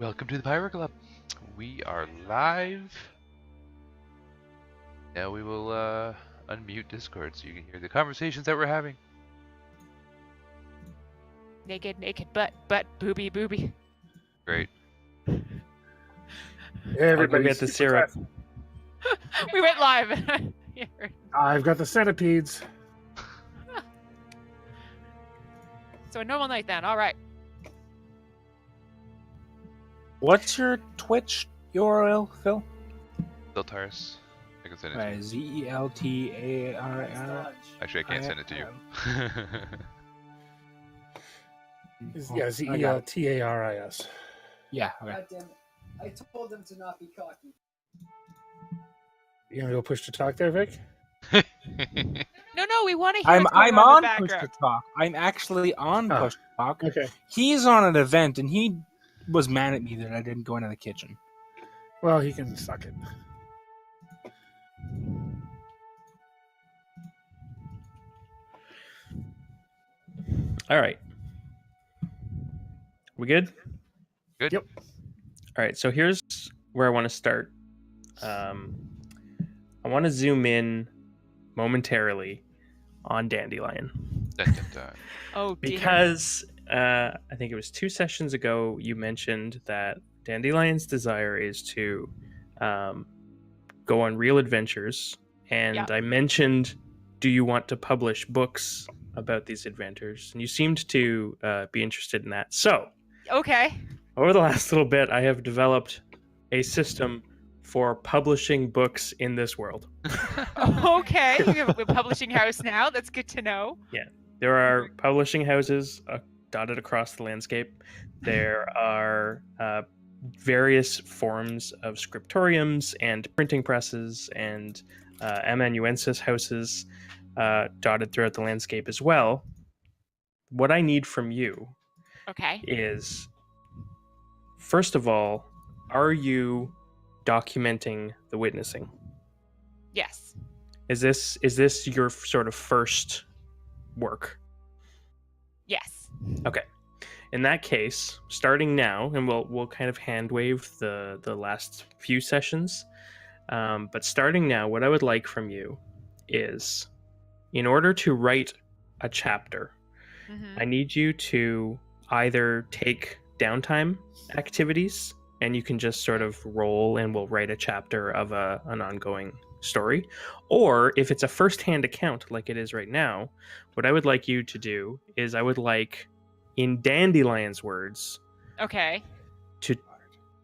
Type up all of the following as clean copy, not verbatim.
Welcome to the Pyro Club. We are live. Now we will unmute Discord so you can hear the conversations that we're having. Naked, butt, booby. Great. Everybody get the syrup. We went live. I've got the centipedes. So a normal night then. All right. What's your Twitch URL, Phil? Ziltaris. I can send it to you. Zeltar. Actually, I can't send it to you. Yeah, Zeltaris. Yeah, okay. God damn it. I told them to not be cocky. You gonna go push to talk there, Vic? No, we want to hear what's I'm going on on in the Push to background. Talk. I'm actually on Push to Talk. Okay. He's on an event, and he was mad at me that I didn't go into the kitchen. Well, he can suck it. All right. We good? Good. Yep. All right. So here's where I want to start. I want to zoom in momentarily on Dandelion Dun, dun, dun. Oh, dear. because I think it was 2 sessions ago you mentioned that Dandelion's desire is to go on real adventures, and Yeah. I mentioned, do you want to publish books about these adventures? And you seemed to be interested in that. So Okay. over the last little bit, I have developed a system for publishing books in this world. Okay. You have a publishing house now. That's good to know. There are publishing houses dotted across the landscape. There are various forms of scriptoriums and printing presses and amanuensis houses dotted throughout the landscape as well. What I need from you Okay. is, first of all, are you documenting the witnessing? Yes. Is this your sort of first work? Yes. Okay. In that case, starting now, and we'll kind of hand wave the last few sessions, but starting now, what I would like from you is, in order to write a chapter, Mm-hmm. I need you to either take downtime activities, and you can just sort of roll and we'll write a chapter of an ongoing story, or if it's a first-hand account like it is right now, what I would like you to do is I would like, in Dandelion's words, Okay. to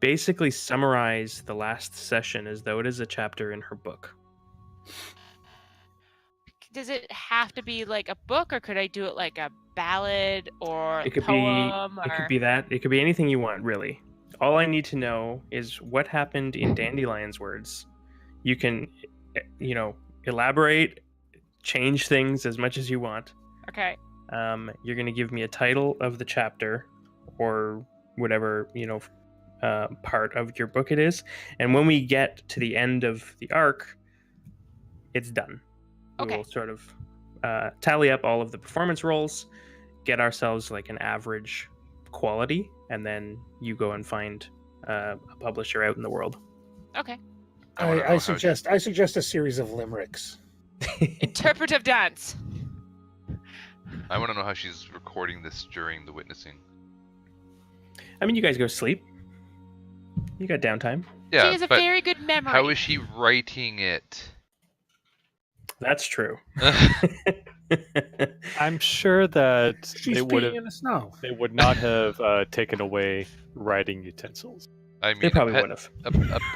basically summarize the last session as though it is a chapter in her book. Does it have to be like a book, or could I do it like a ballad or It could poem? It could be that. It could be anything you want, really. All I need to know is what happened in Dandelion's words. You can, elaborate, change things as much as you want. Okay. You're going to give me a title of the chapter, or whatever part of your book it is, and when we get to the end of the arc, it's done. Okay. We'll sort of tally up all of the performance rolls, get ourselves like an average quality, and then you go and find a publisher out in the world. Okay. I suggest a series of limericks. Interpretive dance. I want to know how she's recording this during the witnessing. I mean, you guys go sleep. You got downtime. Yeah, She has a but very good memory. how is she writing it? That's true. I'm sure that She's peeing in the snow. they would not have taken away writing utensils. I mean, They probably would have.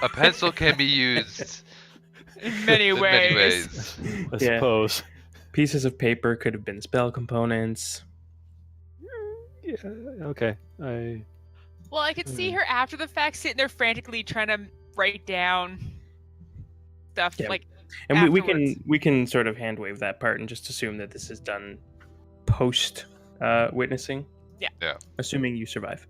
a pencil can be used in many in ways. many ways. I Yeah. suppose. Pieces of paper could have been spell components. Yeah. Okay. I. Well, I could see her after the fact sitting there frantically trying to write down stuff Yeah. like. And we Afterwards. can sort of hand wave that part and just assume that this is done post witnessing. Yeah. Yeah. Assuming you survive.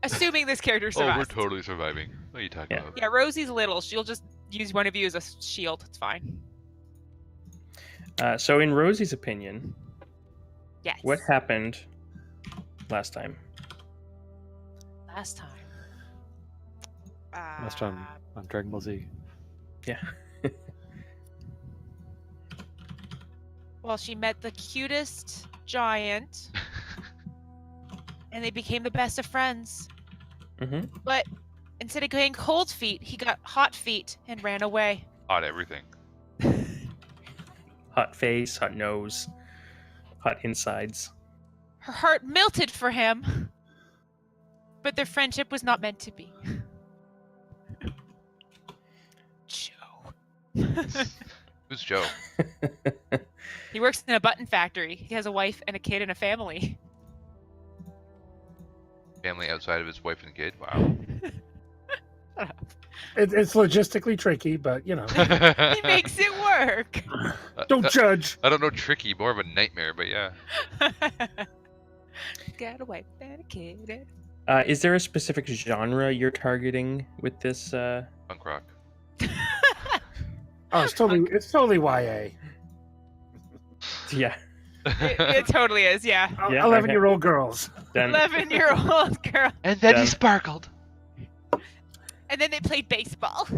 Assuming this character Oh, survives. we're totally surviving. What are you talking Yeah. about? Yeah, Rosie's little. She'll just use one of you as a shield. It's fine. So in Rosie's opinion, Yes. what happened last time? Last time. Last time on Dragon Ball Z. Yeah. Well, she met the cutest giant, and they became the best of friends. hmm But instead of getting cold feet, he got hot feet and ran away. Odd everything. Hot face, hot nose, hot insides. Her heart melted for him, but their friendship was not meant to be. Joe. Who's Joe? He works in a button factory. He has a wife and a kid and a family. Family outside of his wife and kid? Wow. It's logistically tricky, but you know, He makes it work. don't judge. I don't know tricky, more of a nightmare, but yeah. Got a wife and a kid. Is there a specific genre you're targeting with this? Punk rock. Oh, it's totally YA. Yeah. It totally is, yeah. Yeah, 11-year-old girls. Then 11-year-old girl. And then Yeah. he sparkled. And then they played baseball.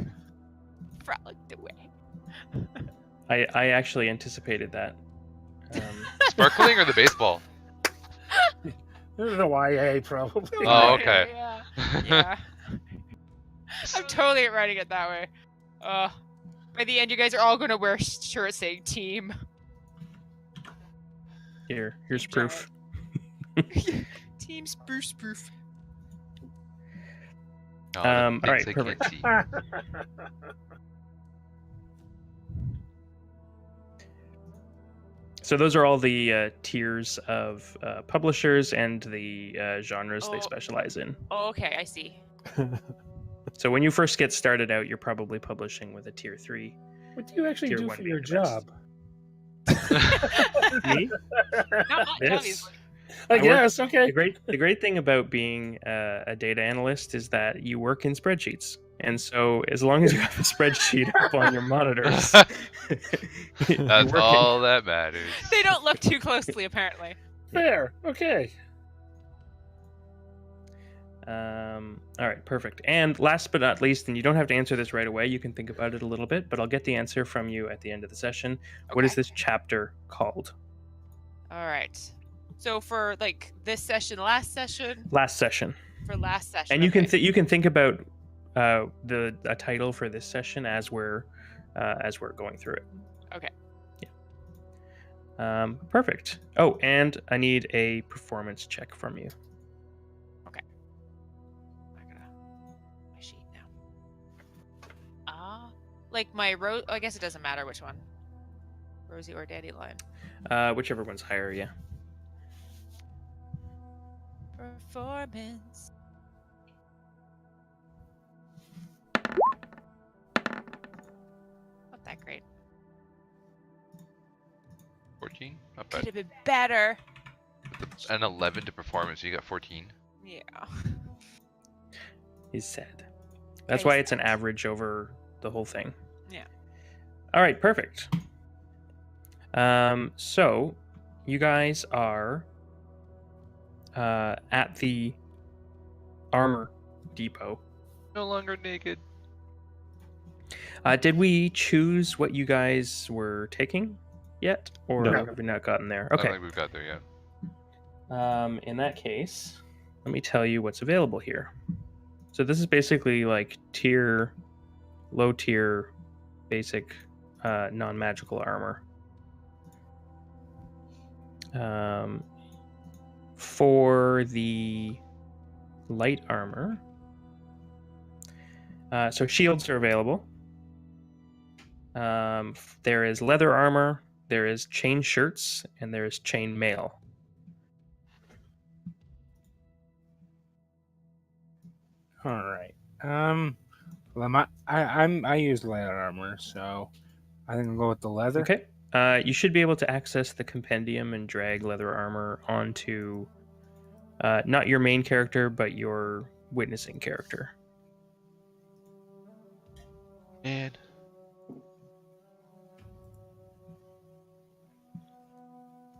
Frolicked away. I actually anticipated that. Sparkling or the baseball? The YA probably. Oh, okay. Yeah. Yeah. I'm totally writing it that way. By the end, you guys are all going to wear shirts saying team. Here's proof. Team spruce proof. Oh, All things right, they can't perfect. see. So those are all the tiers of publishers and the genres they Oh. specialize in. Oh, okay, I see. So when you first get started out, you're probably publishing with a tier 3. What do you actually Tier do one for being your the best. job? Me? Not much, This. obviously. I work- guess. Okay. The great thing about being a data analyst is that you work in spreadsheets. And so as long as you have a spreadsheet up on your monitors, you're That's working. all that matters. They don't look too closely, apparently. Fair. Okay. All right, perfect. And last but not least, and you don't have to answer this right away, you can think about it a little bit, but I'll get the answer from you at the end of the session. What is Okay. this chapter called? All right. So for like this session, last session, Last session. for last session. And you okay. can you can think about a title for this session as we're going through it. Okay. Yeah. Perfect. Oh, and I need a performance check from you. I gotta my sheet now. Like my rose. I guess it doesn't matter which one. Rosie or Dandelion. Whichever one's higher, yeah. Performance. Not that great. 14? Not Could bad. have been better. An 11 to performance, so you got 14. Yeah. Is said. That's Okay, why it's an sad. average over the whole thing. Yeah. All right, perfect. So you guys are at the armor depot. No longer naked. Did we choose what you guys were taking yet, or No. have we not gotten there? I don't Okay. think we've got there yet. In that case, let me tell you what's available here. So this is basically like low tier, basic, non-magical armor. For the light armor, so shields are available. There is leather armor, there is chain shirts, and there is chain mail. All right. Well, I use leather armor, so I think I'll go with the leather. Okay. You should be able to access the compendium and drag leather armor onto not your main character, but your witnessing character. And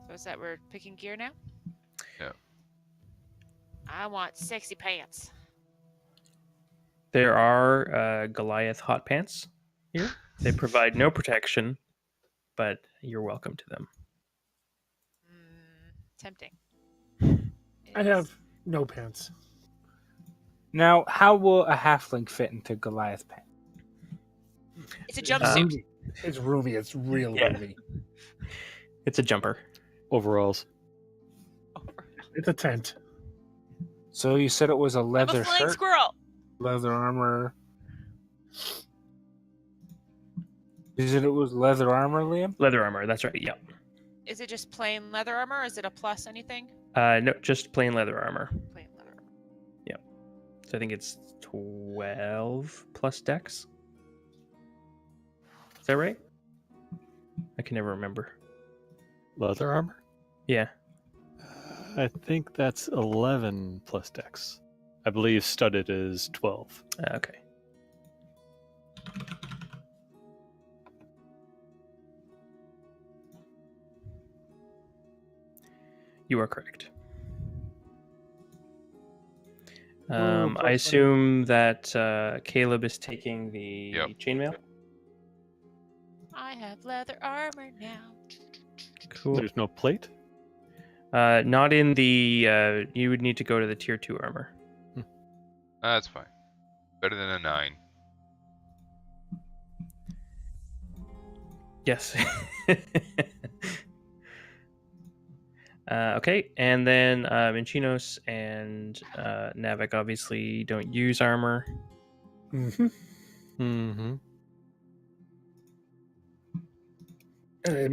So is that we're picking gear now? Yeah. I want sexy pants. There are Goliath hot pants here. They provide no protection, but you're welcome to them. Tempting. I have no pants. Now, how will a halfling fit into Goliath pants? It's a jumpsuit. It's roomy. It's real Yeah. roomy. It's a jumper. Overalls. It's a tent. So you said it was a I'm leather a flying shirt, squirrel. leather armor. You said it was leather armor, Liam? Leather armor, that's right, yeah. Is it just plain leather armor? Or is it a plus anything? No, just plain leather armor. Plain leather. So I think it's 12 plus dex. Is that right? I can never remember. Leather armor? Yeah. I think that's 11 plus dex. I believe studded is 12. Okay. You are correct. I assume that Caleb is taking the Yep. chainmail. I have leather armor now. Cool. There's no plate? Not in the. You would need to go to the tier 2 armor. That's fine. Better than a 9. Yes. Okay, and then Minchinos and Navik obviously don't use armor. Mm-hmm. Mm-hmm.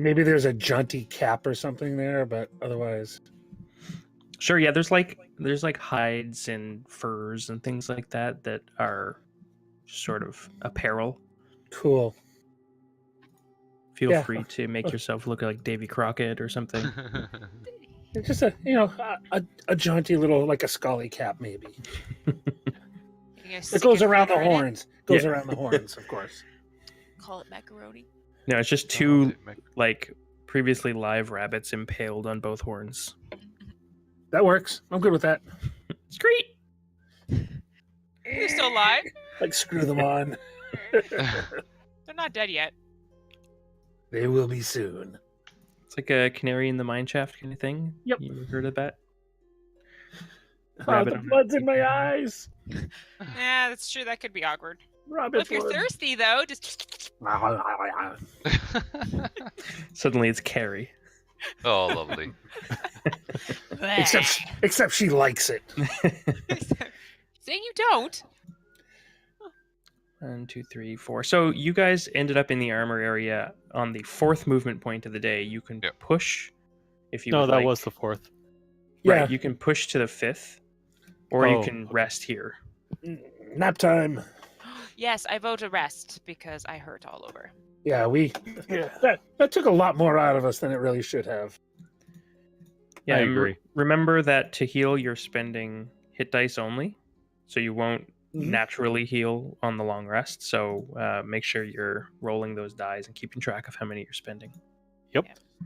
Maybe there's a jaunty cap or something there, but otherwise, Sure, yeah. There's like hides and furs and things like that that are sort of apparel. cool. Feel Yeah. free to make yourself look like Davy Crockett or something. It's just a jaunty little, like a scully cap, maybe. It goes around the horns. Goes Yeah. around the horns, of course. Call it macaroni. No, it's just two like previously live rabbits impaled on both horns. That works. I'm good with that. It's great. They're still alive. Like, screw them on. They're not dead yet. They will be soon. It's like a canary in the mine shaft kind of thing. Yep. You heard of that? Oh, Rabbit the on- blood's in my eyes. Yeah, that's true. That could be awkward. Rabbit Well, if you're blood. thirsty, though, just Suddenly it's Carrie. Oh, lovely. Except she likes it. saying you don't. 1, 2, 3, 4. So you guys ended up in the armor area on the 4th movement point of the day. You can Yep. push if you No, would that like. was the 4th. Yeah. Right, you can push to the 5th, or you Oh, can okay. rest here. Nap time. Yes, I vote a rest because I hurt all over. Yeah, that took a lot more out of us than it really should have. Yeah, I and agree. remember that to heal, you're spending hit dice only, so you won't Mhm. naturally heal on the long rest. So make sure you're rolling those dice and keeping track of how many you're spending.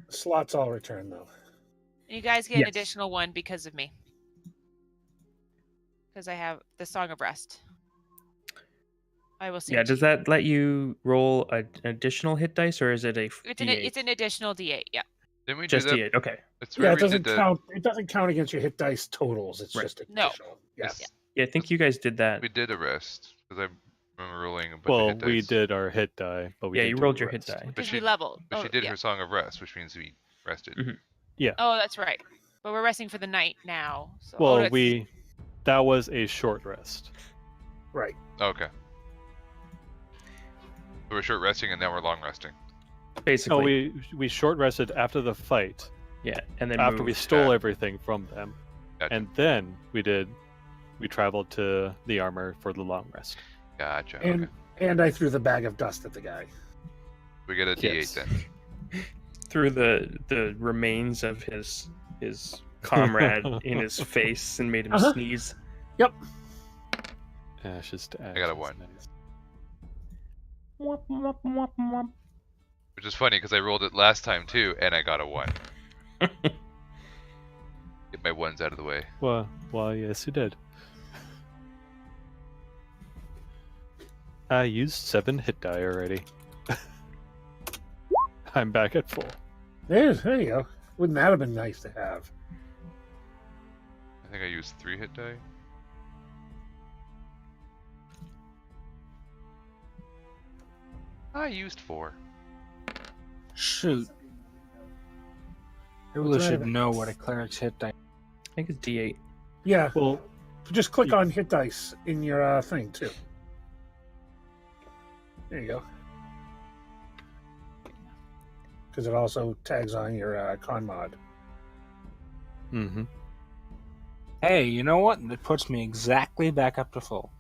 Slots all return though. And you guys get an Yes. additional one because of me. Because I have the Song of Rest. I will see. Yeah, does that let you roll an additional hit dice, or is it a D8? It's an additional D8. Yeah. Didn't we Just do that? D8. Okay. It's Yeah, where it we doesn't did the, count. It doesn't count against your hit dice totals. It's Right. just No. additional. Yes. Yeah, I think you guys did that. We did a rest because I remember rolling a bunch of Well, hit dice. we did our hit die, but we Yeah, didn't you do rolled the your hit rest. die. Because she- we leveled. But Oh, she did yeah. her song of rest, which means we rested. Mhm. Oh, that's right. But we're resting for the night now. So, Well, that's- that was a short rest. Right. Okay. So we're short resting and now we're long resting. Basically. No, we short rested after the fight, Yeah, and then after we moved. stole Okay. everything from them, Gotcha. and then we traveled to the armor for the long rest. Gotcha. And Okay. and I threw the bag of dust at the guy. We get a D8 Yes. then. through the remains of his comrade in his face and made him Uh-huh. sneeze. Ashes to ashes. got a 1. nice. Womp, womp, womp, womp. Which is funny because I rolled it last time too and I got a 1. Get my 1s out of the way. Well, yes, you did. I used 7 hit die already. I'm back at full. There you go. Wouldn't that have been nice to have? I think I used 3 hit die. I used 4. Shoot. I really What's should that? know what a cleric's hit die. I think it's D8. Yeah. Well, Just click on hit dice in your thing too. There you go. Because it also tags on your con mod. mm-hmm. Hey, you know what? It puts me exactly back up to full.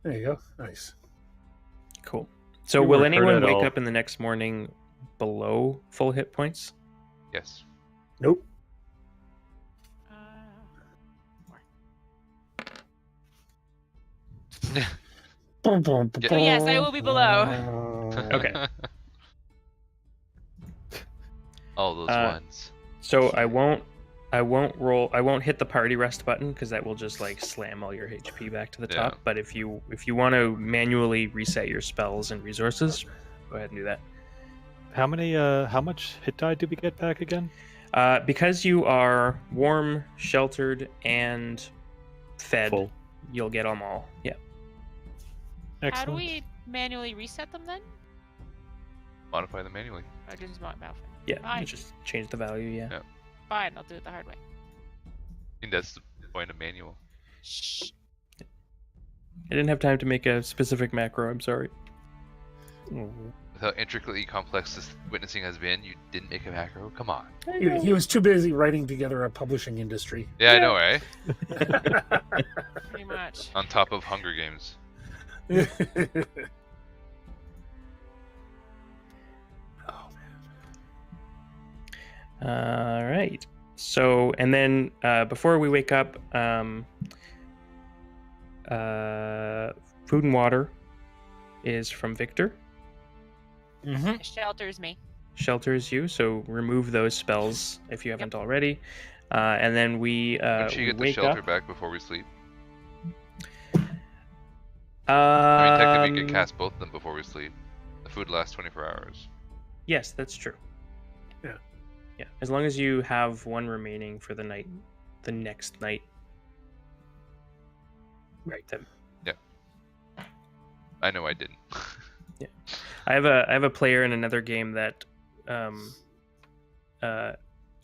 There you go. Nice. Cool. So You will weren't hurt anyone at wake all. up in the next morning below full hit points? Yes. Nope. Yeah. Yes, I will be below. Okay. All those ones. So I won't hit the party rest button because that will just like slam all your HP back to the top. Yeah. But if you want to manually reset your spells and resources, go ahead and do that. How much hit die do we get back again? Because you are warm, sheltered, and fed, Full. you'll get them all. Yeah. Excellent. How do we manually reset them then? Modify them manually. I didn't want Malphite. Yeah. Fine. Just change the value. Yeah. Yeah. Fine, I'll do it the hard way. I think that's the point of manual. Shh. I didn't have time to make a specific macro. I'm sorry. With how intricately complex this witnessing has been, you didn't make a macro? Come on. He was too busy writing together a publishing industry. Yeah, I know, eh? Pretty much. On top of Hunger Games. All right. So, and then before we wake up, food and water is from Victor. Mm-hmm. It shelters me. Shelters you, so remove those spells if you haven't already. And then we Don't you get the wake shelter up. back before we sleep? I mean, technically we could Um, cast both of them before we sleep. The food lasts 24 hours. Yes, that's true. Yeah. Yeah, as long as you have one remaining for the night, the next night. Right. Then I know I didn't. I have a player in another game that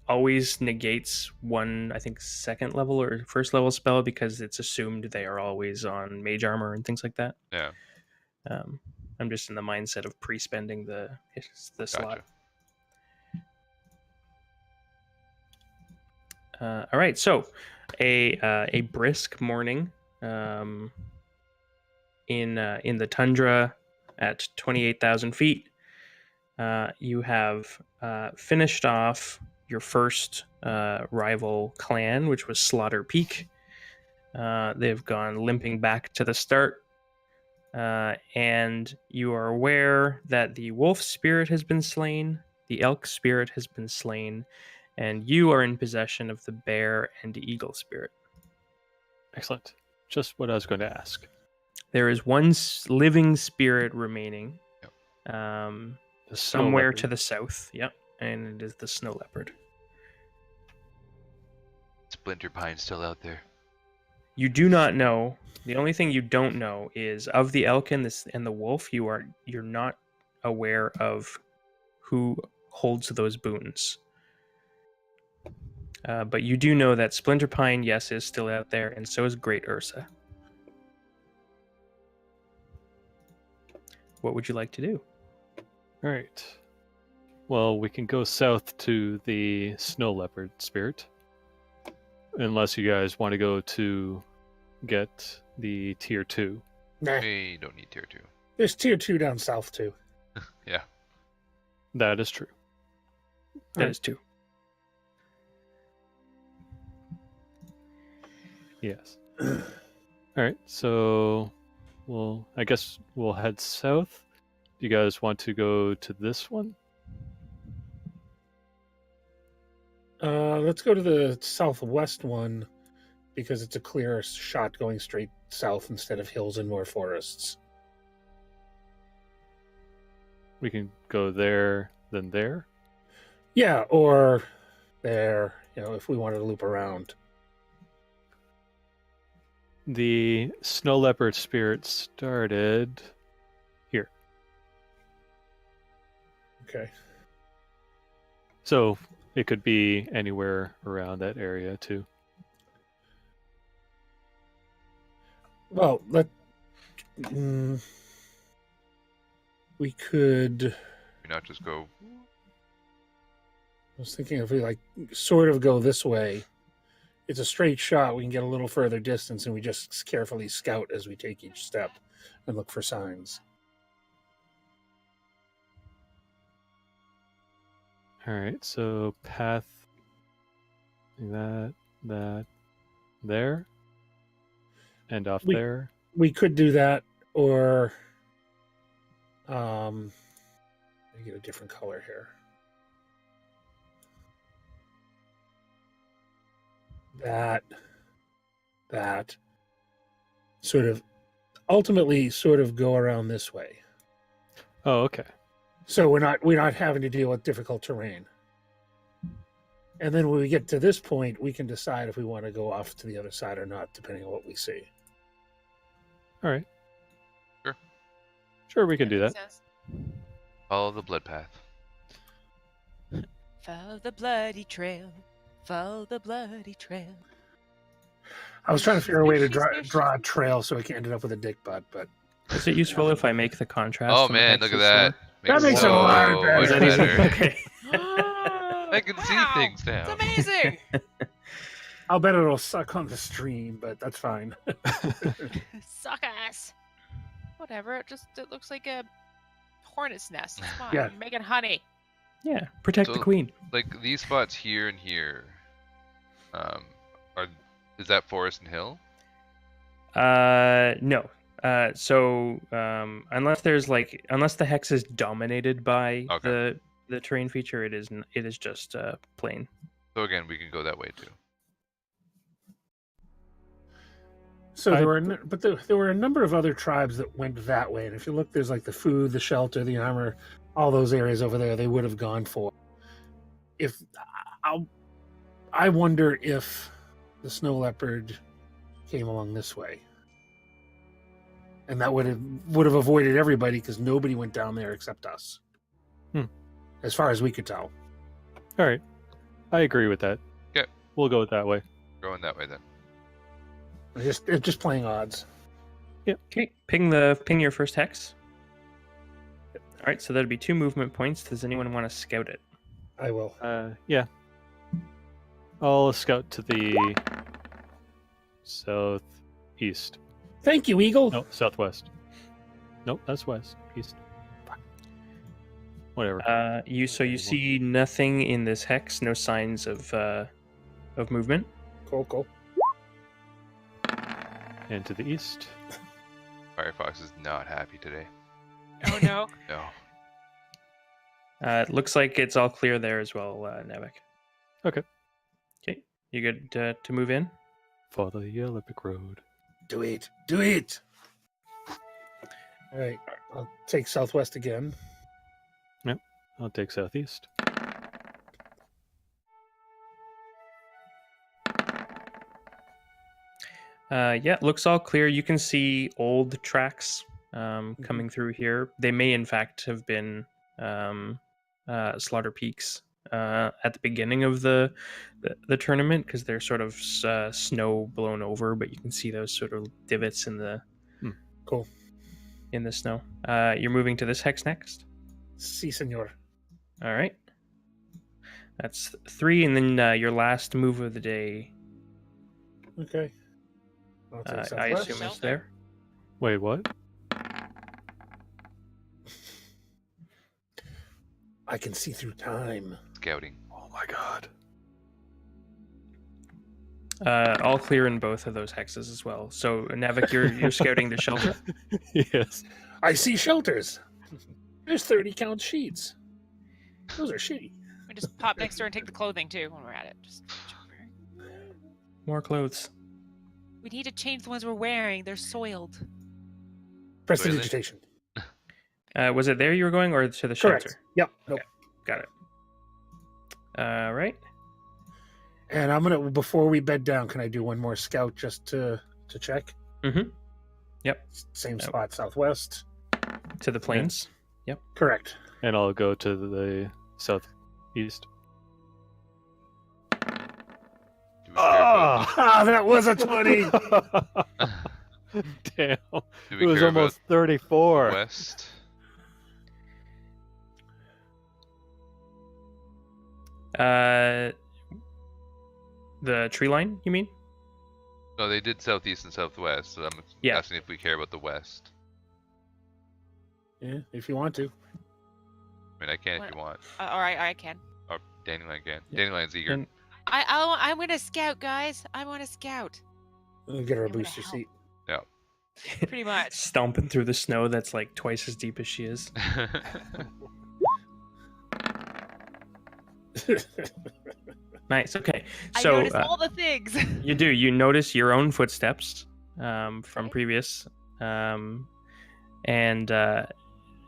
always negates one, I think, second level or first level spell because it's assumed they are always on mage armor and things like that. Yeah. I'm just in the mindset of pre-spending the slot. All right, so a brisk morning in the tundra at 28,000 feet. You have finished off your first rival clan, which was Slaughter Peak. They've gone limping back to the start. And you are aware that the wolf spirit has been slain, the elk spirit has been slain, and you are in possession of the bear and eagle spirit. Excellent. Just what I was going to ask. There is one living spirit remaining, The snow somewhere leopard. to the south. Yep, and it is the snow leopard. Splinter Pine's still out there. You do not know. The only thing you don't know is of the elk and the wolf. You're not aware of who holds those boons. But you do know that Splinter Pine, yes, is still out there, and so is Great Ursa. What would you like to do? All right. Well, we can go south to the snow leopard spirit. Unless you guys want to go to get the tier 2. Nah, We don't need tier 2. there's tier 2 down south too. Yeah. That is true. That is 2. Yes. All right. So, I guess we'll head south. Do you guys want to go to this one? Let's go to the southwest one because it's a clearer shot going straight south instead of hills and more forests. We can go there, then there. Yeah, or there, if we wanted to loop around. The snow leopard spirit started here. Okay. So it could be anywhere around that area too. Well, we could. Not just go. I was thinking if we sort of go this way, it's a straight shot. We can get a little further distance, and we just carefully scout as we take each step and look for signs. All right, so path that there and off there. We could do that, or let me get a different color here. That ultimately go around this way. Oh, okay. So we're not having to deal with difficult terrain. And then when we get to this point, we can decide if we want to go off to the other side or not, depending on what we see. All right. Sure. Sure, we can do that. Makes sense. Follow the blood path. Follow the bloody trail. Follow the bloody trail. I was trying to figure a way to draw a trail so I can end up with a dick butt, but Is it useful if I make the contrast? Oh on the man, look at hexes that. That makes it a lot so better. much Is that easy? better. Okay. I can see Wow, things now. It's amazing. I'll bet it'll suck on the stream, but that's fine. Suck ass. Whatever. It looks like a hornet's nest. It's fine. Yeah. You're making honey. Yeah, protect the So- queen. Like these spots here and here, is that forest and hill? No. So unless the hex is dominated by Okay. the terrain feature, it is just plain. So again, we can go that way too. So there were a number of other tribes that went that way, and if you look, there's the food, the shelter, the armor, all those areas over there. They would have gone for. I wonder if the snow leopard came along this way, and that would have avoided everybody because nobody went down there except us, as far as we could tell. All right. I agree with that. Okay. We'll go that way. Going that way then. It's just playing odds. Yep. Okay. Ping your first hex. All right. So that'd be 2 movement points. Does anyone want to scout it? I will. Yeah. I'll scout to the southeast. Thank you, Eagle. No, southwest. Nope, that's west. East. Fuck. Whatever. You see nothing in this hex. No signs of movement. Cool. And to the east. Firefox is not happy today. Oh no. No. It looks like it's all clear there as well, Nevik. Okay. Okay. You good to move in? Follow the Olympic Road. Do it. All right. I'll take southwest again. I'll take southeast. Yeah, looks all clear. You can see old tracks coming through here. They may, in fact, have been Slaughter Peaks at the beginning of the tournament because they're sort of snow blown over, but you can see those sort of divots in the Cool. in the snow. You're moving to this hex next. Si, senor. All right, that's 3, and then your last move of the day. Okay. I'll take I southwest. assume is there. Wait, what? I can see through time. Scouting. Oh my god. All clear in both of those hexes as well. So Navik, you're scouting the shelter. Yes. I see shelters. There's 30 count sheets. Those are shitty. We just pop next door and take the clothing too when we're at it. Just More clothes. we need to change the ones we're wearing. They're soiled. Prestidigitation. Was it there you were going, or to the shelter? Correct. Yep. Nope. Got it. All right. And I'm gonna before we bed down. Can I do one more scout just to check? Mm-hmm. Yep. Same spot, southwest. To the plains. Yep. Correct. And I'll go to the southeast. Do we care about, Ah, that was a 20. Damn. do It we was care almost about 34. west? The tree line, you mean? No, they did southeast and southwest, so I'm Yeah. asking if we care about the west. Yeah, if you want to. I mean, I can if What? you want. All right, I can. Or Dandelion can. Yeah. Dandelion's eager. And I'm gonna scout, guys. I want to scout. We'll get her a I'm gonna booster help. seat. Pretty much. stomping through the snow that's like twice as deep as she is. Nice. Okay. I So noticed all the things. you do. You notice your own footsteps from Okay. previous, and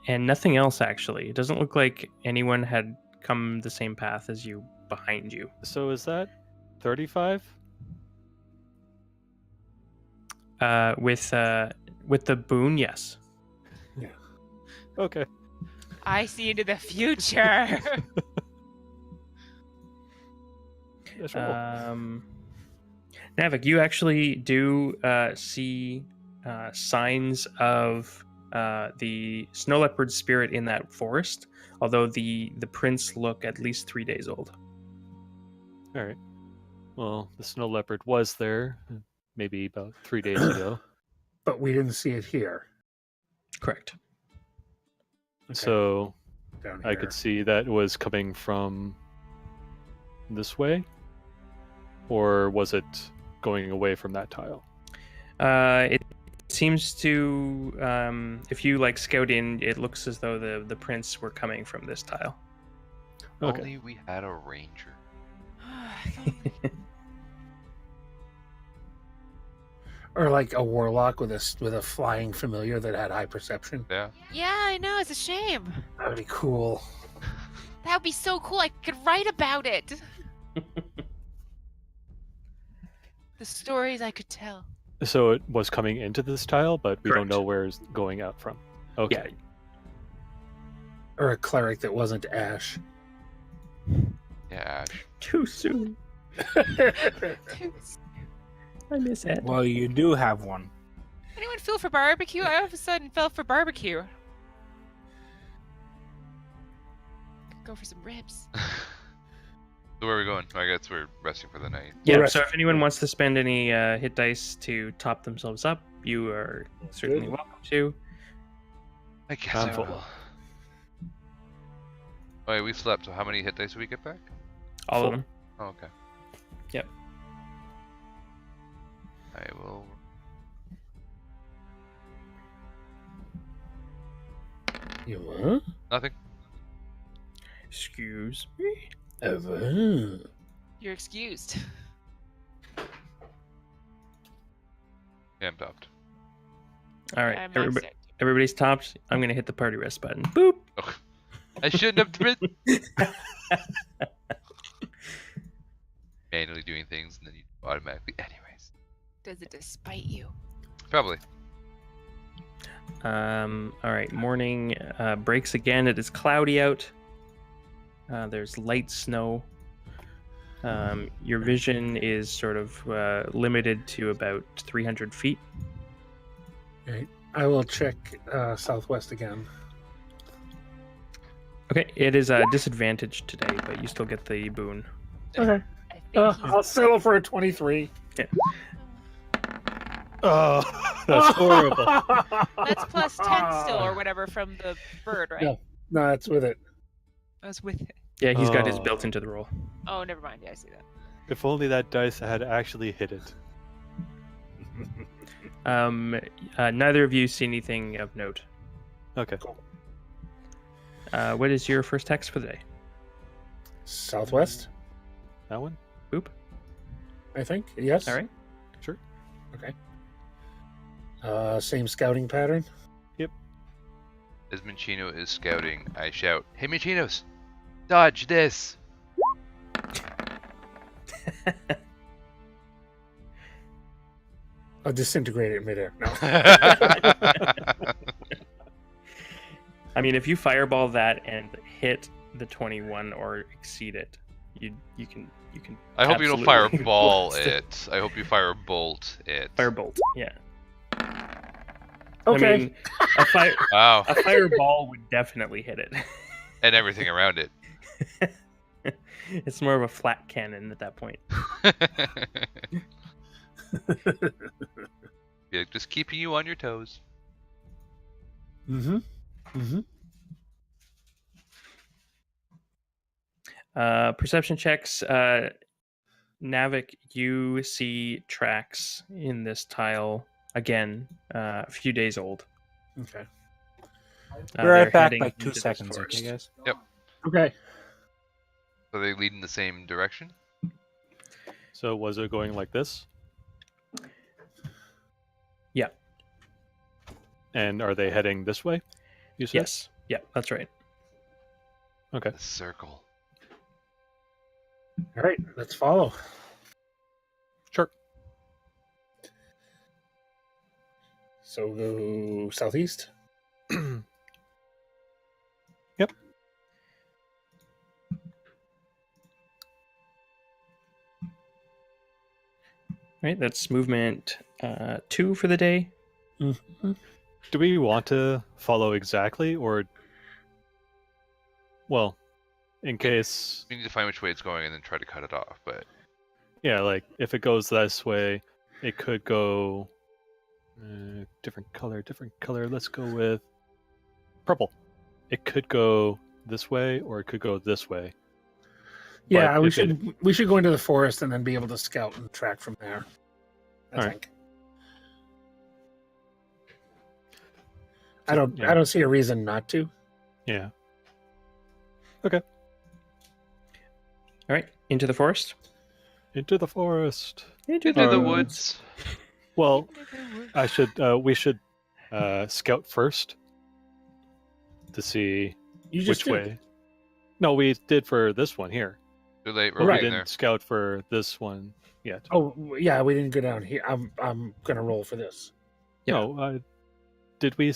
nothing else actually. It doesn't look like anyone had come the same path as you behind you. So is that 35? With the boon, yes. Okay. I see into the future. Let's roll. Navik, you actually do see signs of the snow leopard spirit in that forest, although the prints look at least 3 days old. All right. Well, the snow leopard was there maybe about 3 days ago. But we didn't see it here. Correct. Okay, So down I here. could see that was coming from this way, or was it going away from that tile? It seems to, if you like scout in, it looks as though the prints were coming from this tile. Okay. Only we had a ranger. Or like a warlock with a flying familiar that had high perception. Yeah. Yeah, I know. It's a shame. That'd be cool. That would be so cool. I could write about it. The stories I could tell. So it was coming into this tile, but we don't Correct. know where it's going out from. Okay. Yeah. Or a cleric that wasn't Ash. Yeah, Ash. Too soon. I miss it. Well, you do have one. Anyone feel for barbecue? I all of a sudden fell for barbecue. Go for some ribs. So where are we going? I guess we're resting for the night. Yeah, Rest- so if anyone wants to spend any hit dice to top themselves up, you are certainly Good. welcome to. I guess I'm I full. will. Oh, yeah, we slept. So how many hit dice do we get back? All Full. of them. Oh, okay. Yep. I will. You what? Nothing. Excuse me. Ever. You're excused. Yeah, I'm topped. All right, I'm everybody, upset. everybody's topped. I'm gonna hit the party rest button. Boop. Ugh. I shouldn't have been manually doing things and then you automatically. Anyways, Does it despite you? probably. All right, morning breaks again. It is cloudy out. There's light snow. Your vision is sort of limited to about 300 feet. Right. I will check southwest again. Okay, it is a disadvantage today, but you still get the boon. Okay. I think he's I'll settle for a 23. Oh, that's horrible. That's plus 10 still, or whatever, from the bird, right? Yeah. No, that's with it. I was with it. Yeah, he's got his Oh. built into the roll. Oh, never mind. Yeah, I see that. If only that dice had actually hit it. Neither of you see anything of note. Okay. What is your first text for the day? Southwest, That one? Boop. I think. Yes. All right. Sure. Same scouting pattern. Yep. As Minchino is scouting, I shout, "Hey Minchinos, dodge this!" I'll disintegrate it midair. No. I mean, if you fireball that and hit the 21 or exceed it, you can I hope you don't absolutely fireball blast it. I hope you firebolt it. Firebolt, yeah. Okay. I mean, a Wow. fireball would definitely hit it. And everything around it. It's more of a flat cannon at that point. Yeah, just keeping you on your toes. Mm-hmm. Mm-hmm. Perception checks. Navik, you see tracks in this tile again, a few days old. Okay. Be right they're back, heading like into 2 this seconds, forest. okay, guys? Okay. So they lead in the same direction? So was it going like this? Yeah. And are they heading this way? You said? Yes. Yeah, that's right. Okay. The circle. All right. Let's follow. Sure. So go southeast. Yep. Right, that's movement 2 for the day. Mm-hmm. Do we want to follow exactly, or well, in case, We need to find which way it's going and then try to cut it off, but yeah, like if it goes this way, it could go different color. Let's go with purple. It could go this way, or it could go this way. Yeah, But we if it- should go into the forest and then be able to scout and track from there. I All right. think. I don't Yeah. I don't see a reason not to. Yeah. All right, into the forest. Into the forest. into the Um, woods. Well, we should scout first to see You just which did. way. No, we did for this one here. Too late, But we're we getting didn't there. scout for this one yet. Oh yeah, we didn't go down here. I'm gonna roll for this. Yeah. No, did we?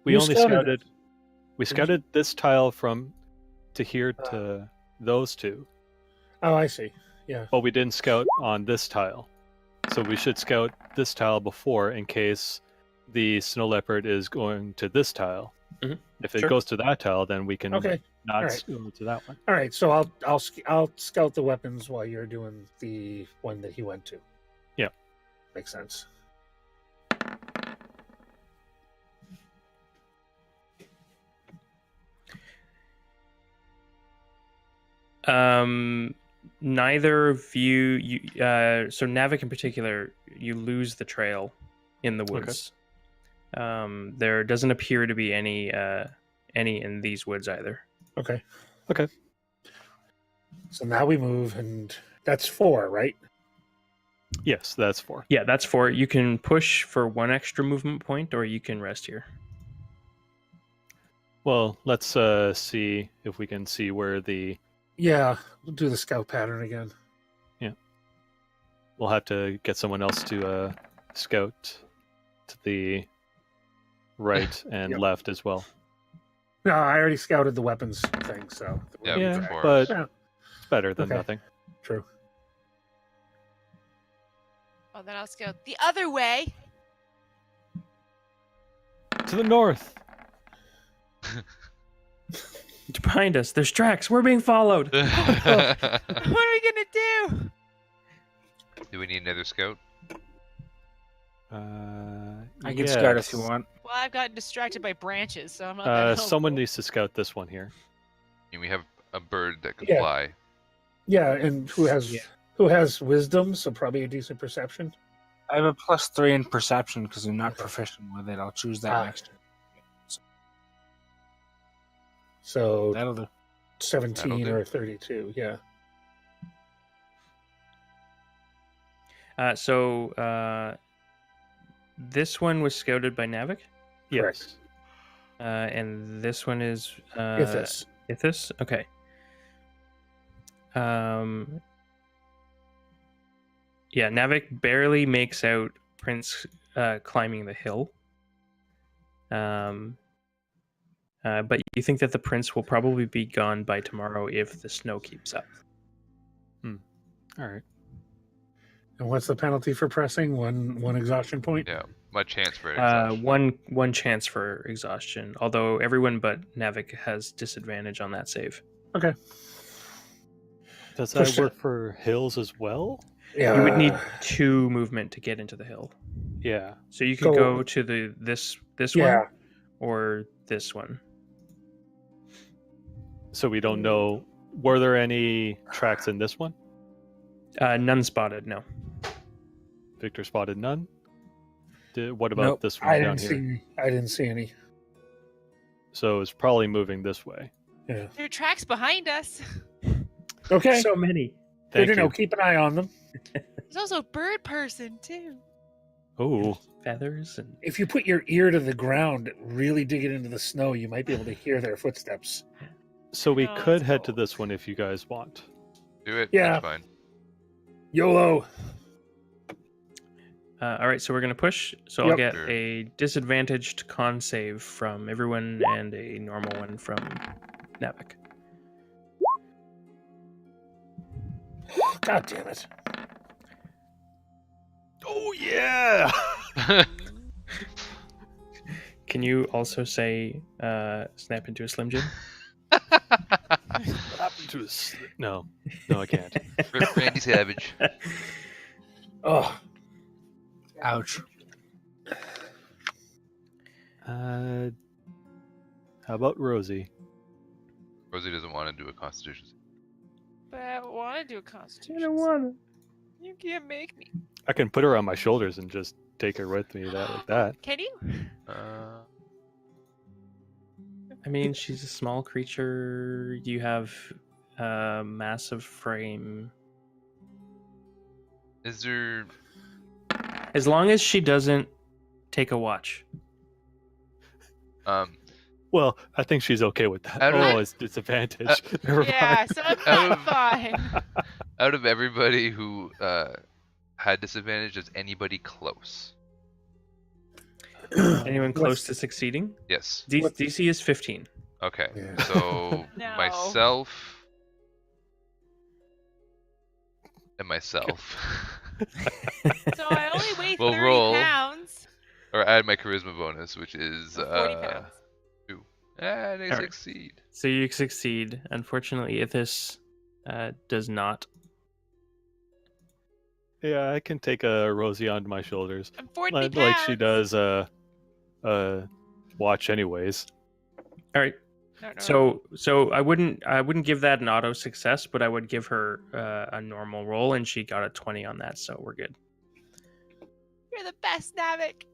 We You only scouted scouted. it. We Did you? scouted this tile from to here to those two, Oh, I see. Yeah. but we didn't scout on this tile. So we should scout this tile before in case the snow leopard is going to this tile. Mhm. If it Sure. goes to that tile, then we can Okay. not alright. go to that one. All right. So I'll scout the weapons while you're doing the one that he went to. Yeah. Makes sense. Neither of you, so Navik in particular, you lose the trail in the woods. There doesn't appear to be any in these woods either. Okay. Okay. So now we move, and that's 4, right? Yes, that's 4. Yeah, that's 4. You can push for 1 extra movement point, or you can rest here. Well, let's see if we can see where the. Yeah. We'll do the scout pattern again. We'll have to get someone else to scout to the right and Yep. left as well. No, I already scouted the weapons thing, so Yeah, Yeah, before. but Yeah. it's better than Okay. nothing. True. Well, then I'll go the other way. To the north. Behind us, there's tracks. We're being followed. What are we gonna do? Do we need another scout? I can scout if you yes. want. Well, I've gotten distracted by branches, so I'm not that helpful. Someone needs to scout this one here. And we have a bird that can Yeah. fly. Yeah, and who has wisdom, so probably a decent perception. I have a +3 in perception because I'm not proficient with it. I'll choose that Ah. next year. So That'll do. 17 That'll do. or 32, yeah. So this one was scouted by Navik. Yes. Correct. And this one is Ithis. Ithis? Okay. Yeah, Navik barely makes out Prince climbing the hill. But you think that the prince will probably be gone by tomorrow if the snow keeps up. All right. And what's the penalty for pressing? One exhaustion point? Yeah, my chance for exhaustion. One chance for exhaustion, although everyone but Navik has disadvantage on that save. Okay. Does Push that work for hills as well? Yeah. You would need 2 movement to get into the hill. Yeah. So you could Go- go to this Yeah. one or this one. So we don't know. Were there any tracks in this one? None spotted, no. Victor spotted none. What about Nope, this one I down didn't here? see. I didn't see any. So it's probably moving this way. Yeah. There are tracks behind us. Okay. So many. Good Thank to know. you. Keep an eye on them. There's also a bird person too. Oh, Feathers and If you put your ear to the ground, really dig it into the snow, you might be able to hear their footsteps. so we Oh, could that's head to cool. this one if you guys want. Do it. Yeah. That's fine. YOLO. all right, so we're gonna push. So I'll Yep. get Sure. a disadvantaged con save from everyone and a normal one from Navik. God damn it. Oh yeah! Can you also say snap into a Slim Jim? What happened to his... No, I can't. Randy Savage. Oh, Ouch. How about Rosie? Rosie doesn't want to do a Constitution. But I want to do a constitution. I don't wanna. You can't make me. I can put her on my shoulders and just take her with me like that. Can you? I mean, she's a small creature. You have a massive frame. Is there? As long as she doesn't take a watch. Well, I think she's okay with that. Out of- Oh, it's disadvantage. Never Yeah, mind. so I'm fine. Out of everybody who had disadvantage, is anybody close? Anyone close to succeeding? Yes. DC is 15. Okay. Yeah. So No. myself and myself. So I only weigh We'll 30 roll. pounds. Or add my charisma bonus, which is 40 pounds. 2. And I Alright. succeed. So you succeed. Unfortunately, Ithis does not. Yeah, I can take a Rosie onto my shoulders, I'm 40 like pounds. she does. Watch anyways. All right. No. So I wouldn't give that an auto success, but I would give her a normal roll, and she got a 20 on that, so we're good. You're the best, Navik.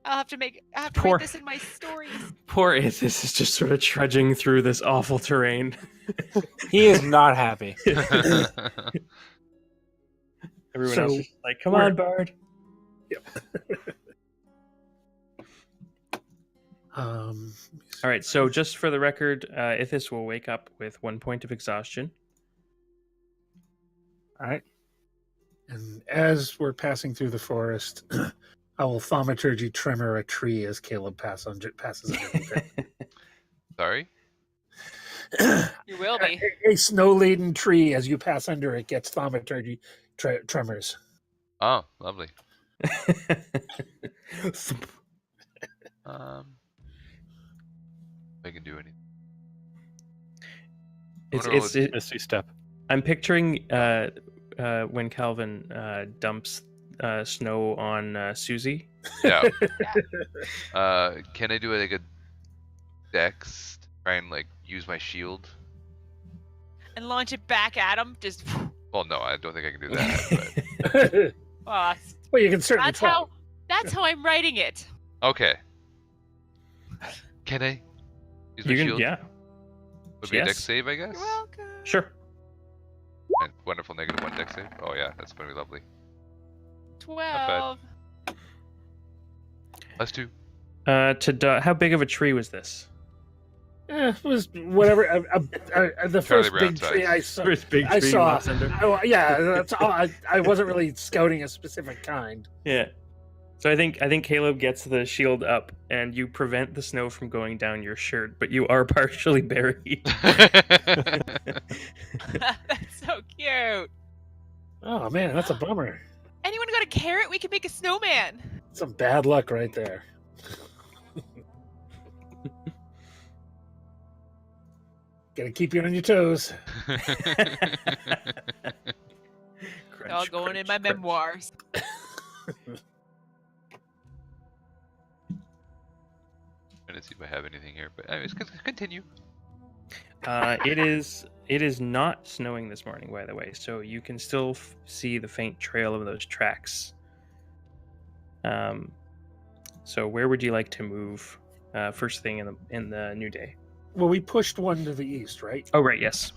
I have to Poor- write this in my stories. Poor Ithis is just sort of trudging through this awful terrain. He is not happy. Everyone So, else is like, "Come we're- on, Bard." All right. So just for the record, Ithis will wake up with 1 point of exhaustion. All right. And as we're passing through the forest, I will thaumaturgy tremor a tree as Caleb passes underneath it. Sorry? You will be. A snow-laden tree, as you pass under it, gets thaumaturgy tremors. Oh, lovely. I can do anything. it's Misty step. I'm picturing when Calvin dumps snow on Susie. Yeah. Can I do like a dex to try and like use my shield? And launch it back at him. Just. Well, no, I don't think I can do that. Well, Well, you can certainly that's try. how. That's how I'm writing it. But okay. Can I use my You can, shield? yeah, Would be a dex Yes. save, I guess. You're welcome. sure. And wonderful -1 dex save. Oh yeah, that's gonna be lovely. 12. +2. How big of a tree was this? It was whatever. The Charlie first Brown big tree I size. saw. First big I tree saw. walks under. Yeah, that's all. I wasn't really scouting a specific kind. Yeah. So I think Caleb gets the shield up, and you prevent the snow from going down your shirt, but you are partially buried. That's so cute. Oh man, that's a bummer. Anyone got a carrot? We could make a snowman. Some bad luck right there. Gotta keep you on your toes. It's all going in my memoirs. Trying to see if I have anything here, but anyways, continue. It is not snowing this morning, by the way, so you can still see the faint trail of those tracks. So where would you like to move first thing in the new day? Well, we pushed one to the east, right? Oh, right, yes.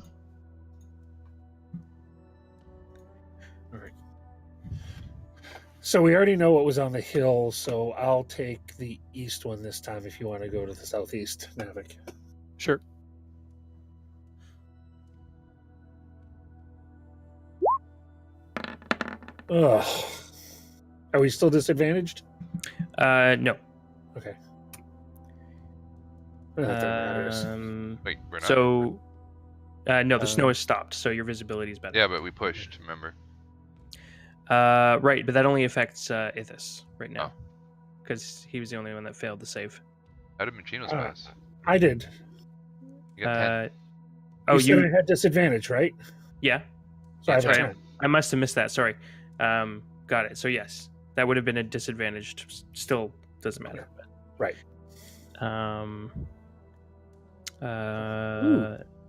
All right. So we already know what was on the hill, so I'll take the east one this time if you want to go to the southeast, Navik. Sure. Ugh. Are we still disadvantaged? No. Okay. Not that that matters. Wait, we're not. So, no, the snow has stopped, so your visibility is better. Yeah, but we pushed. Remember? Right, but that only affects Ithis right now, Oh. because he was the only one that failed to save. How did Machino's Ah. pass? I did. You got 10. Oh, you said I had disadvantage, right? Yeah. So I have That's a right. 10. I must have missed that. Sorry. Got it. So yes, that would have been a disadvantaged. Still doesn't matter. Right.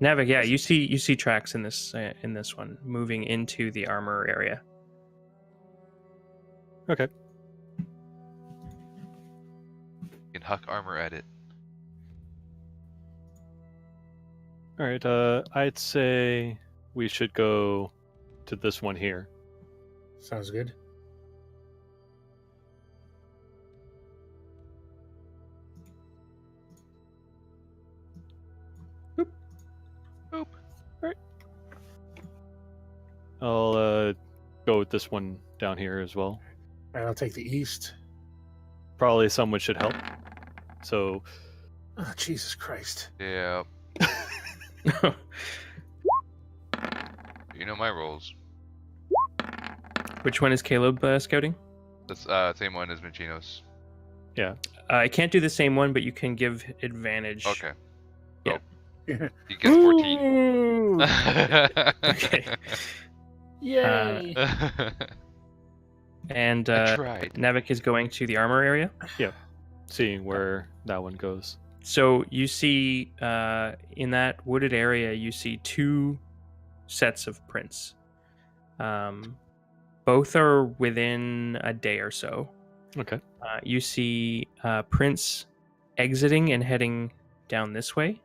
Navik, yeah, you see tracks in this one moving into the armor area. Okay. You can huck armor at it. All right. I'd say we should go to this one here. Sounds good. Boop. I'll go with this one down here as well. And I'll take the east. Probably someone should help. So Oh, Jesus Christ. Yeah. You know my roles. Which one is Caleb scouting? That's same one as Machino's. yeah. I can't do the same one, but you can give advantage. Okay. Yeah. Yeah. He gets 14. Ooh, Okay. yay. And I tried. Navik is going to the armor area. Seeing where that one goes. So you see in that wooded area, you see two sets of prints. Both are within a day or so. Okay. You see prints exiting and heading down this way.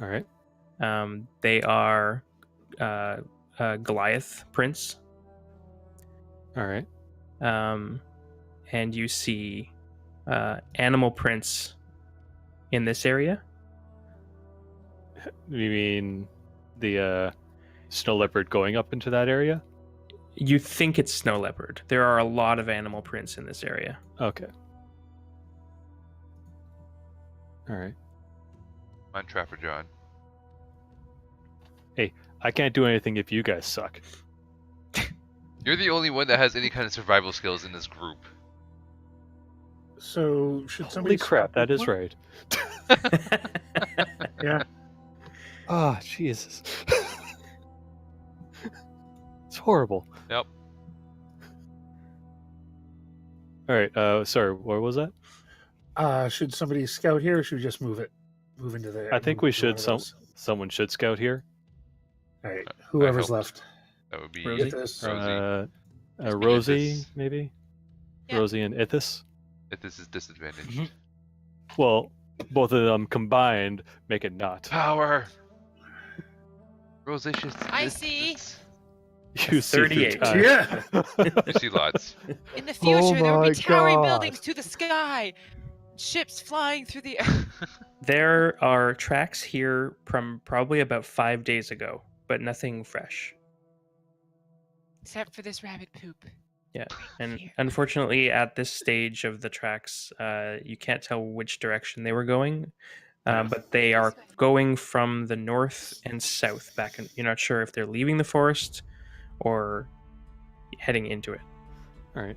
All right. They are Goliath prints. All right. And you see animal prints in this area. You mean the snow leopard going up into that area? You think it's snow leopard. There are a lot of animal prints in this area. Okay. All right. On Trapper John. I can't do anything if you guys suck. You're the only one that has any kind of survival skills in this group. So, should somebody... Holy crap, stop that this is one? right. Yeah. Ah, Jesus. It's horrible. Yep. All right. Sorry, what was that? Should somebody scout here, or should we just move into there? I think move we to should. one of those? Someone should scout here. All right. Whoever's helped. left. That would be Rosie? Ithis. Rosie. Rosie, Ithis. maybe. Yeah. Rosie and Ithis. If this is disadvantaged. Mhm. Well, both of them combined make it not. Power! Rosicious. I see. You see through 38. time. Yeah. You see lots. In the future, there will my be towering God. buildings to the sky. ships flying through the air. There are tracks here from probably about 5 days ago, but nothing fresh. Except for this rabbit poop. Yeah, and here. unfortunately, at this stage of the tracks, you can't tell which direction they were going, but they are going from the north and south back. And you're not sure if they're leaving the forest or heading into it, All right.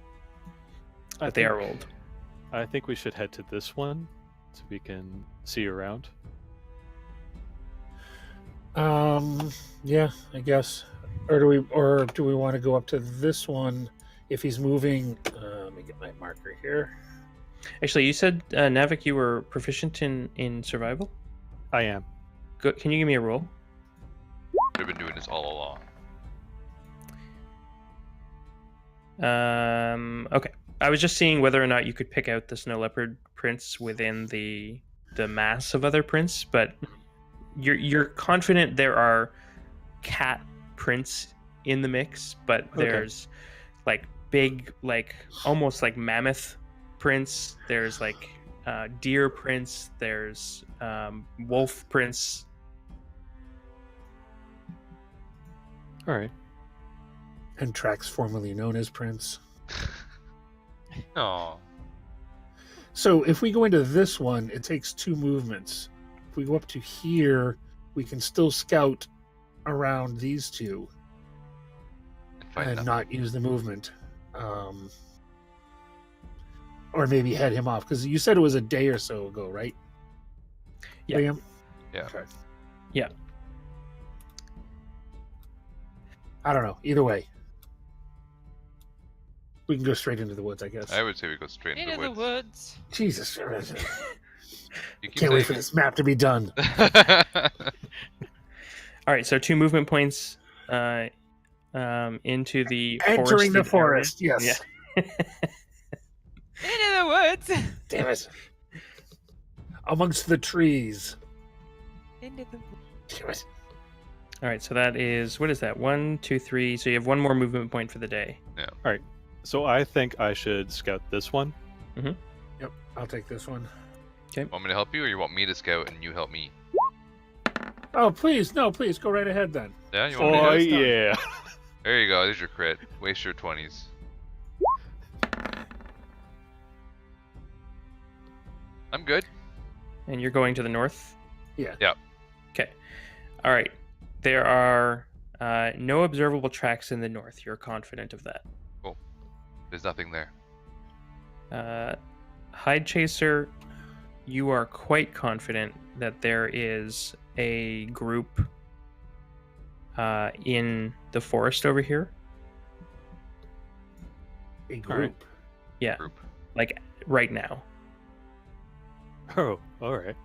but they are old. I think we should head to this one so we can see around. Yeah, I guess. Or do we want to go up to this one if he's moving? Let me get my marker here. Actually, you said, Navik, you were proficient in survival? I am. Can you give me a roll? I've been doing this all along. Okay. I was just seeing whether or not you could pick out the snow leopard prints within the mass of other prints, but you're confident there are cat prints in the mix, but there's like big, like almost like mammoth prints. There's like deer prints. There's wolf prints. All right. And tracks formerly known as prints. Oh, So if we go into this one, it takes 2 movements. If we go up to here, we can still scout around these two find and nothing. not use the movement. Or maybe head him off, because you said it was a day or so ago, right? Yeah. Liam? Yeah. Okay. Yeah. I don't know. Either way. We can go straight into the woods, I guess. I would say we go straight into Into the woods. Jesus. You keep Can't wait for saying this map to be done. it. All right, so 2 movement points into the Entering the forested area. forest, yes. Yeah. Into the woods. Damn it. Amongst the trees. Into the woods. Damn it. All right, so that is, what is that? 1, 2, 3. So you have 1 more movement point for the day. So I think I should scout this one. Yep, I'll take this one. Want me to help you, or you want me to scout and you help me? Oh, please. No, please. Go right ahead then. Yeah, you want me Oh to? yeah. There you go. There's your crit. Waste your 20s. I'm good. And you're going to the north? Yeah. Yeah. Okay. All right. There are no observable tracks in the north. You're confident of that. Cool. There's nothing there. Hide Chaser, you are quite confident that there is a group in the forest over here. A group. Yeah, Group. like right now. Oh, all right.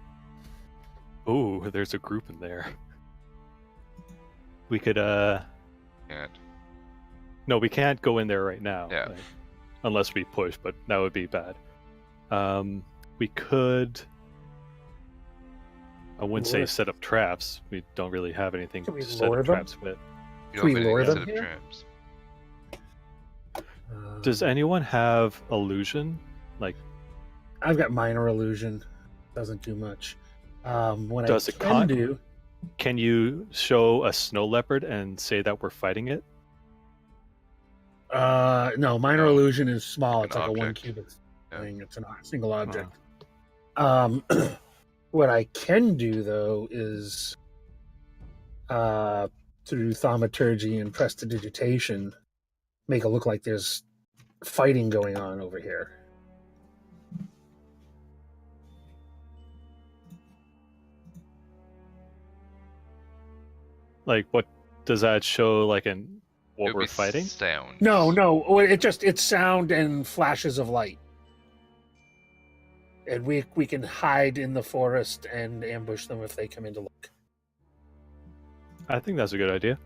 Oh, there's a group in there. We could Can't. no, we can't go in there right now. Yeah. like, unless we push, but that would be bad. We could. I wouldn't say Lure. set up traps. We don't really have anything Can we to set lure up them? traps with. You Can we don't have lure anything them to set here? up traps. Does anyone have illusion? Like, I've got minor illusion. Doesn't do much. What Does I it can con- do... can you show a snow leopard and say that we're fighting it? No, minor Oh. illusion is small. Like It's an like a 1 object. cubic Yeah. thing. It's a single object. What I can do though is through thaumaturgy and prestidigitation, make it look like there's fighting going on over here. Like, what does that show? Like, in It what would we're be fighting? Sound. No, it's sound and flashes of light. And we can hide in the forest and ambush them if they come in to look. I think that's a good idea.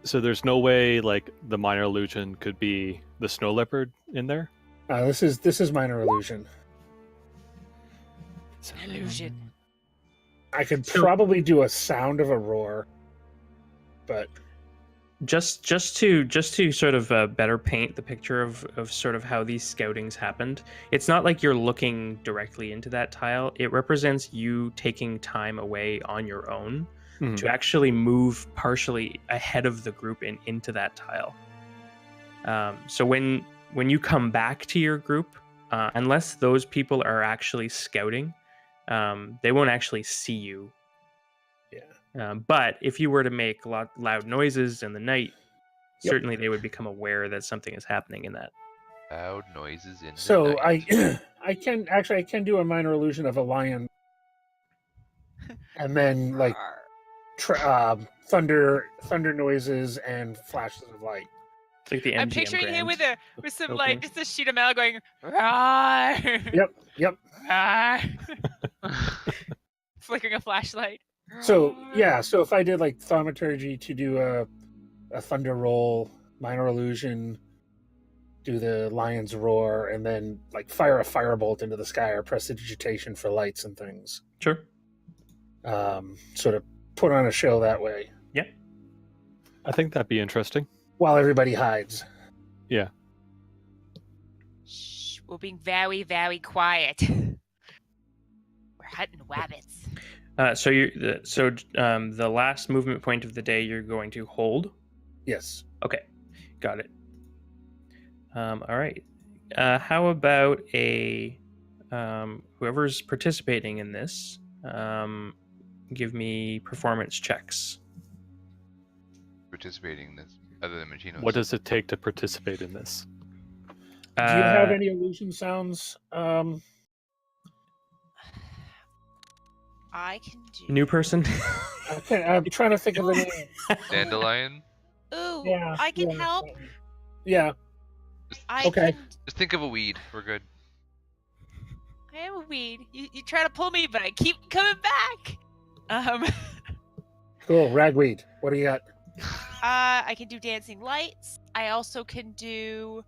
So there's no way like the minor illusion could be the snow leopard in there? This is minor illusion. It's an illusion. I could probably do a sound of a roar, but Just to sort of better paint the picture of sort of how these scoutings happened, it's not like you're looking directly into that tile. It represents you taking time away on your own to actually move partially ahead of the group and into that tile. So when you come back to your group, unless those people are actually scouting, they won't actually see you. But if you were to make loud noises in the night, certainly they would become aware that something is happening in that. Loud noises in the So night. I can do a minor illusion of a lion, and then like thunder noises and flashes of light. It's like the I'm MGM picturing him Grand with some opening. like just a sheet of metal going. Rawr! Yep. Rawr! Flickering a flashlight. So yeah, so if I did like thaumaturgy to do a thunder roll, minor illusion, do the lion's roar, and then like fire a firebolt into the sky or prestidigitation for lights and things. Sure. Sort of put on a show that way I think that'd be interesting. while everybody hides. Shh, we're being very, very quiet. We're hunting rabbits. So the last movement point of the day you're going to hold. Yes. Okay, got it. All right. How about whoever's participating in this, give me performance checks. Participating in this, other than Machino's. What does it take to participate in this? Do you have any illusion sounds? I can do. New person? I'm trying to think of the name. Dandelion? Ooh, Yeah, I can yeah. help. Yeah. I Okay. can. Just think of a weed. We're good. I am a weed. You try to pull me, but I keep coming back. Cool. Ragweed. What do you got? I can do dancing lights. I also can do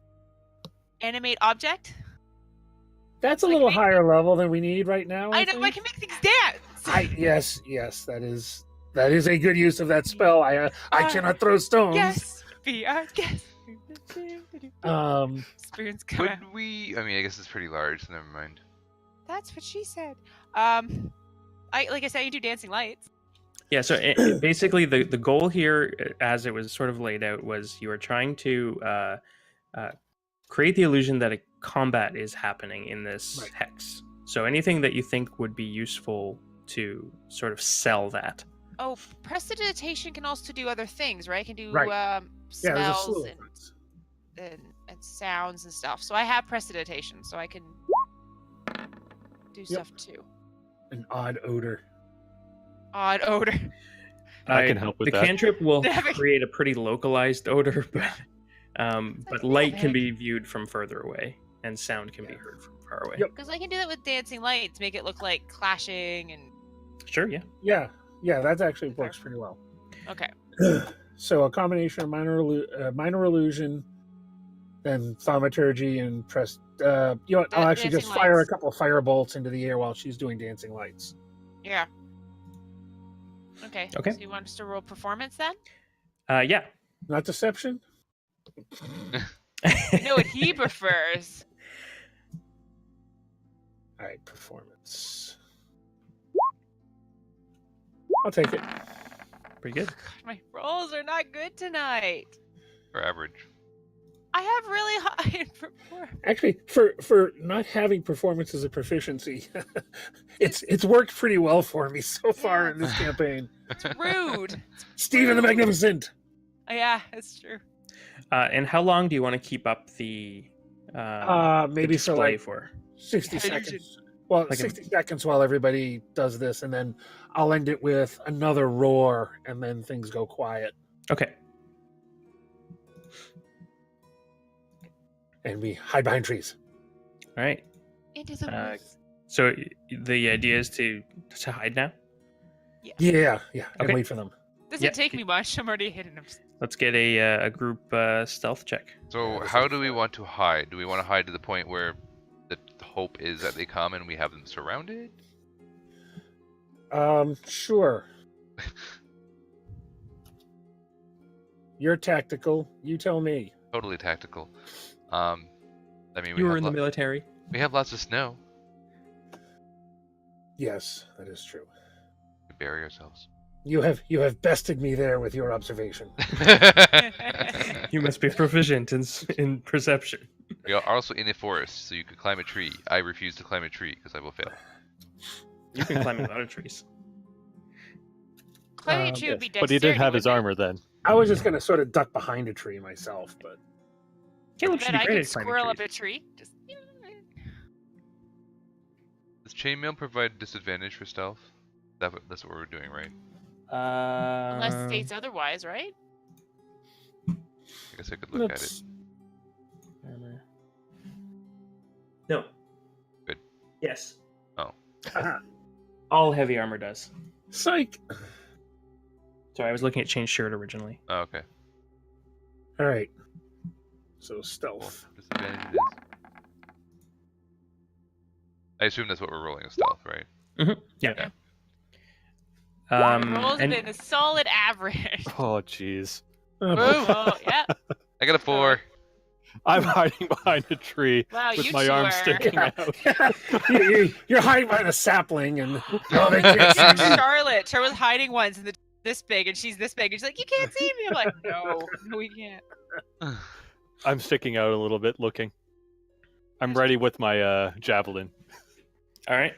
animate object. That's a Like little make- higher level than we need right now. I know I think. can make things dance. Yes, that is a good use of that spell. I cannot throw stones. Yes, be our guest. Spoons come out. Would we? I mean, I guess it's pretty large. So never mind. That's what she said. Like I said, you do dancing lights. Yeah, so basically the goal here, as it was sort of laid out, was you were trying to create the illusion that a combat is happening in this hex. So anything that you think would be useful to sort of sell that. Oh, prestidigitation can also do other things, right? It can do Yeah, there's a smells slew of things. and sounds and stuff. So I have prestidigitation, so I can do stuff too. An odd odor. Odd odor. I can help with the that. cantrip will Damn it. create a pretty localized odor, but light can damn be viewed from further away, and sound can be heard from far away. Yep. Because I can do that with dancing lights, make it look like clashing and. Sure, yeah. Yeah, that actually works pretty well. Okay. So a combination of minor illusion, then thaumaturgy and you know what, I'll actually just Dancing fire lights. a couple fire bolts into the air while she's doing dancing lights. Yeah. Okay. Okay. So you want us to roll performance then? Yeah. Not deception? I know what he prefers. All right, performance. I'll take it. Pretty good. My rolls are not good tonight. Or average. I have really high performance. Actually, for not having performance as a proficiency, it's worked pretty well for me so far in this campaign. It's rude. Stephen the Magnificent. Yeah, that's true. And how long do you want to keep up the Maybe for display like for? 60 Illusion. seconds. Well, Like 60 seconds while everybody does this, and then I'll end it with another roar, and then things go quiet, Okay. and we hide behind trees. All right. Into the woods. So the idea is to hide now. Yeah, and Okay. wait for them. Doesn't yeah. take me much. I'm already hitting him. Let's get a group stealth check. So how do we want to hide? Do we want to hide to the point where the hope is that they come and we have them surrounded? Sure. You're tactical. You tell me. Totally tactical. I mean, You were in the military. we have lots of snow. Yes, that is true. We bury ourselves. You have bested me there with your observation. You must be proficient in perception. We are also in a forest, so you could climb a tree. I refuse to climb a tree because I will fail. You can climb a lot of trees. Climbing a tree would be But he didn't dexterity, have his wouldn't it? armor then. I was just gonna sort of duck behind a tree myself, but Caleb should Then be I great could at climbing squirrel up trees. a tree. Just... Does chainmail provide disadvantage for stealth? That's what we're doing, right? Unless it states otherwise, right? I guess I could look at it. that's Armor. No. Good. Yes. Oh. All heavy armor does. psych. Sorry, I was looking at chain shirt originally. Oh, okay. All right. So Well, stealth. disadvantage it is. I assume that's what we're rolling as stealth, right? Yeah. My rolls have and been a solid average. Oh, jeez. Oh, yeah. I got a 4. I'm hiding behind a tree Wow, with you my two arm are- sticking out. You're hiding behind a sapling, and oh, they can't see me. Charlotte. Charlotte's hiding once, and this big, and she's this big, and she's like, "You can't see me." I'm like, "No, we can't." I'm sticking out a little bit, looking. I'm ready with my javelin. all right.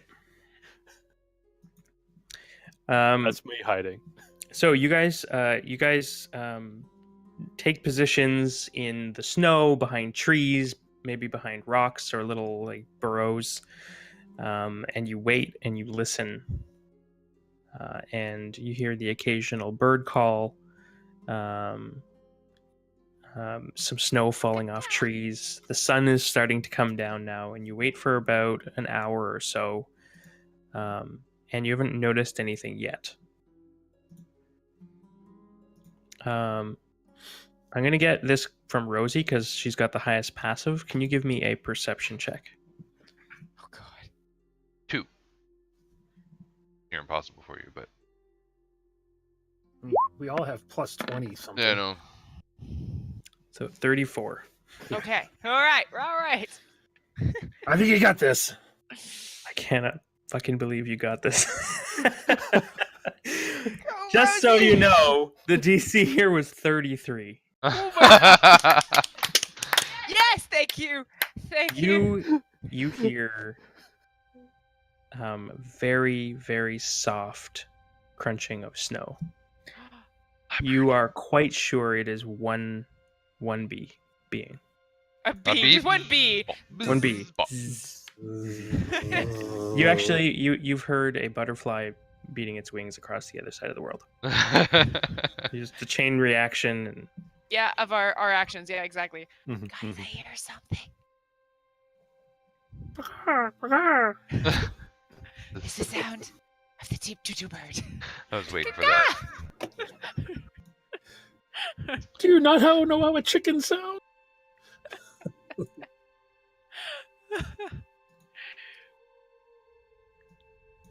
Um, That's me hiding. So you guys take positions in the snow, behind trees, maybe behind rocks or little like burrows, and you wait and you listen, and you hear the occasional bird call, some snow falling off trees. The sun is starting to come down now, and you wait for about an hour or so, and you haven't noticed anything yet. I'm gonna get this from Rosie because she's got the highest passive. Can you give me a perception check? Oh God. 2. You're impossible for you, but We all have plus 20 something. yeah, no. So 34. Okay. All right. We're all right. I think you got this. I cannot fucking believe you got this. Just so you know, the DC here was 33. Yes. Thank you. Thank you. You hear very, very soft crunching of snow. You are quite sure it is one bee being. A bee. bee? Just one bee. One bee. You actually you've heard a butterfly beating its wings across the other side of the world. Just the chain reaction and Yeah, of our actions. Yeah, exactly. Mhm, Guys, I mhm. hear something. It's the sound of the deep doo bird. I was waiting for that. Do you not know how a chicken sounds?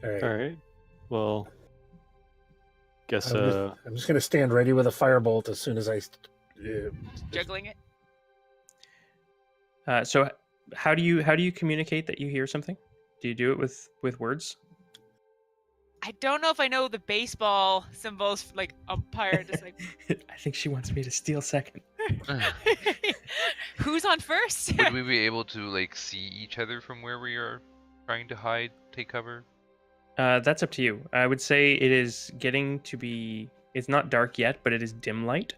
All right. All right. Well, guess I'm just gonna stand ready with a firebolt as soon as I. Juggling it. so how do you communicate that you hear something? Do you do it with words? I don't know if I know the baseball symbols like umpire. Just like I think she wants me to steal second. who's on first? Would we be able to like see each other from where we are trying to hide, take cover? That's up to you. I would say it is getting to be. It's not dark yet, but it is dim light.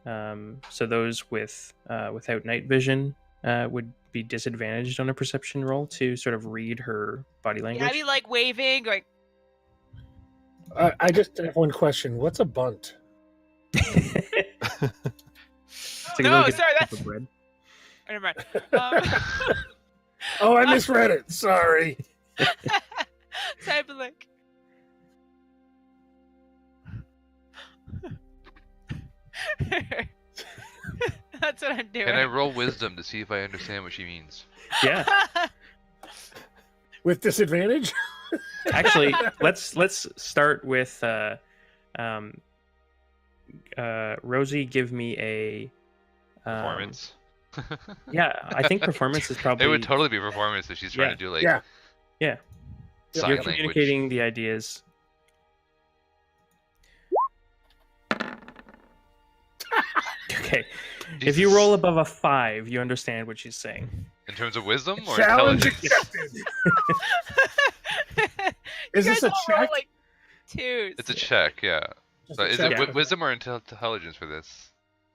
So those without night vision would be disadvantaged on a perception roll to sort of read her body Yeah, language. I'd be like waving, going. I just have one question. What's a bunt? It's like a No, little bit sorry, of that's. bread. Oh, never mind. Oh, I misread it. Sorry. So I'd be like. That's what I'm doing. Can I roll wisdom to see if I understand what she means? Yeah. With disadvantage? Actually, let's start with Rosie, give me a Performance. Yeah, I think performance is probably. It would totally be performance if she's trying Yeah. to do like Yeah. Yeah. sign You're language. communicating the ideas. Okay. If you Jesus. roll above a 5, you understand what she's saying. In terms of wisdom or Challenge intelligence? accepted. You Is this guys a all roll, check? like, twos. It's a check, yeah. Just So a is check? it Yeah. wisdom or intelligence for this?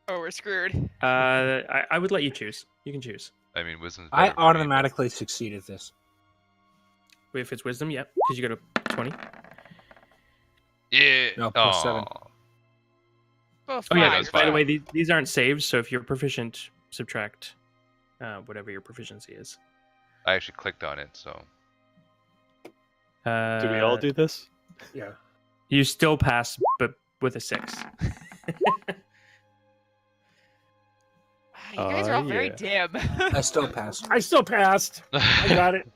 Oh, we're screwed. I would let you choose. You can choose. I mean, wisdom's I better for me, but- automatically succeed at this. If it's wisdom, yep, because you go to 20. Yeah. No, plus 7. Aw. Both Oh yeah. that's By the fine. way, these aren't saved, so if you're proficient, subtract whatever your proficiency is. I actually clicked on it, so Do we all do this? Yeah. You still pass, but with a 6. You guys are all very yeah. dim. I still pass. I still passed. I got it.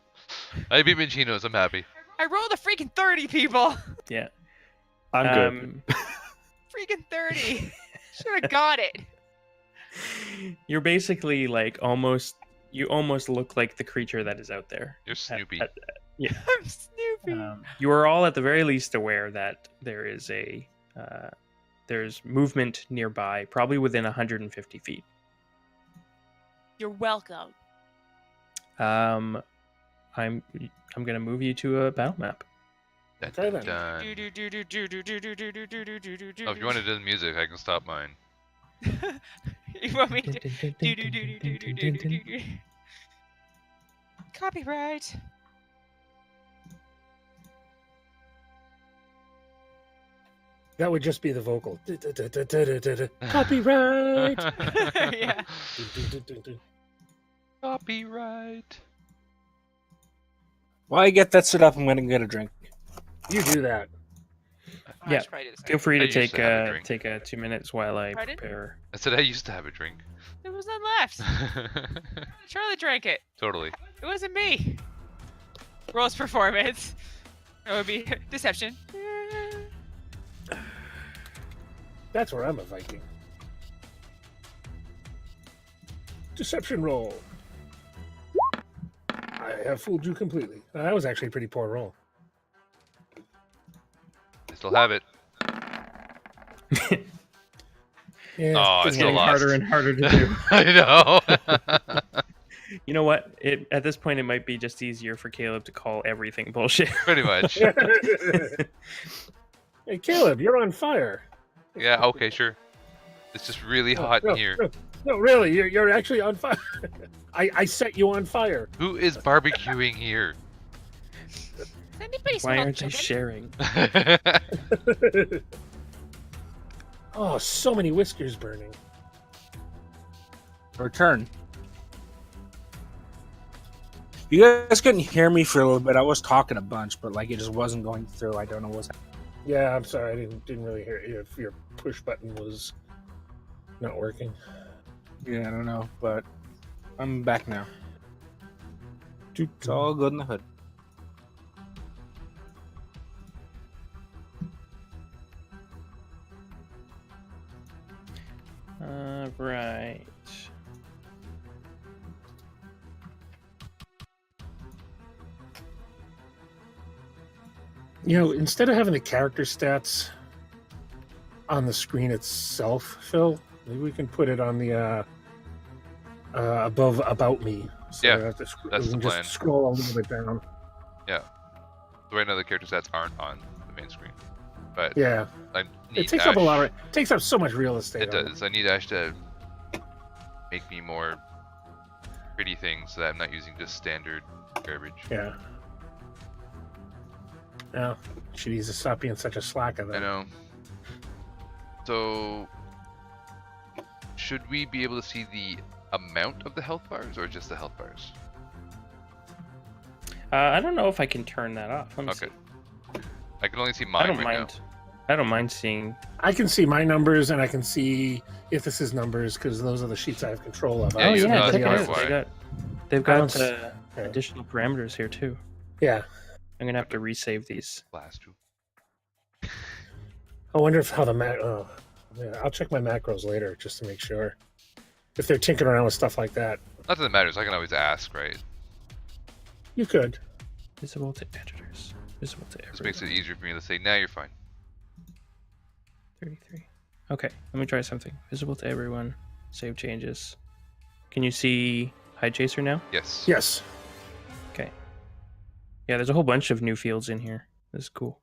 I beat Minchinos. I'm happy. I rolled a freaking 30, people. Yeah. I'm good. Freaking 30. Should have got it. You're basically like you almost look like the creature that is out there. You're Snoopy. I'm Snoopy. You are all at the very least aware that there is there's movement nearby, probably within 150 feet. You're welcome. I'm gonna move you to a battle map. Dun, Okay, dun, then. dun. Do, do, do, do, do, do, do, do, do, do, do, do, do, do, Oh, if you want to do the music, I can stop mine. You want me to do, do, do, do, do, do, do, do, do. Copyright. That would just be the vocal. Copyright. Yeah. Copyright. While I get that set up, I'm gonna get a drink. You do that. I Yeah. should probably do this. Feel free I to used to have a drink. take 2 minutes while I Pardon? prepare. I said I used to have a drink. There was none left. Charlie drank it. Totally. It wasn't me. Roll's performance. That would be deception. That's where I'm a Viking. Deception roll. I have fooled you completely. That was actually a pretty poor roll. I still have it. Yeah, Oh, I It's still getting lost. harder and harder to do. I know. You know what? At this point, it might be just easier for Caleb to call everything bullshit. Pretty much. Hey, Caleb, you're on fire. Yeah, okay, sure. It's just really hot in here. No, really, you're actually on fire. I set you on fire. Who is barbecuing here? Does anybody Why smell aren't they chicken? sharing? Oh, so many whiskers burning. Return. You guys couldn't hear me for a little bit. I was talking a bunch, but like it just wasn't going through. I don't know what's happening. Yeah, I'm sorry. I didn't really hear if your push button was not working. Yeah, I don't know, but I'm back now. It's all good in the hood. Right. You know, instead of having the character stats on the screen itself, Phil, maybe we can put it on the above about me. So Yeah, I have to that's we can the plan. just scroll a little bit down. So right now the character stats aren't on the main screen. But Yeah, I it need takes Ash. up a lot. It takes up so much real estate. It on does. I need Ash to make me more pretty things so that I'm not using just standard garbage. Yeah. No, she needs to stop being such a slacker. I Then. know. So, should we be able to see the amount of the health bars or just the health bars? I don't know if I can turn that off. Let me Okay. see. I can only see I mine don't right mind. I don't mind seeing. I can see my numbers, and I can see if this is numbers because those are the sheets I have control of. Yeah, Oh you yeah, know check it that's out. why. They've I got don't s- yeah. additional parameters here too. Yeah. I'm gonna have to resave these. now. Blast you. I wonder if how the map. Oh, Yeah, I'll check my macros later just to make sure. If they're tinkering around with stuff like that, Not that it matters. I can always ask, right? you could. Visible to editors. Visible to everyone. This makes it easier for me to say, "Nah, you're fine." 33. Okay, let me try something. Visible to everyone. Save changes. Can you see Hide Chaser now? Yes. Yes. Okay. Yeah, there's a whole bunch of new fields in here. This is cool.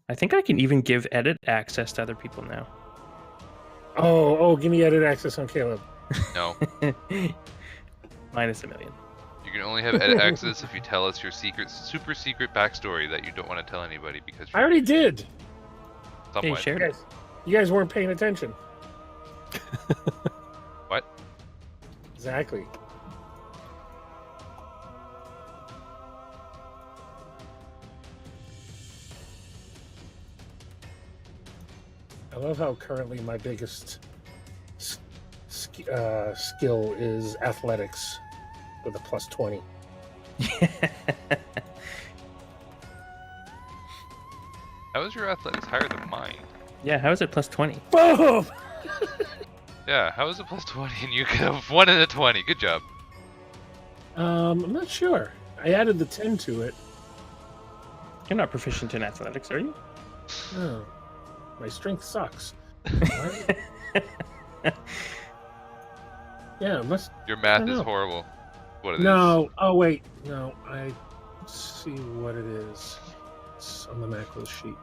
I think I can even give edit access to other people now. Oh, give me edit access on Caleb. No. Minus a million. You can only have edit access if you tell us your secret, super secret backstory that you don't want to tell anybody because I already did. Hey, somewhat. shared You guys weren't paying attention. What? Exactly. I love how currently my biggest skill is athletics with a plus 20. How is your athletics higher than mine? Yeah, how is it plus 20? Boom! Yeah, how is it plus 20 and you get a 1 and a 20? Good job. I'm not sure. I added the 10 to it. You're not proficient in athletics, are you? Oh, my strength sucks. Yeah, it must. Your math don't is know. horrible. What it is. No. Oh wait. No. I see what it is. It's on the macro sheet.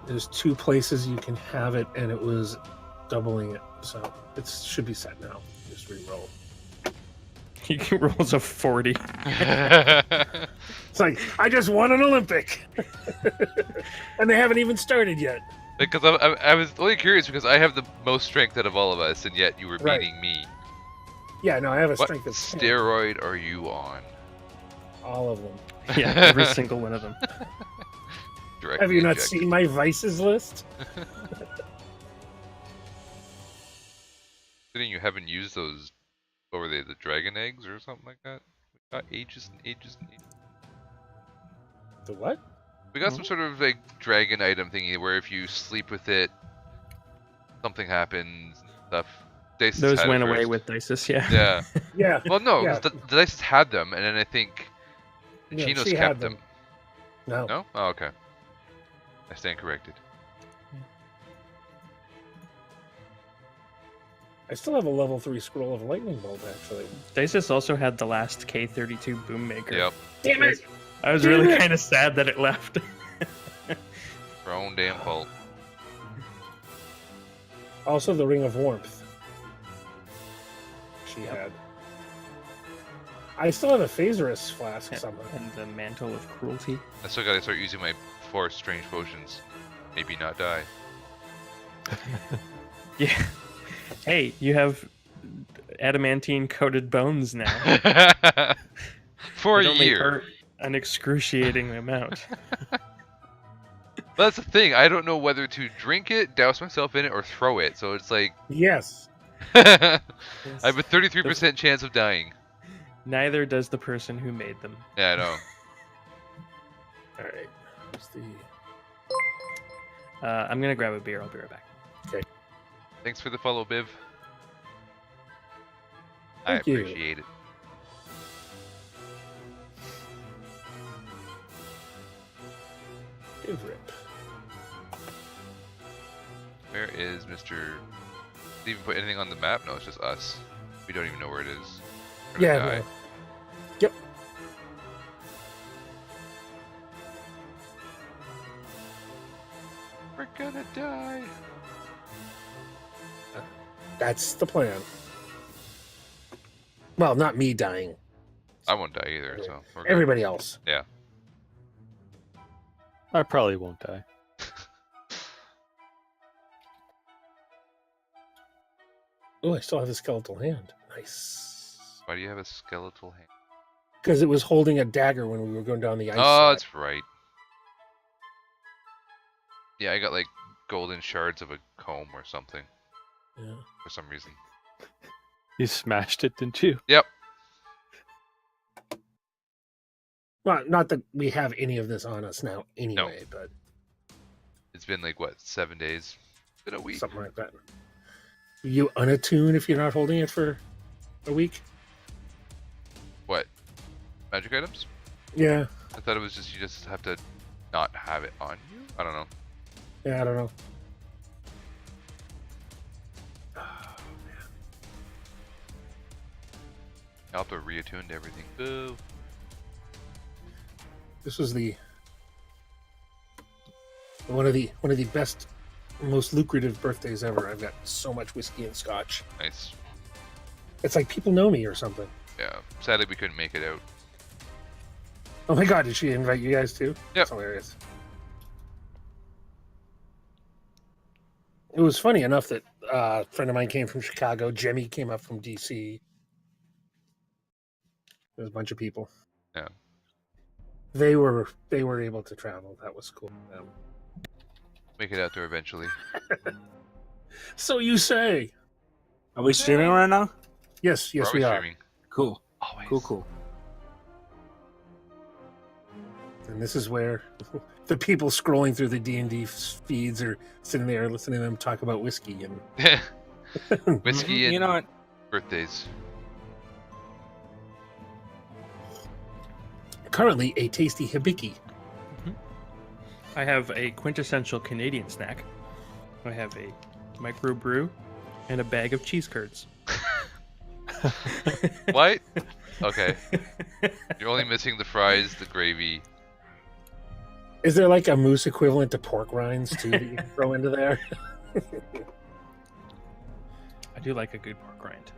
There's 2 places you can have it, and it was doubling it, so it should be set now. Just re-roll. You can roll as a 40. It's like I just won an Olympic, and they haven't even started yet. Because I was only curious because I have the most strength out of all of us, and yet you were Right. beating me. Yeah, no, I have a What strength of 10. steroid are you on? All of them. Yeah, every single one of them. Directly Have you not injected. seen my vices list? Considering you haven't used those, what were they, the dragon eggs or something like that? We got ages and ages and ages. The what? We got some sort of like dragon item thingy where if you sleep with it, something happens and stuff. Daces Those had it went away first. with Dices, yeah. Yeah. Yeah. Well, no, Yeah. the Dices had them, and then I think Yeah, Chinos she had kept them. No. No? Oh, okay. I stand corrected. I still have a level 3 scroll of lightning bolt, actually. Dices also had the last K32 boom maker. Yep. Damn it! I was Damn really it! kind of sad that it left. Our own damn fault. Also, the ring of warmth. She had. I still have a Phaserus flask somewhere. And the mantle of cruelty. I still gotta start using my 4 strange potions. Maybe not die. Yeah. Hey, you have adamantine coated bones now. For It a only year. hurt an excruciating amount. That's the thing. I don't know whether to drink it, douse myself in it, or throw it. So it's like Yes. I have a 33% chance of dying. Neither does the person who made them. Yeah, I know. Alright. Where's the. I'm gonna grab a beer. I'll be right back. Thanks for the follow, Biv. I Thank you. appreciate it. Give rip. Where is Mr. Did he even put anything on the map? No, it's just us. We don't even know where it is. We're gonna Yeah, die. no. Yep. We're gonna die. That's the plan. Well, not me dying. I won't die either, so we're good. Everybody else. Yeah. I probably won't die. Oh, I still have the skeletal hand. Nice. Why do you have a skeletal hand? Because it was holding a dagger when we were going down the ice. Oh, slide. that's right. Yeah, I got like golden shards of a comb or something Yeah. for some reason. You smashed it, didn't you? Yep. Well, not that we have any of this on us now anyway, but It's been like what, 7 days? It's been a week. something like that. You unattune if you're not holding it for a week? What? Magic items? Yeah. I thought it was just you just have to not have it on you. I don't know. Yeah, I don't know. Alpha reattuned everything. Boo. This was one of the best, most lucrative birthdays ever. I've got so much whiskey and scotch. Nice. It's like people know me or something. Yeah. Sadly, we couldn't make it out. Oh my god, did she invite you guys too? Yep. That's hilarious. It was funny enough that a friend of mine came from Chicago. Jemmy came up from DC. There's a bunch of people. Yeah. They were able to travel. That was cool. Make it out there eventually. So you say? Are we streaming right now? Yes, yes, We're we always are. streaming. Cool. Always. Cool. And this is where the people scrolling through the D&D feeds are sitting there listening to them talk about whiskey and Whiskey and You know what? birthdays. currently a tasty hibiki. I have a quintessential Canadian snack. I have a microbrew and a bag of cheese curds. What? Okay. You're only missing the fries, the gravy. Is there like a moose equivalent to pork rinds too that you can throw into there? I do like a good pork rind.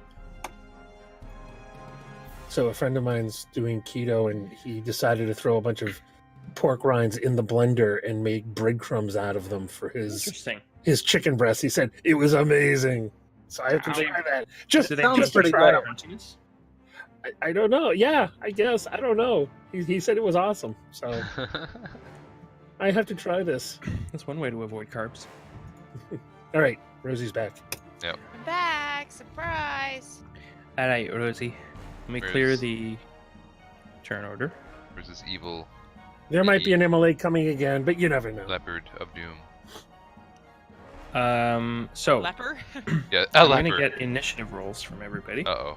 So a friend of mine's doing keto and he decided to throw a bunch of pork rinds in the blender and make breadcrumbs out of them for Interesting. his chicken breast. He said it was amazing. So I have to try that. Just, Do they just taste to pretty try good it. crunchiness? I don't know. Yeah, I guess. I don't know. He said it was awesome. So I have to try this. That's one way to avoid carbs. All right, Rosie's back. I'm back. Surprise. All right, Rosie. Let me Where's- clear the turn order. There's this evil There might be an MLA coming again, but you never know. leopard of doom. So Leper. Yeah, a I'm gonna leopard. get initiative rolls from everybody. Uh-oh.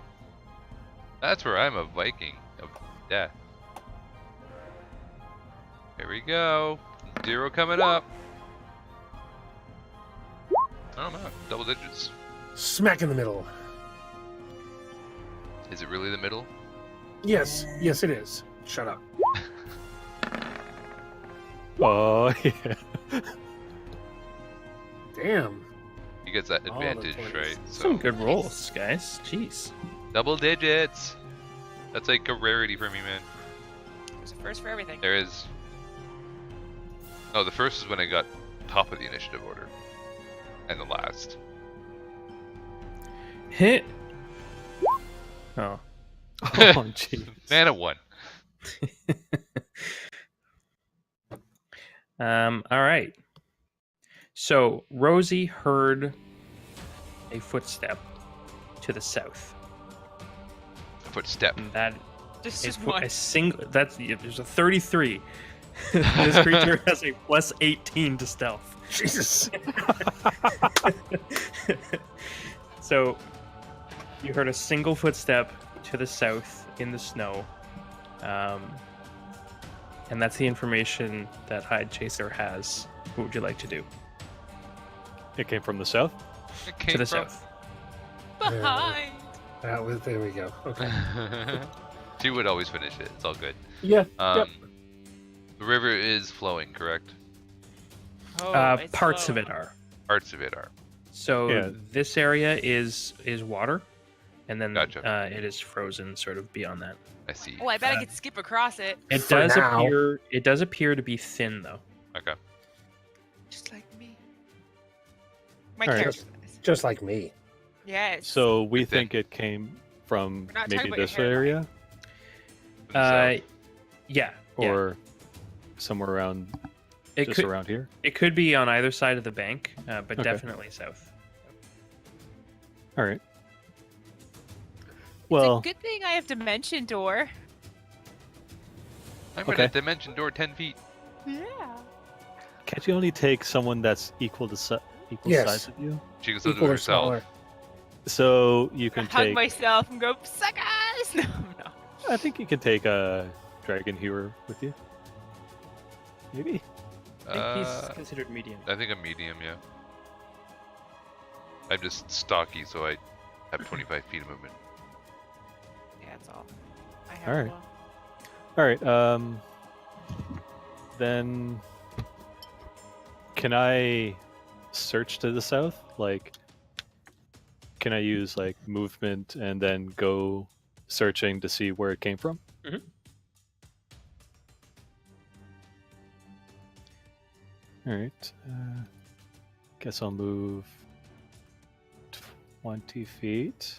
That's where I'm a Viking of death. Here we go. 0 coming up. Oh man, double digits. Smack in the middle. Is it really the middle? Yes, yes, it is. Shut up. Oh, yeah. Damn. He gets that All the advantage, 20s. right? Some good rolls, guys. Jeez. Double digits. That's like a rarity for me, man. There's a first for everything. There is. No, the first is when I got top of the initiative order, and the last. Hit. Oh. Oh, jeez. Man of one. All right. So Rosie heard a footstep to the south. Footstep. And that Just is one. a single. That's there's a 33. This creature has a plus 18 to stealth. Jesus. So you heard a single footstep to the south in the snow. And that's the information that Hide Chaser has. What would you like to do? It came from the south. It To came the from- south. Behind. There we go. Okay. She would always finish it. It's all good. Yeah. The river is flowing, correct? Oh, it's Parts of slow. it are. Parts of it are. So Yeah. this area is water, and then Gotcha. it is frozen sort of beyond that. I see. Oh, I bet I could skip across it. It For does now. appear. It does appear to be thin though. Okay. Just like me. My All right. character does. Just like me. Yes. So we Good thing. think it came from We're not maybe talking about your this hairline. area To the south. Yeah. or somewhere around It just could. around here. It could be on either side of the bank, but Okay. definitely south. All right. It's Well, a good thing I have Dimension Door. I'm in a dimension door 10 feet. Yeah. Can't you only take someone that's equal to equal Yes. size of you? She can still do Equal it or herself. smaller. So you can Hug take. myself and go, suckers! No, no. I think you can take a dragon hero with you. Maybe. I think he's considered medium. I think I'm medium, yeah. I'm just stocky, so I have 25 feet of movement. Yeah, that's all. I have All right. one. All right. Then can I search to the south? Like, can I use like movement and then go searching to see where it came from? Mhm. All right. Guess I'll move 20 feet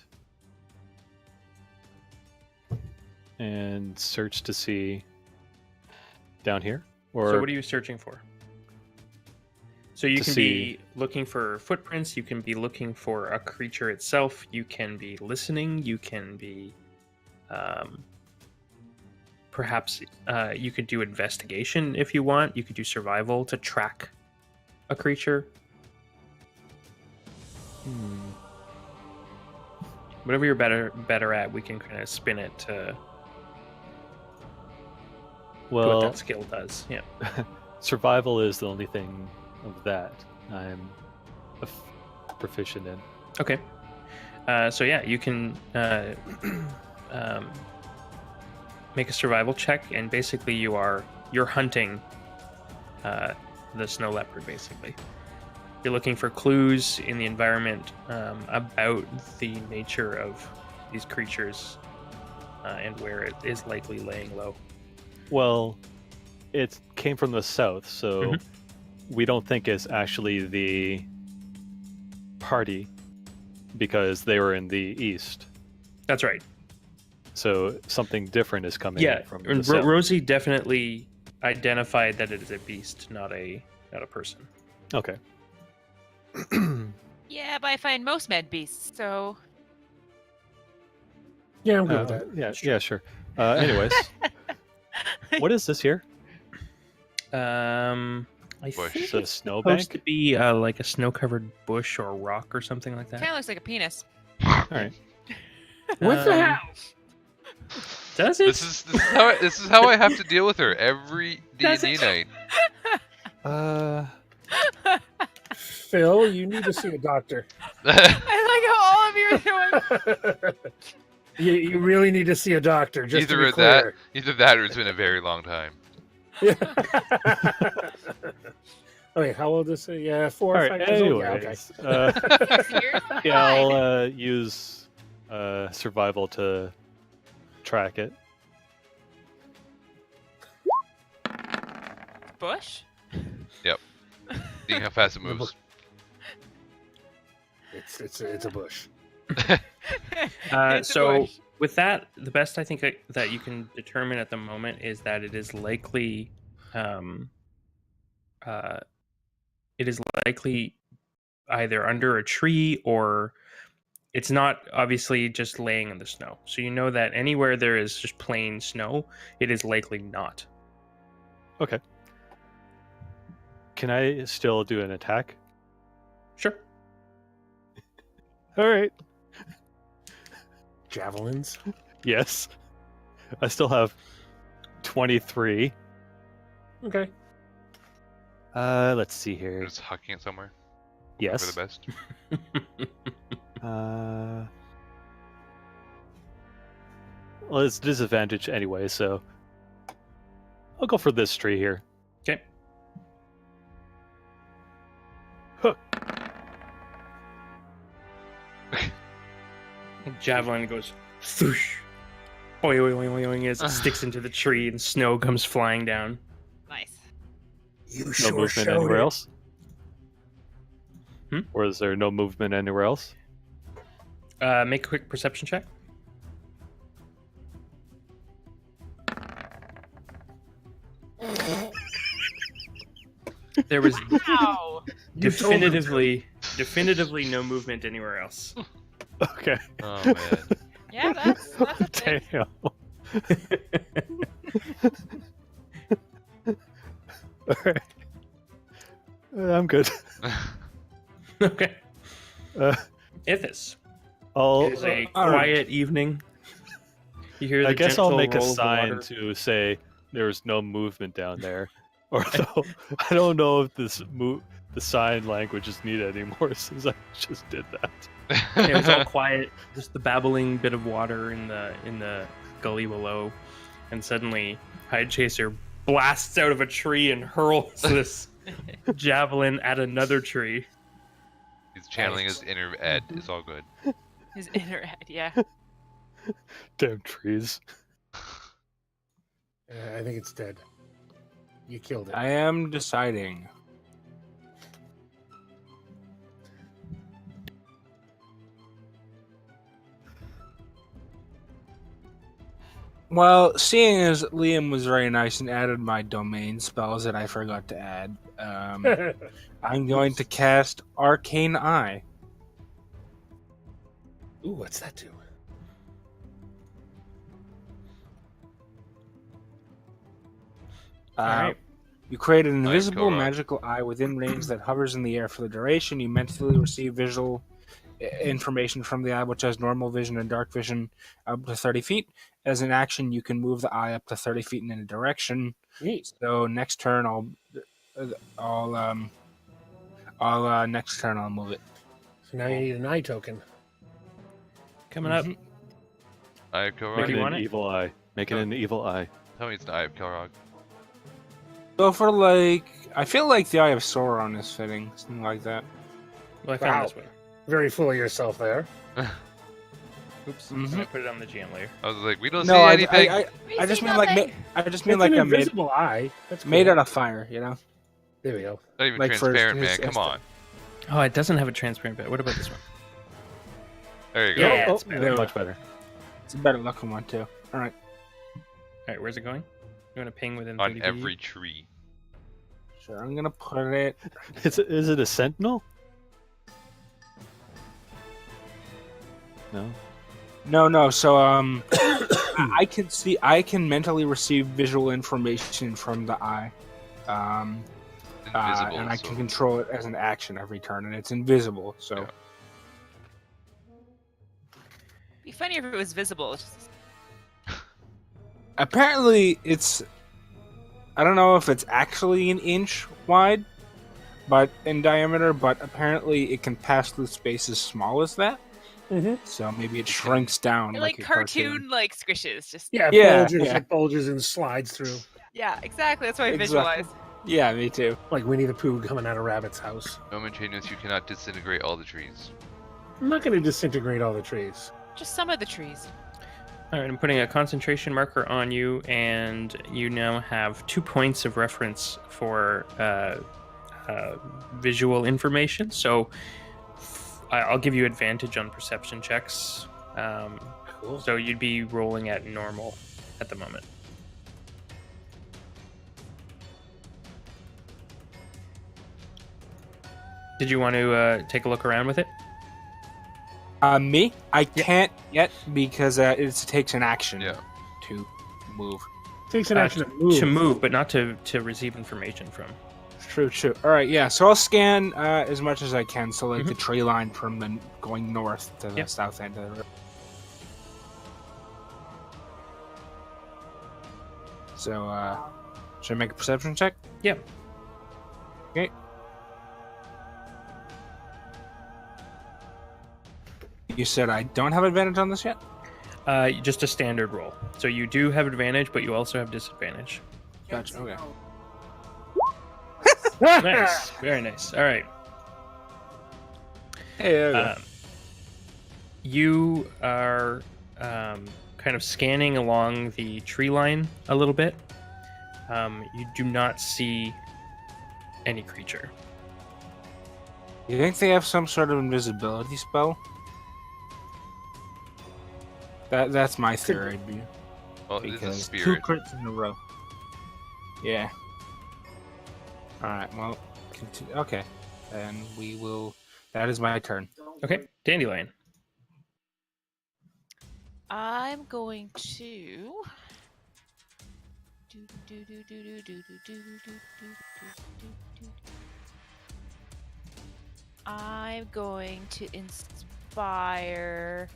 and search to see down here. Or So what are you searching for? So you To can see- be looking for footprints, you can be looking for a creature itself, you can be listening, you can be perhaps you could do investigation if you want, you could do survival to track a creature. Whatever you're better at, we can kind of spin it to what well, that skill does. Yeah. survival is the only thing of that I'm proficient in. Okay. So yeah, you can make a survival check, and basically you're hunting the snow leopard. Basically, you're looking for clues in the environment about the nature of these creatures and where it is likely laying low. Well, it came from the south, so Mhm. we don't think it's actually the party because they were in the east. That's right. So something different is coming Yeah, from and the south. Rosie definitely identified that it is a beast, not a person. Okay. Yeah, but I find most men beasts, so. Yeah, I'm good with that. Yeah, sure. Anyways, what is this here? I Bush. think It's a it's snowbank? supposed to be like a snow-covered bush or rock or something like that. Kind of looks like a penis. All right. What the Um, hell? Does it? This is how I have to deal with her every Does D&D it? night. Phil, you need to see a doctor. I like how all of you are doing. You really need to see a doctor. Just to be Either clear. that or it's been a very long time. Okay, how old is it? Yeah, 4 All or right. 5 years old. Yeah, okay. Anyways, 6 years? yeah, I'll use survival to track it. Bush? Seeing how fast it moves. It's a bush. It's a So bush. with that, the best I think that you can determine at the moment is that it is likely, either under a tree or it's not obviously just laying in the snow. So you know that anywhere there is just plain snow, it is likely not. Okay. Can I still do an attack? Sure. All right. Javelins. Yes. I still have 23. Okay. Let's see You're here. just hucking it somewhere. For Yes. the best. Well, it's disadvantage anyway, so I'll go for this tree here. Okay. Javelin goes swoosh. Oing, oing, oing, oing, as it sticks into the tree and snow comes flying down. Nice. You No sure movement showed anywhere it. else? Hmm? Or is there no movement anywhere else? Make a quick perception check. There was Wow. You told them to. definitively no movement anywhere else. Okay. Oh man. Yeah, that's a thing. Damn. Alright. I'm good. Okay. Uh, Ithis. I'll, It is a all right. quiet evening. You hear the I guess I'll gentle make a roll of the sign water. to say there's no movement down there. Although I don't know if the sign language is needed anymore since I just did that. It was all quiet, just the babbling bit of water in the gully below, and suddenly Hide Chaser blasts out of a tree and hurls this javelin at another tree. He's channeling his inner Ed. It's all good. His inner head, yeah. Damn trees. I think it's dead. You killed it. I am deciding. Well, seeing as Liam was very nice and added my domain spells that I forgot to add, I'm going to cast Arcane Eye. Ooh, what's that do? Alright. You create an Nice, invisible Korok. magical eye within range that hovers in the air for the duration. You mentally receive visual information from the eye, which has normal vision and dark vision up to 30 feet. As an action, you can move the eye up to 30 feet in any direction. Neat. So next turn, I'll next turn I'll move it. So now you need an eye token. Coming up. Mhm. I have Make do Korog. it you an want it? evil eye. Make it an evil eye. Tell me it's an Eye of Korog. Go for I feel like the Eye of Sauron is fitting, something like that. Well, I found Wow. this one. Very full of yourself there. Oops. Mhm. I'm gonna put it on the jam layer. I was like, we don't No, see I anything. We just see mean like nothing. I just mean It's like an I made invisible eye. That's cool. made out of fire, you know. There we go. Not even like for transparent, his man. Come on. Oh, it doesn't have a transparent bit. What about this one? There you go. Yeah, Oh, it's better. there we Much better. It's a better looking one too. All right, Alright, where's it going? You want to ping within On 30 every feet? tree. sure. I'm gonna put it. Is it a sentinel? No. No. So I can mentally receive visual information from the eye. Invisible. And I so can control it as an action every turn, and it's invisible. So Yeah. Be funny if it was visible. It's just- apparently, it's. I don't know if it's actually an inch wide, but in diameter. But apparently, it can pass through space as small as that. Mhm. So maybe it shrinks down They're like like a cartoon. cartoon like squishes. Just Yeah, Yeah, bulges, yeah. It bulges and slides through. yeah, exactly. That's what I Exactly. visualize. Yeah, me too. Like Winnie the Pooh coming out of Rabbit's house. Momentanous, you cannot disintegrate all the trees. I'm not going to disintegrate all the trees. Just some of the trees. Alright, I'm putting a concentration marker on you, and you now have 2 points of reference for visual information. So I'll give you advantage on perception checks. Cool. So you'd be rolling at normal at the moment. Did you want to take a look around with it? Me? I can't yet because it takes an action Yeah. to move. Takes an Uh, action to move. To move, but not to receive information from. True. All right, yeah. So I'll scan as much as I can. So like the tree line from the going north to the Yep. south end of the river. So should I make a perception check? Yeah. Okay. You said I don't have advantage on this yet? Just a standard roll. So you do have advantage, but you also have disadvantage. Gotcha. Okay. Nice. Very nice. All right. Hey, there we go. You are kind of scanning along the tree line a little bit. You do not see any creature. You think they have some sort of invisibility spell? That's my theory. Well, it is a Because two spirit. crits in a row. Yeah. Alright, well, okay. Then we will. That is my turn. Okay, Dandelion. I'm going to I'm going to inspire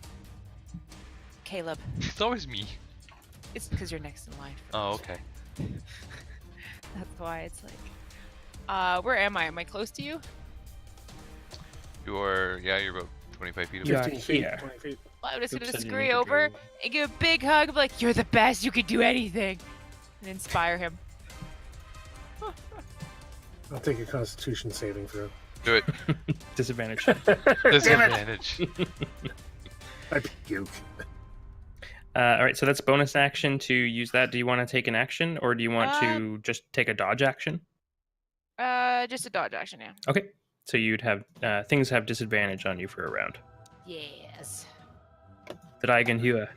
Caleb. It's always me. It's because you're next in line. Oh, okay. That's why it's like. Where am I? Am I close to you? You're about 25 feet away. Yeah. 15 feet, here. 20 feet. Well, I'm just Oops, gonna I didn't scurry mean to over do- and give a big hug. I'm like, you're the best. You can do anything, and inspire him. I'll take a Constitution saving throw. Do it. Disadvantage. Disadvantage. I puke. All right, so that's bonus action to use that. Do you want to take an action, or do you want to just take a dodge action? Just a dodge action, yeah. Okay, so you'd have things have disadvantage on you for a round. Yes. Dragon Hua.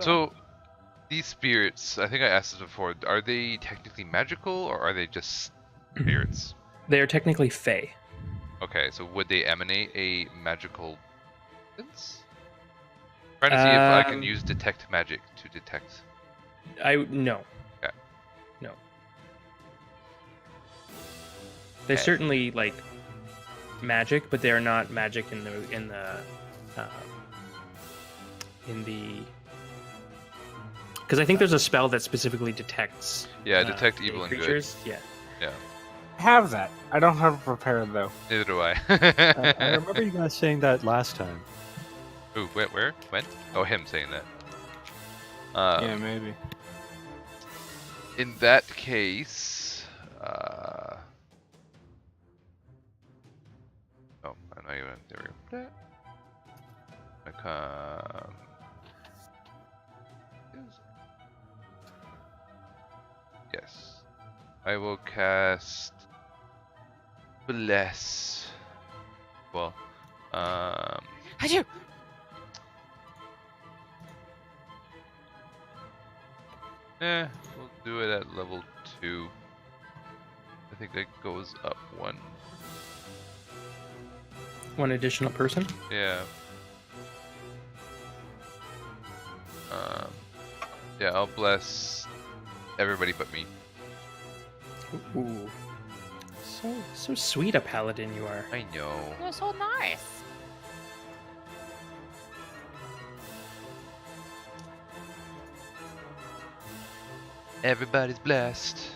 So, these spirits, I think I asked this before, are they technically magical or are they just spirits? They are technically fey. Okay, so would they emanate a magical sense? Trying to see if I can use detect magic to detect. No. Okay. No. They're Okay. certainly like magic, but they are not magic in the because I think there's a spell that specifically detects. Yeah, detect fey evil and creatures. Yeah. Have that. I don't have it prepared though. good. Neither do I. I remember you guys saying that last time. Ooh, where? When? Oh, him saying that. Yeah, maybe. In that case, oh, I'm not even there. We go. I come. Yes, I will cast Bless. Well, Achoo! we'll do it at level 2. I think that goes up 1. One additional person. Yeah. Yeah, I'll bless everybody but me. Ooh. So sweet a paladin you are. I know. You're so nice. Everybody's blessed.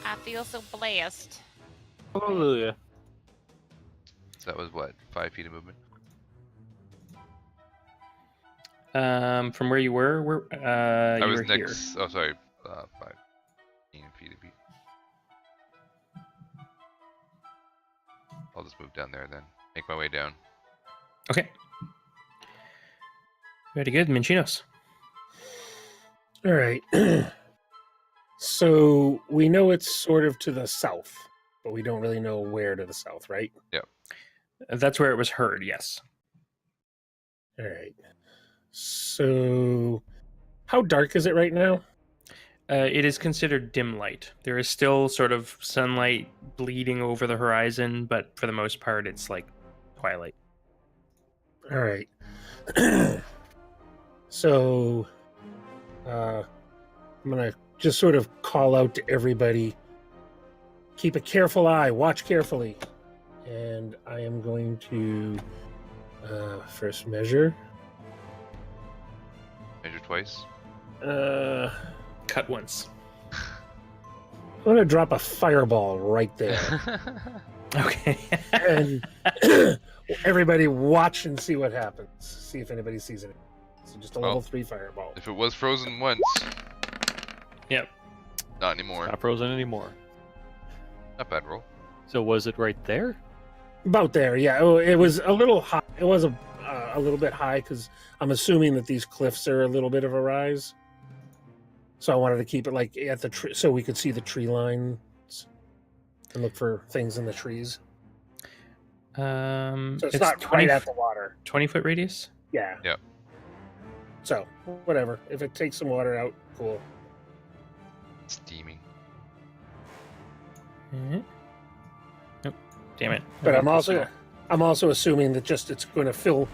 I feel so blessed. Hallelujah. So that was what? 5 feet of movement? From where you were, I you was were here. next. Oh, sorry. 15 feet of beat. I'll just move down there then. Make my way down. Okay. Very good, Minchinos. All right. So we know it's sort of to the south, but we don't really know where to the south, right? That's where it was heard. Yes. All right. So how dark is it right now? It is considered dim light. There is still sort of sunlight bleeding over the horizon, but for the most part, it's like twilight. All right. So I'm going to just sort of call out to everybody. Keep a careful eye. Watch carefully. And I am going to first measure. Measure twice. I'm Cut once. going to drop a fireball right there. Okay. And everybody watch and see what happens. See if anybody sees it. So just a level 3 fireball. If it was frozen once, Yep. not anymore. Not frozen anymore. Not bad roll. So was it right there? About there, yeah. Oh, it was a little high. It was a little bit high because I'm assuming that these cliffs are a little bit of a rise. So I wanted to keep it like at the tree, so we could see the tree lines and look for things in the trees. So it's not 20 right at the water. 20-foot radius. Yeah. Yep. So whatever. If it takes some water out, cool. Steaming. Nope. Damn it. But I'm also assuming that just it's going to fill.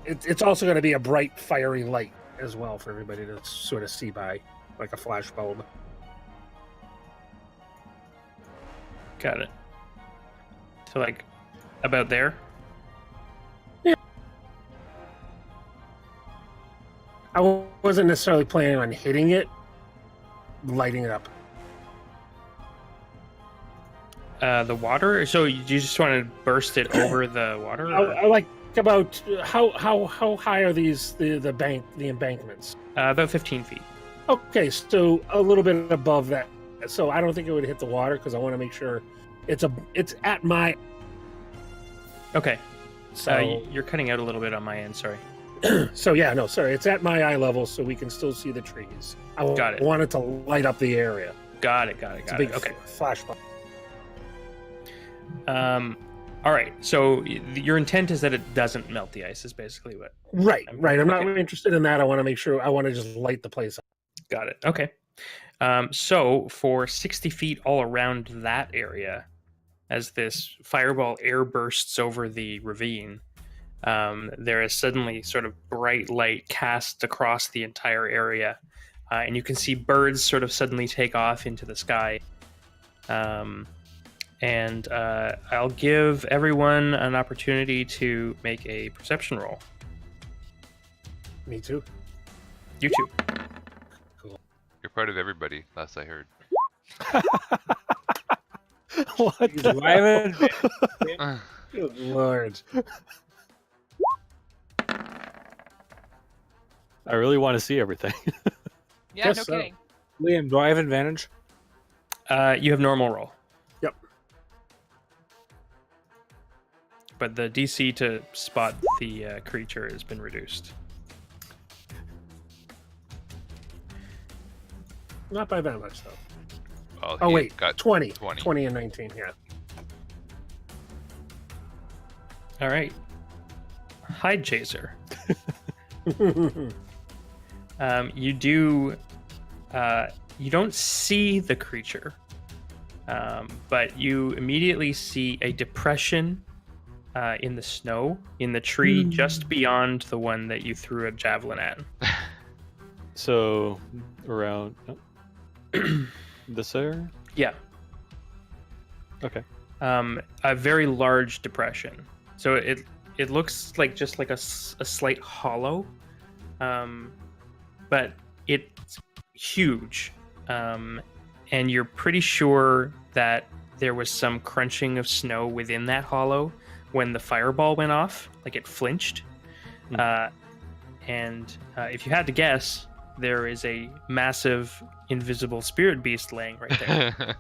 It's also going to be a bright, fiery light as well for everybody to sort of see by. like a flash bulb. Got it. So like about there. I wasn't necessarily planning on hitting it, lighting it up. The water. So you just want to burst it over the water? I like about how high are these the embankments? About 15 feet. Okay, so a little bit above that. So I don't think it would hit the water because I want to make sure it's at my. Okay. So you're cutting out a little bit on my end. Sorry. so yeah, no, sorry, it's at my eye level, so we can still see the trees. I Got it. wanted to light up the area. Got it. It's a big Okay. flashlight. All right. So your intent is that it doesn't melt the ice. Is basically what. Right. I'm not Okay. interested in that. I want to make sure. I want to just light the place up. Got it. Okay. So for 60 feet all around that area, as this fireball air bursts over the ravine, there is suddenly sort of bright light cast across the entire area, and you can see birds sort of suddenly take off into the sky. And I'll give everyone an opportunity to make a perception roll. Me too. You too. You're part of everybody, last I heard. What? Do I have it? Good Lord. I really want to see everything. Yeah, Guess no so. kidding. Liam, do I have advantage? You have normal roll. Yep. But the DC to spot the creature has been reduced. Not by that much though. Well, Oh he wait, got 20. 20. 20 and 19. Yeah. All right. Hide chaser. You do. You don't see the creature, but you immediately see a depression in the snow in the tree just beyond the one that you threw a javelin at. So around this area? Yeah. Okay. A very large depression. So it looks like just like a slight hollow, but it's huge, and you're pretty sure that there was some crunching of snow within that hollow when the fireball went off, like it flinched. And if you had to guess, there is a massive invisible spirit beast laying right there.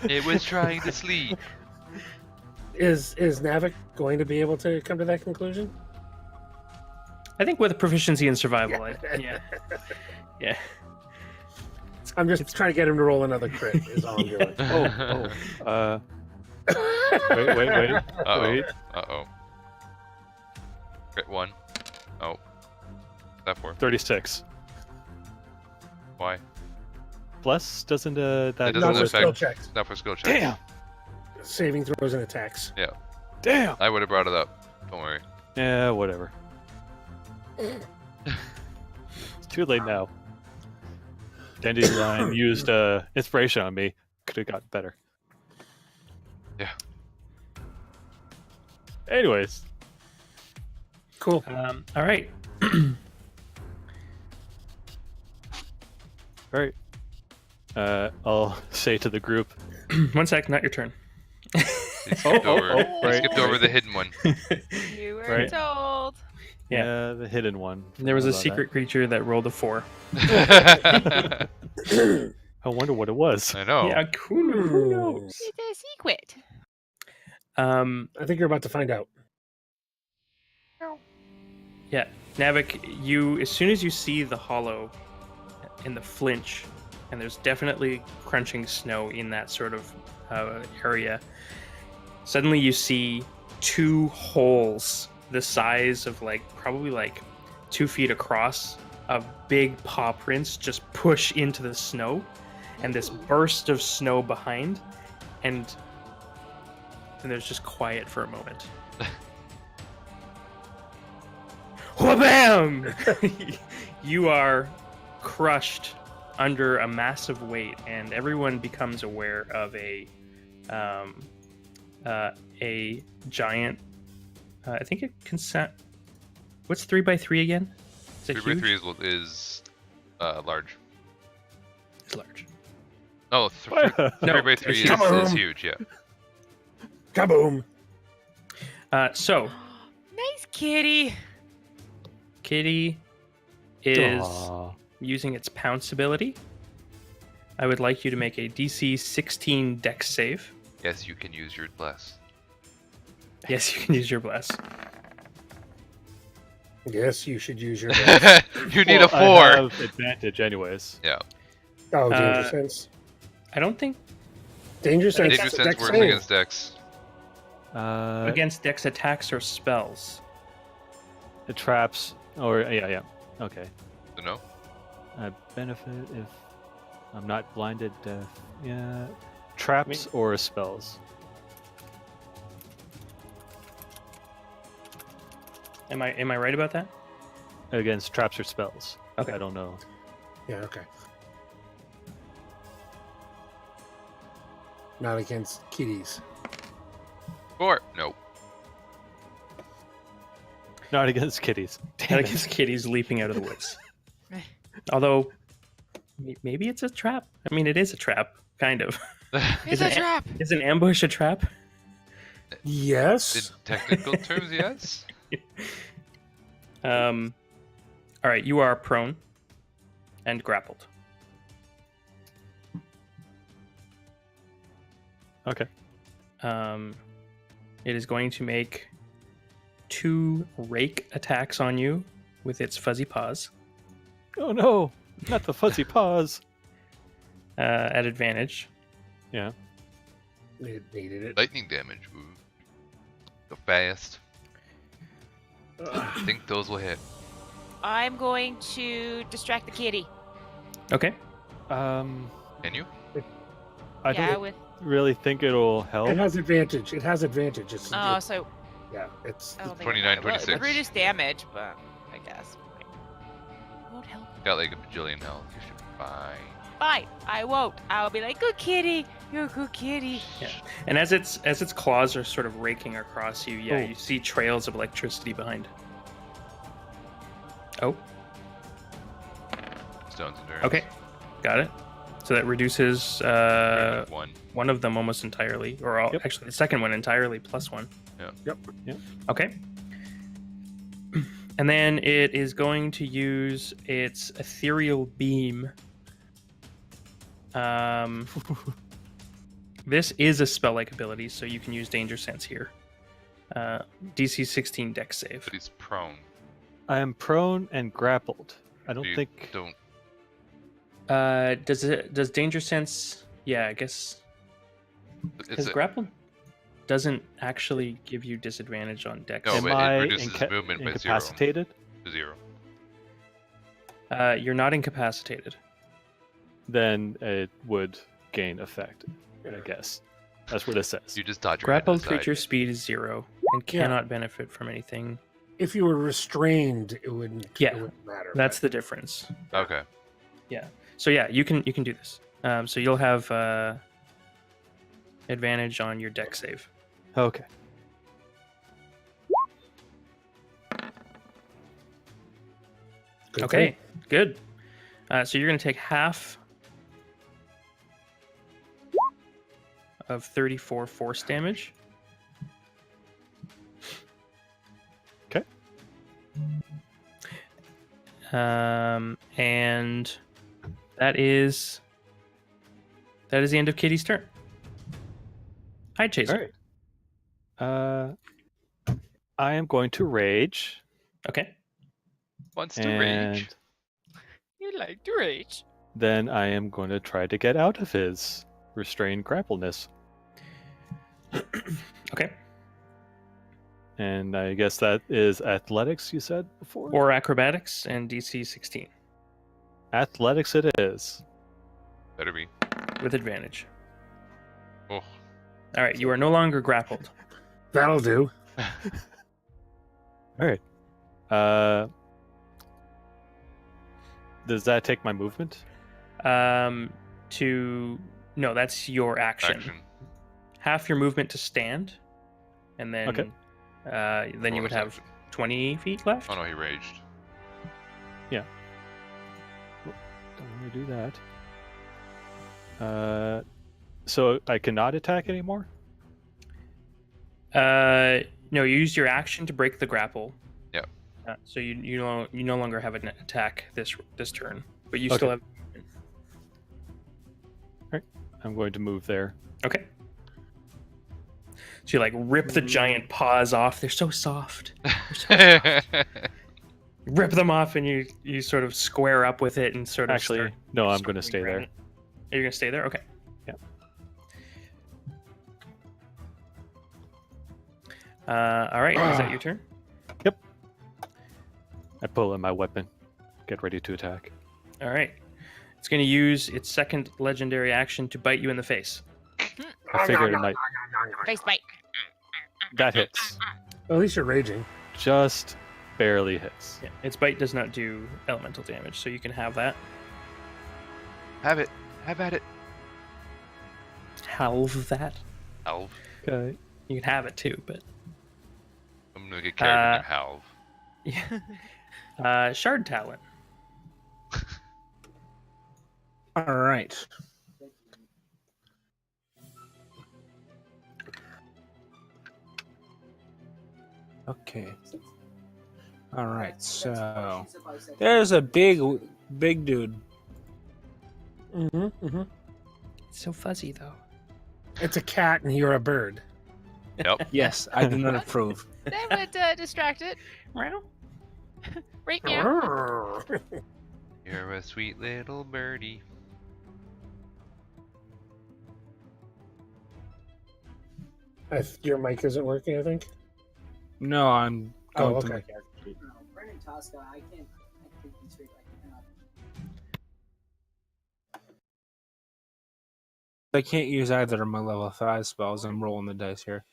It was trying to sleep. Is Navik going to be able to come to that conclusion? I think with proficiency in survival, yeah. I'm just trying to get him to roll another crit. Is all I'm doing. Wait. Uh-oh. Wait. Uh-oh. Crit 1. Oh. That for? 36. Why? Plus doesn't that It doesn't Not for affect- skill checks, Not for skill checks. Damn. saving throws and attacks. Yeah. Damn. I would have brought it up. Don't worry. Yeah, whatever. It's too late now. Dandelion used inspiration on me. Could have gotten better. Yeah. Anyways, Cool. All right. all right. I'll say to the group. 1 sec, not your turn. He skipped over. He right, skipped over the hidden one. You were Right. told. Yeah. The hidden one. There was a Forgot about secret creature that rolled a 4. that. I wonder what it was. I know. Yeah, who knows? It's a secret. I think you're about to find out. Yeah, Navik, you as soon as you see the hollow in the flinch, and there's definitely crunching snow in that sort of area, suddenly you see 2 holes the size of probably 2 feet across of big paw prints just push into the snow, and this burst of snow behind, and there's just quiet for a moment. Whabam! You are crushed under a massive weight, and everyone becomes aware of a giant. I think it can set. What's 3x3 again? Is it 3x3 is large. It's large. Oh, No, 3x3 is huge. Yeah. Kaboom! So Nice kitty. Kitty is Aw. using its pounce ability. I would like you to make a DC 16 Dex save. Yes, you can use your bless. Yes, you can use your bless. Yes, you should use your. You need a Well, 4. I have advantage, anyways. Yeah. Oh, danger Uh, sense. I don't think Danger sense. Danger Dex sense works save. against Dex. against Dex attacks or spells. The traps, or yeah. Okay. So no. Benefit if I'm not blinded. Yeah. Traps or spells. Am I right about that? Against traps or spells. Okay. I don't know. Yeah. Okay. Not against kitties. 4. Nope. Not against kitties. Not Damn it. against kitties leaping out of the woods. Although, maybe it's a trap. I mean, it is a trap, kind of. It's Is a it- trap. Is an ambush a trap? In Yes. technical terms, yes. All right, you are prone and grappled. Okay. It is going to make 2 rake attacks on you with its fuzzy paws Oh no! Not the fuzzy paws. at advantage. Yeah. It needed it. Lightning damage. Ooh. Go fast. I think those will hit. I'm going to distract the kitty. Okay. Um, Can you? I yeah, don't with really think it'll help. It has advantage. It has advantage. It's, oh, it- so yeah. It's I don't think 29, it will. It would 26. reduce damage, but I guess won't help. Got like a bajillion health. You should be fine. Fine, I won't. I'll be like, good kitty, you're a good kitty. Yeah. And as its claws are sort of raking across you, yeah, Oh. you see trails of electricity behind. Oh, Stone's endurance. okay. Got it. So that reduces One. one of them almost entirely, or all, Yep. actually the second one entirely plus 1. Yep. Okay. And then it is going to use its ethereal beam. This is a spell-like ability, so you can use Danger Sense here. DC 16 Dex save. But he's prone. I am prone and grappled. I don't You think. Don't. Does Danger Sense? Yeah, I guess It's because a, grapple doesn't actually give you disadvantage on Dex. No, Am but it I reduces movement by 0. incapacitated? to 0. You're not incapacitated. Then it would gain effect. I guess that's what it says. You just dodge your Grappled hand to the side. creature speed is 0 and Yeah. cannot benefit from anything. if you were restrained, it wouldn't. Yeah, It wouldn't matter. That's the difference. Okay. So yeah, you can do this. So you'll have advantage on your Dex save. Okay. Good Okay, thing. good. So you're going to take half of 34 force damage. Okay. And that is the end of Kitty's turn. Hi, Chaser. All right. I am going to rage. Okay. Wants to And rage. You like to rage. then I am going to try to get out of his restrained grappleness. Okay. And I guess that is athletics, you said before? Or acrobatics and DC 16 Athletics it is. Better be. with advantage. Oh. All right, you are no longer grappled. That'll do. All right. Does that take my movement? No, that's your action. Half your movement to stand, and then Okay. Then you would have 20 feet left. Oh no, he raged. Don't want to do that. So I cannot attack anymore? No, you used your action to break the grapple. Yep. So you no longer have an attack this turn, but you still have. I'm going to move there. Okay. So you like rip the giant paws off. They're so soft. Rip them off, and you sort of square up with it and sort of. Actually, no, I'm going to stay there. You're going to stay there? Okay. Yeah. All right. Is that your turn? Yep. I pull out my weapon. Get ready to attack. All right. It's going to use its second legendary action to bite you in the face. I figured it might. Face bite. That hits. At least you're raging. Just barely hits. Yeah. Its bite does not do elemental damage, so you can have that. Have it. Have at it. Halve that. Halve. Okay. You can have it too, but. I'm gonna get carried in halve. Yeah. Shard talent. All right. Okay. All right. So there's a big dude. Mm-hmm. It's so fuzzy though. It's a cat and you're a bird. Yep. Yes, I do not approve. That would distract it. Right meow. You're a sweet little birdie. Your mic isn't working, I think. No, I'm going to okay. my character sheet. No, Brennan Tosca, I can't think straight. I cannot. I can't use either of my level 5 spells. I'm rolling the dice here.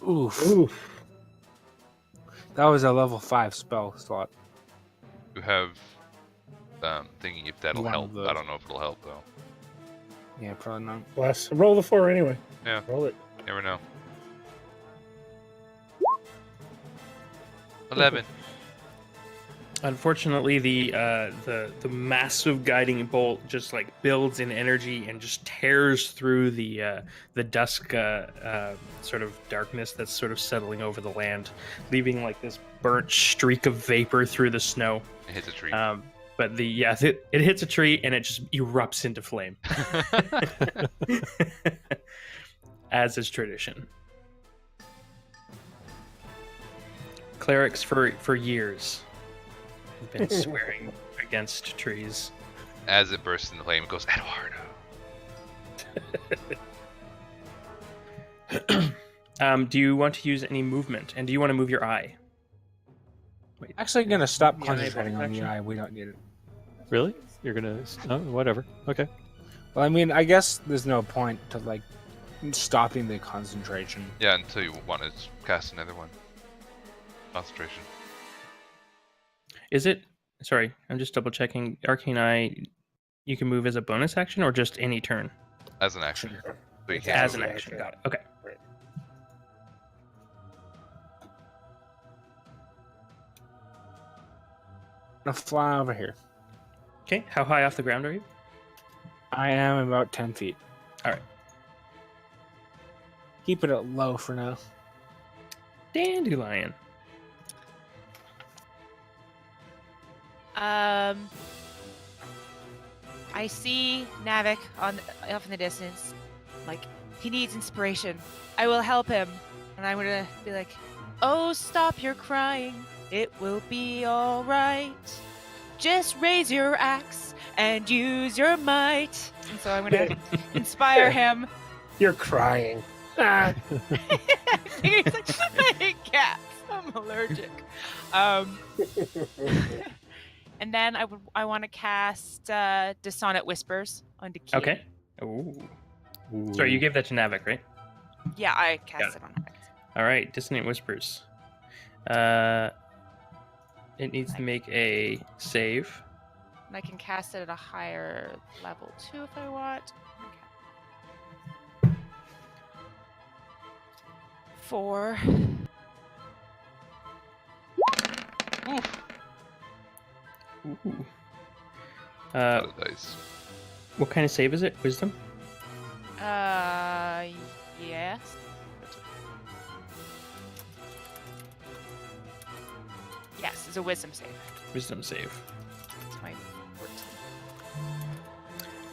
Oof. Oof. That was a level 5 spell slot. You have thinking if that'll One of help. those. I don't know if it'll help though. Yeah, probably not. Bless. Roll the 4 anyway. Yeah. Roll it. Never know. 11. Unfortunately, the massive guiding bolt just like builds in energy and just tears through the dusk sort of darkness that's sort of settling over the land, leaving like this burnt streak of vapor through the snow. It hits a tree. But it hits a tree and it just erupts into flame, as is tradition. Clerics for years have been swearing against trees. As it bursts into flame, it goes, Eduardo. Do you want to use any movement? And do you want to move your eye? Wait, Actually, gonna stop Yeah, concentrating on the action. eye. We don't need it. Really? You're gonna? Oh, whatever. Okay. Well, I mean, I guess there's no point to like stopping the concentration. Yeah, until you want to cast another one. Concentration. Is it? Sorry, I'm just double checking. Arcane Eye, you can move as a bonus action or just any turn? As an action. So you can't As move an it. action. Got it. Okay. I'm gonna fly over here. Okay. How high off the ground are you? I am about 10 feet. All right. Keep it at low for now. Dandelion. I see Navik off in the distance. Like, he needs inspiration. I will help him. And I'm gonna be like, oh, stop your crying. It will be alright. Just raise your axe and use your might. And so I'm gonna inspire him. You're crying. Ah. He's like, I hate cats. I'm allergic. And then I want to cast Dissonant Whispers onto Key. Okay. Ooh. Sorry, you gave that to Navik, right? Yeah, I Got cast it on Navik. All right. Dissonant Whispers. It needs to make a save. And I can cast it at a higher level too if I want. Okay. 4. Ooh. Lot of dice. What kind of save is it? Wisdom? Yes. Yes, it's a wisdom save. Wisdom save. It's my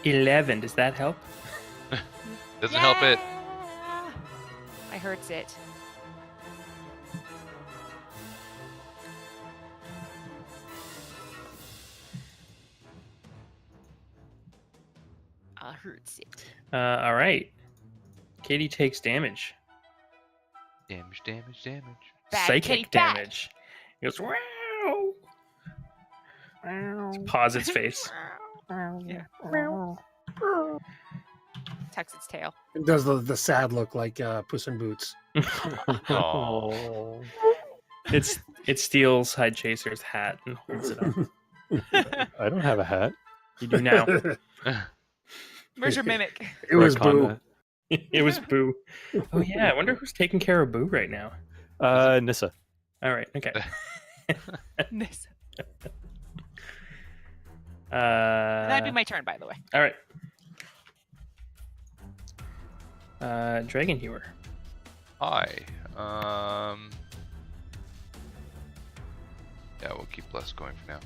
14. 11. Does that help? Doesn't help it. I hurts it. I hurts it. All right. Katie takes damage. Damage, damage, damage. Bad Psychic kitty, bad. damage. It goes, wow. Pause its face. Yeah. Tucks its tail. It does the sad look like Puss in Boots. Oh. It steals Hide Chaser's hat and holds it up. I don't have a hat. You do now. Where's your mimic? It was Rakana. Boo. It was Boo. Oh yeah, I wonder who's taking care of Boo right now. Nissa. All right, okay. This. Uh, That'd be my turn, by the way. all right. Dragon Hewer. Hi. Yeah, we'll keep Bless going for now.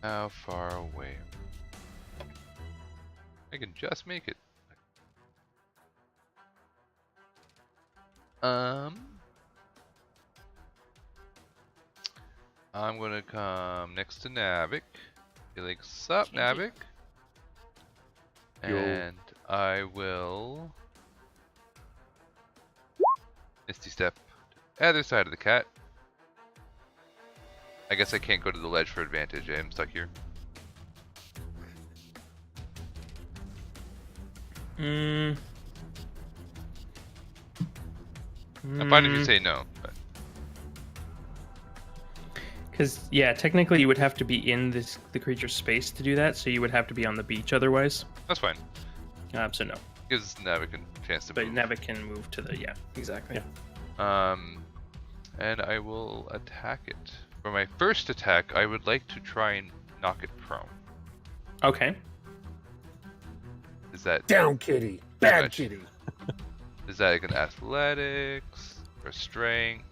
How far away? I can just make it. I'm gonna come next to Navik. Be like, sup, Change it. Navik? Yo. And I will Misty Step to the other side of the cat. I guess I can't go to the ledge for advantage. I am stuck here. I'm fine if you say no, but Because yeah, technically you would have to be in the creature's space to do that, so you would have to be on the beach otherwise. that's fine. So no. Gives Navik a chance to But move. Navik can move to the exactly. Yeah. And I will attack it. For my first attack, I would like to try and knock it prone. Okay. Is that Down, kitty. Bad Much. kitty. is that like an athletics or strength?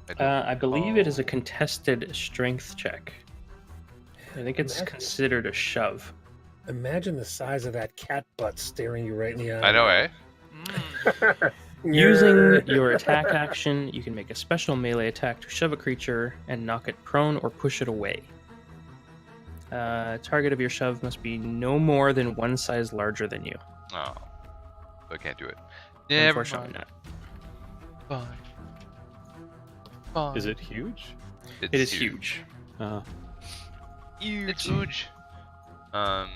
don't I believe it recall. is a contested strength check. I think it's Imagine- considered a shove. Imagine the size of that cat butt staring you right in the eye. I know, eh? Using your attack action, you can make a special melee attack to shove a creature and knock it prone or push it away. Target of your shove must be no more than one size larger than you. Oh, so I can't do it. Never Unfortunately mind. not. Fine. Fine. Is it huge? It's It is huge. It's huge. And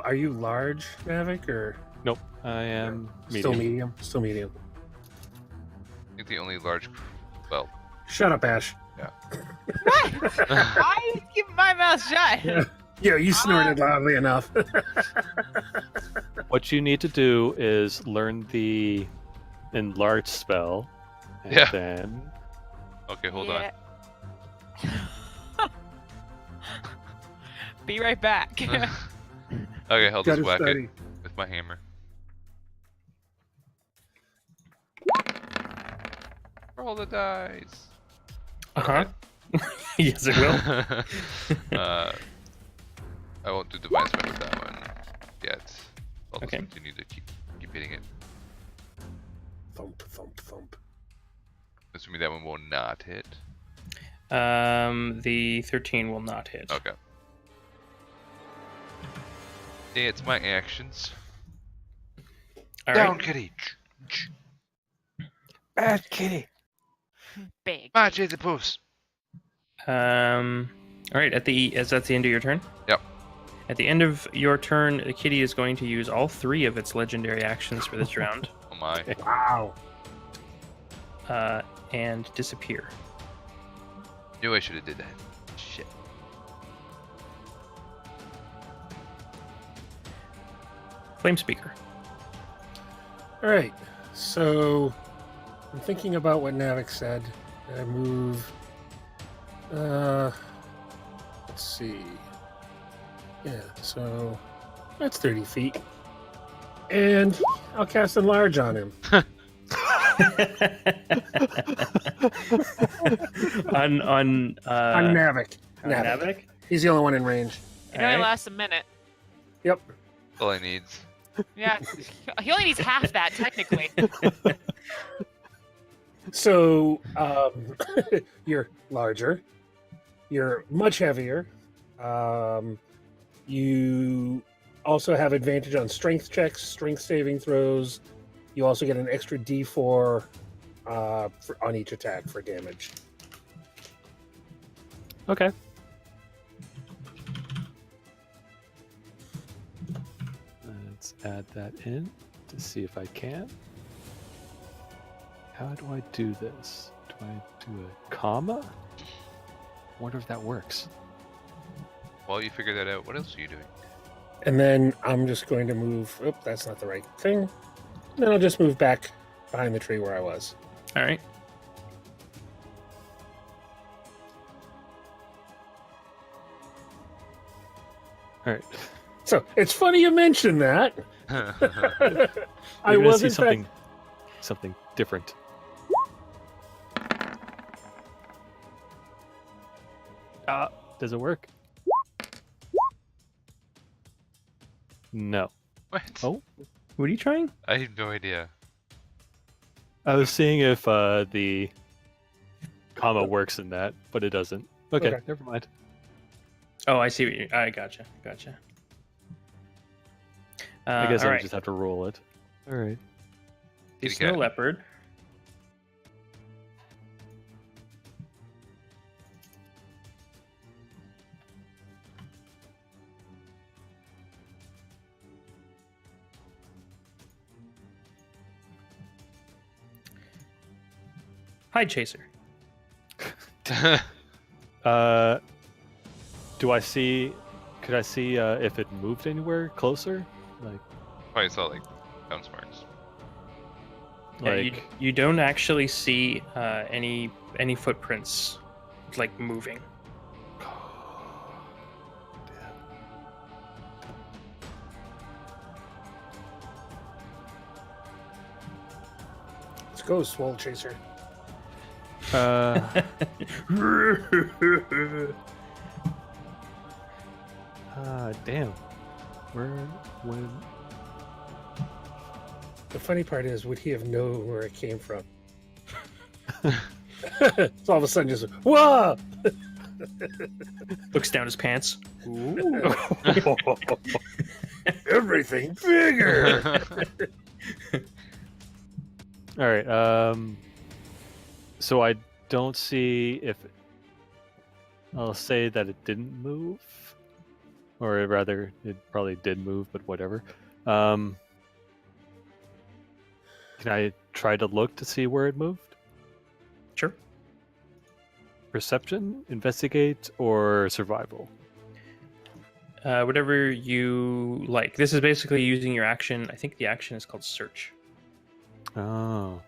are you large, Mavic, or Nope. I am still medium. medium? Still medium. I think the only large. Well, Shut up, Ash. What? I keep my mouth shut. Yeah, you snorted loudly enough. What you need to do is learn the enlarge spell, and Yeah. then okay, hold on. Be right back. Okay, I'll Gotta just whack study. it with my hammer. Roll the dice. Uh-huh. Yes, it will. I won't do divine smite with that one yet. I'll just Okay. continue to keep hitting it. Thump, thump, thump. Assuming that one will not hit. The 13 will not hit. Okay. Yeah, it's my actions. All Down, right. kitty. Bad kitty. Big. March the post. All right. Is that the end of your turn? Yep. At the end of your turn, the kitty is going to use all 3 of its legendary actions for this round, Oh my. Wow. and disappear. Knew I should have did that. Shit. Flame speaker. All right. So I'm thinking about what Navik said. I move. Let's see. Yeah. So that's 30 feet, and I'll cast Enlarge on him. on Navik. Navik? He's the only one in range. It only lasts a minute. Yep. All I needs. Yeah, he only needs half that technically. So you're larger. You're much heavier. You also have advantage on strength checks, strength saving throws. You also get an extra D4 on each attack for damage. Okay. Let's add that in to see if I can. How do I do this? Do I do a comma? Wonder if that works. While you figure that out, what else are you doing? And then I'm just going to move. Oh, that's not the right thing. Then I'll just move back behind the tree where I was. All right. All right. So it's funny you mentioned that. I You're gonna was see in something, fact. something different. Does it work? No. What? Oh. What are you trying? I have no idea. I was seeing if the comma works in that, but it doesn't. Okay. Never mind. Oh, I see what you. I gotcha. I guess all I right. just have to roll it. All right. The Kitty snow cat. leopard. Hide chaser. Do I see? Could I see if it moved anywhere closer? Like, I saw like bounce marks. Yeah, like you don't actually see any footprints like moving. Let's go, Swole Chaser. Damn. When? The funny part is, would he have known where it came from? So all of a sudden, just whoa! Looks down his pants. Everything bigger. All right. So I don't see if I'll say that it didn't move, or rather, it probably did move, but whatever. Can I try to look to see where it moved? Sure. Perception, investigate, or survival? Whatever you like. This is basically using your action. I think the action is called search. Oh.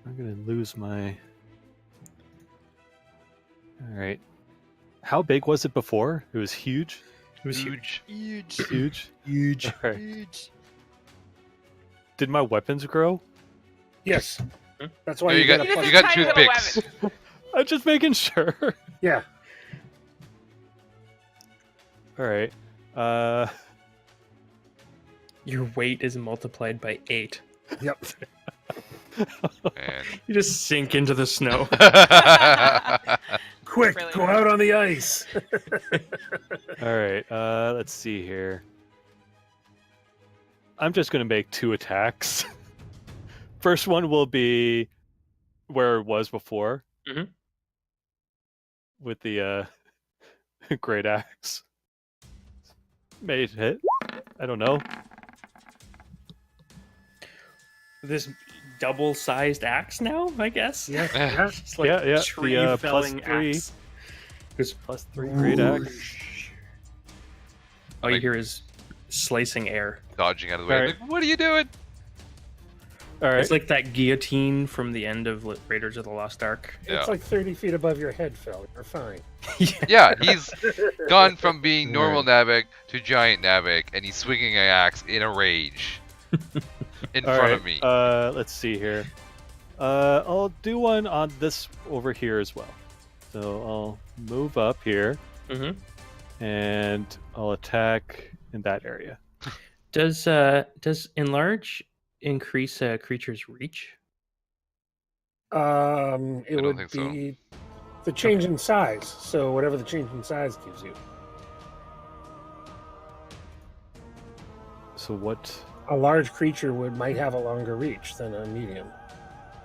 I'm gonna lose my... Alright. How big was it before? It was huge? It was Huge. Huge? Huge. Alright. Did my weapons grow? Yes, Hmm? that's why No, you you get got a plus. you got Tiny little toothpicks. I'm just making sure. Yeah, Alright. Your weight is multiplied by 8. yep. And You just sink into the snow. Quick, Really go hard. out on the ice. Alright, let's see here. I'm just gonna make 2 attacks. First one will be where it was before. Mhm. With the great axe. May it hit? I don't know. This double-sized axe now, I guess. Yeah, yeah. It's like Yeah, yeah, tree the felling +3. axe. +3 great axe. All you Like- hear is slicing air. Dodging out of the way. Alright. Like, what are you doing? All right. It's like that guillotine from the end of Raiders of the Lost Ark. Yeah. It's like 30 feet above your head, Phil. You're fine. Yeah, he's gone from being normal Navik to giant Navik, and he's swinging an axe in a rage in All front right, of me. let's see here. I'll do one on this over here as well. So I'll move up here, and I'll attack in that area. Does enlarge increase a creature's reach? It don't would think so. be the change in size. So whatever the change in size gives you. So what? A large creature might have a longer reach than a medium.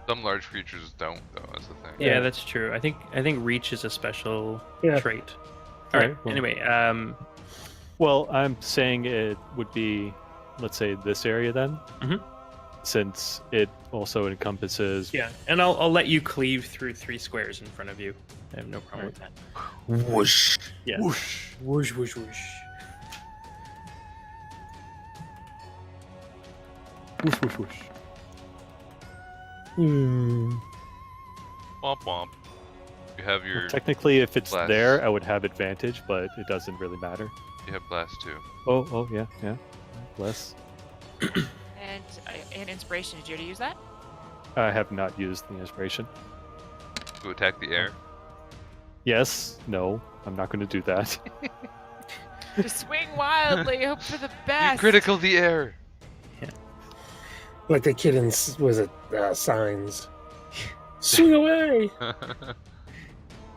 Some large creatures don't, though. That's the thing. Yeah, that's true. I think reach is a special Yeah. trait. All right. well- Anyway, Well, I'm saying it would be, let's say, this area then, since it also encompasses. yeah, and I'll let you cleave through 3 squares in front of you. I have no problem with that. Whoosh. Yeah. Whoosh. Whoosh, whoosh, whoosh. Whoosh, whoosh, whoosh. Hmm. Womp womp. You have your. Technically, if it's blast. there, I would have advantage, but it doesn't really matter. You have blast too. Oh, yeah. Bless. And inspiration. Did you already use that? I have not used the inspiration. To attack the air. Yes, no, I'm not going to do that. Just swing wildly. Hope for the You best. critical the air. Like the kid in was it Signs? Swing away.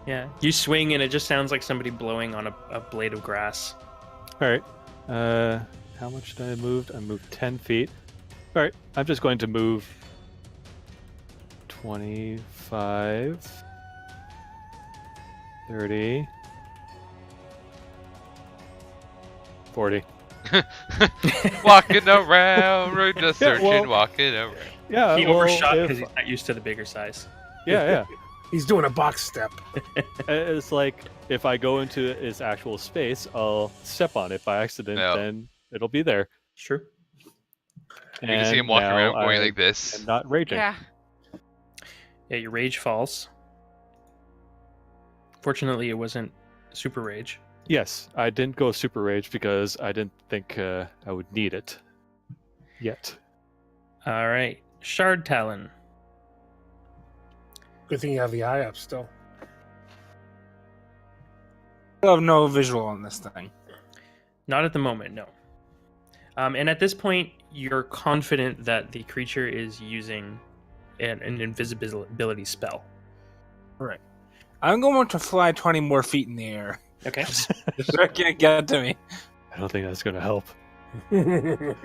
Yeah, you swing and it just sounds like somebody blowing on a blade of grass. All right. How much did I move? I moved 10 feet. All right. I'm just going to move 25, 30, 40. Walking around, we're just Yeah, searching, well- walking around. Yeah. He well, overshot if- because he's not used to the bigger size. Yeah. He's doing a box step. It's like if I go into its actual space, I'll step on it by accident, Yeah. then it'll be there. Sure. You can see him walking now around going I like this. am not raging. Yeah. Yeah, your rage falls. Fortunately, it wasn't super rage. Yes, I didn't go super rage because I didn't think I would need it yet. All right, Shard Talon. Good thing you have the eye up still. I have no visual on this thing. Not at the moment, no. And at this point, you're confident that the creature is using an invisibility spell. Right. I'm going to fly 20 more feet in the air. Okay. They can't get to me. I don't think that's going to help. You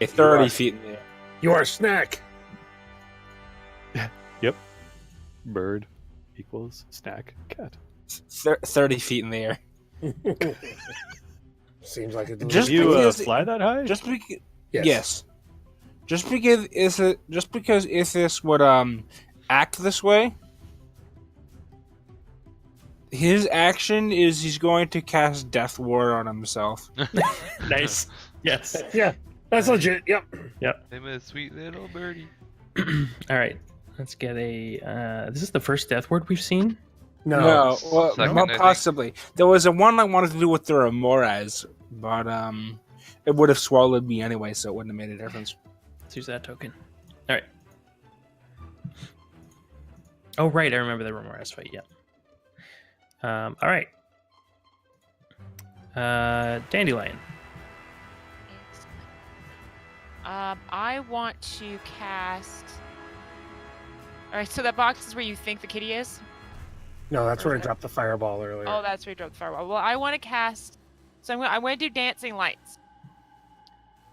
30 are- feet in the air. You are a snack. Yep. Bird equals snack cat. 30 feet in the air. Seems like it. Just Can you because- fly that high? Just because, yes. yes. Just because Ithis would act this way, his action is he's going to cast Death Ward on himself. Nice. Yes. Yeah, that's legit. Yep. I'm a sweet little birdie. All right. Let's get a. This is the first death word we've seen. No. well, Second, not I think. possibly. There was a one I wanted to do with the Ramoras, but it would have swallowed me anyway, so it wouldn't have made a difference. Let's use that token. All right. Oh, right. I remember the Ramoras fight. Yeah. All right. Dandelion. I want to cast. All right, so that box is where you think the kitty is. No, that's where I dropped the fireball earlier. Oh, that's where you dropped the fireball. Well, I want to cast. So I'm going to do dancing lights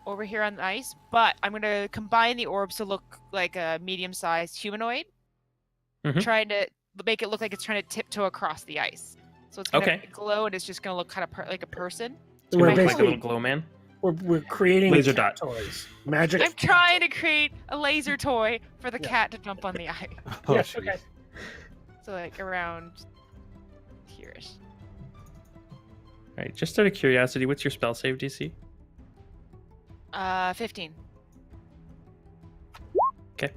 over here on the ice, but I'm going to combine the orbs to look like a medium-sized humanoid, Mhm. trying to make it look like it's trying to tiptoe across the ice. So it's going to Okay. glow, and it's just going to look kind of like a person. It's gonna We're look like a basically- little glow man. We're creating Laser cat dot. toys. Magic. I'm trying to create a laser toy for the Yeah. cat to jump on the eye. Oh, Yeah, jeez. okay. So like around here-ish. All right, just out of curiosity, what's your spell save DC? 15. Okay.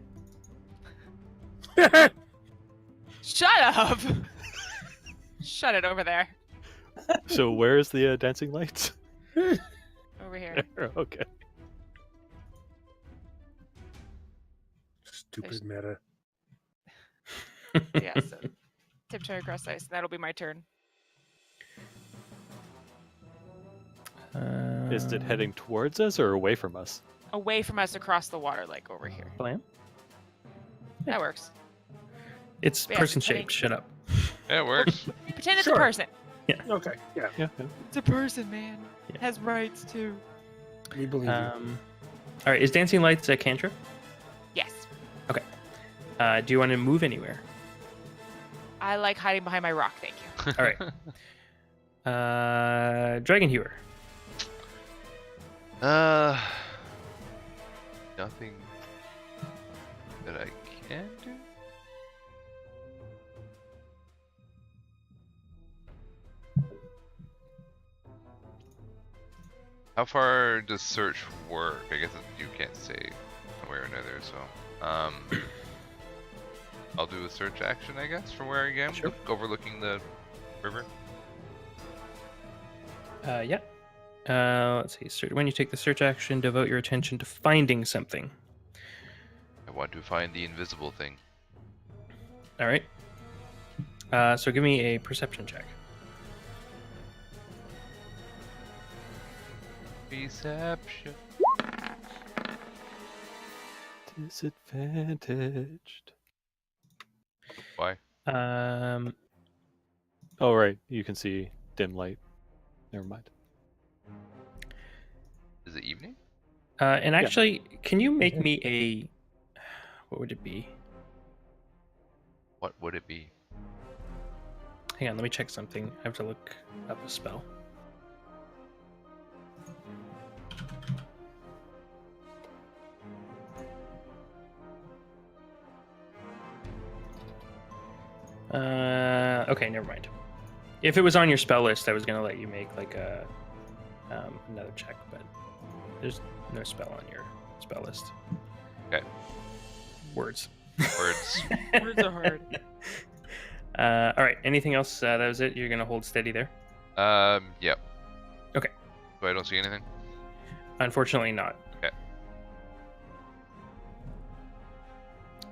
Shut up! Shut it over there. So where's the dancing lights? Over here. Okay. Stupid meta. Yeah, so tiptoe across ice. That'll be my turn. Is it heading towards us or away from us? Away from us across the water, like over here. Plan? That works. It's Yeah, person I think- shaped. Shut up. Yeah, it works. Pretend it's Sure. a person. Okay, yeah, Yeah. It's a person, man. Yeah. Has rights too. we believe you. All right, is Dancing Lights a cantrip? Yes. Do you want to move anywhere? I like hiding behind my rock, thank you. All right. Dragon Hewer. Nothing that I can do. How far does search work? I guess you can't say one way or another, so I'll do a search action, I guess, from where I am, Sure. overlooking the river. Yeah. Let's see. When you take the search action, devote your attention to finding something. I want to find the invisible thing. All right. So give me a perception check. Perception. Disadvantaged. Why? Oh, right. You can see dim light. Never mind. Is it evening? And actually, can you make me a... What would it be? What would it be? Hang on, let me check something. I have to look up a spell. Okay, never mind. If it was on your spell list, I was gonna let you make like a another check, but there's no spell on your spell list. Okay. Words. Words. Words are hard. All right. Anything else? That was it. You're gonna hold steady there. Yep. Okay. So I don't see anything? Unfortunately, not. Okay.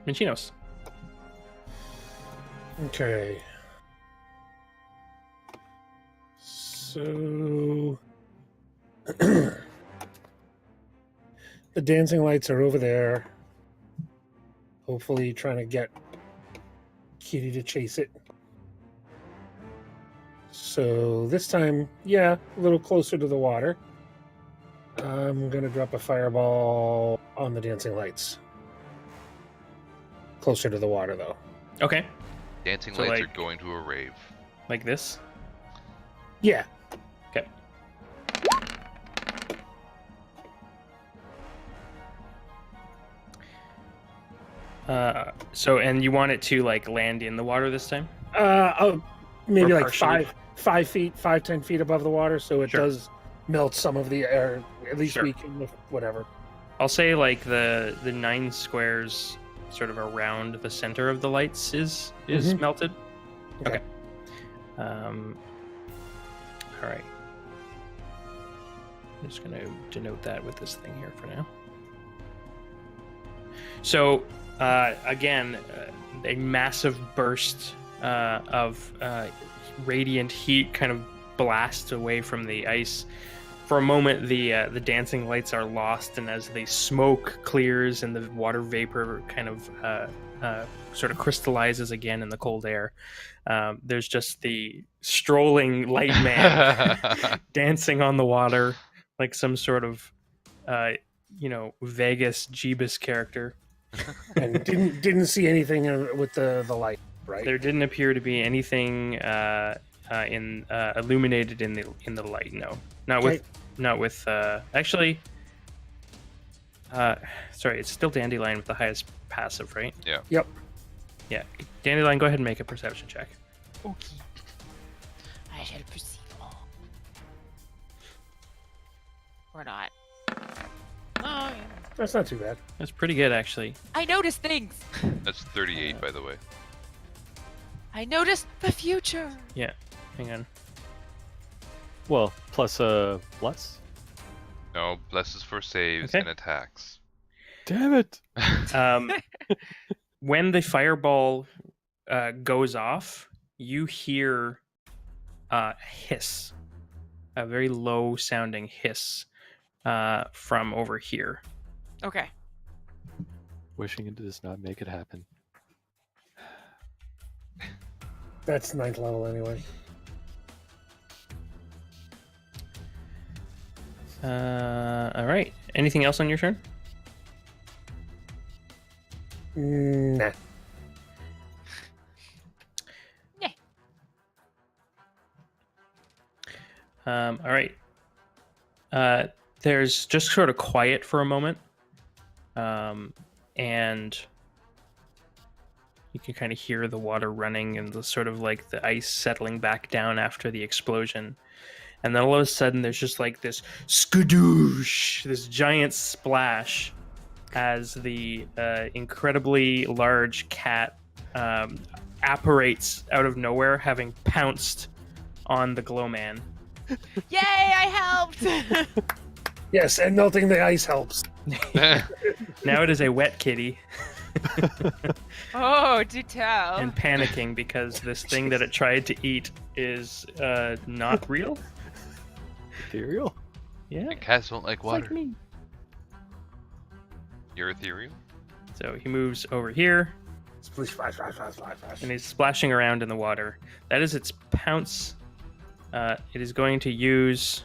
Minchinos. Okay. So the dancing lights are over there. Hopefully trying to get Kitty to chase it. So this time, yeah, a little closer to the water. I'm gonna drop a fireball on the dancing lights. Closer to the water though. Okay. Dancing So, lights like- are going to a rave. Like this. Yeah. Okay. So, and you want it to like land in the water this time? Maybe Or like partially. 5-10 feet above the water, so it Sure. does melt some of the air. At least Sure. we can, whatever. I'll say like the 9 squares sort of around the center of the lights is Mhm. melted. Okay. All right. I'm just gonna denote that with this thing here for now. So again, a massive burst of radiant heat kind of blasts away from the ice. For a moment, the dancing lights are lost, and as the smoke clears and the water vapor kind of sort of crystallizes again in the cold air, there's just the strolling light man dancing on the water like some sort of, Vegas Jeebus character. And didn't see anything with the light, right? There didn't appear to be anything illuminated in the light. No, not Okay. with actually. Sorry, it's still Dandelion with the highest passive, right? Yeah. Yep. Yeah, Dandelion, go ahead and make a perception check. Okay. I shall perceive all. Or not. Oh, yeah. That's not too bad. That's pretty good, actually. I notice things. That's 38, by the way. I noticed the future. Yeah, hang on. Well, plus a bless. No, blesses for saves Okay. and attacks. Damn it! When the fireball goes off, you hear a hiss, a very low-sounding hiss from over here. Okay. Wishing it does not make it happen. That's 9th level anyway. All right. Anything else on your turn? Nah. All right. There's just sort of quiet for a moment, and you can kind of hear the water running and the sort of like the ice settling back down after the explosion. And then all of a sudden, there's just like this skadoosh, this giant splash, as the incredibly large cat apparates out of nowhere, having pounced on the glow man. Yay! I helped. Yes, and melting the ice helps. Now it is a wet kitty Oh, do tell. and panicking because this thing that it tried to eat is not real. Ethereal? Yeah, And cats don't like it's water. like me. You're ethereal? So he moves over here Splish, splash, splash, splash, splash, splash. and he's splashing around in the water. That is its pounce. It is going to use.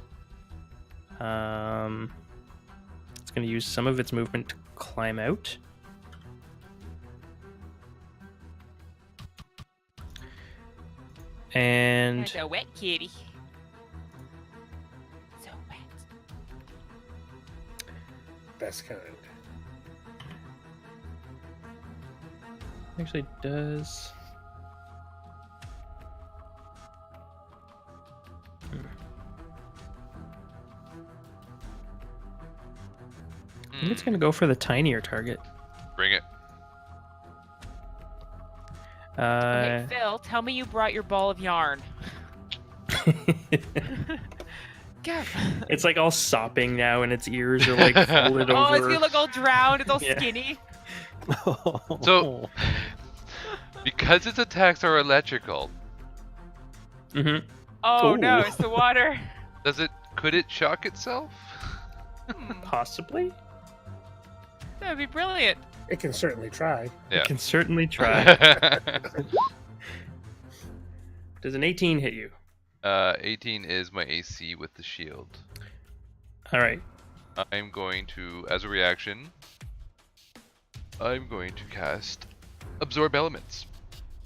It's going to use some of its movement to climb out. And It's a wet kitty. So wet. Best kind. actually does. I think it's going to go for the tinier target. Bring it. Okay, Phil, tell me you brought your ball of yarn. Go. It's like all sopping now, and its ears are like folded Oh, it's over. gonna look all drowned. It's all Yeah. skinny. So- Because its attacks are electrical, Hmm. Oh no, Ooh. it's the water. could it shock itself? Possibly. That would be brilliant. It can certainly try. Yeah. Can certainly try. Does an 18 hit you? 18 is my AC with the shield. All right. I'm going to, as a reaction, I'm going to cast Absorb Elements.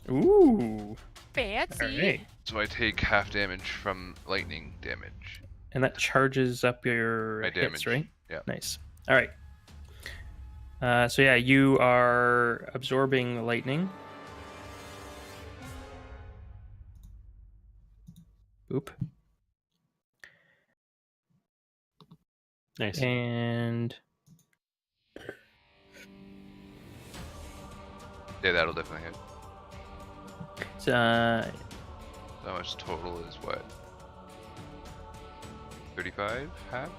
Ooh. Fancy. All right. So I take half damage from lightning damage. And that charges up your My hits, damage. right? Yeah. Nice. All right. So yeah, you are absorbing lightning. Boop. Nice. And Yeah, that'll definitely hit. How much total is what? 35 halved?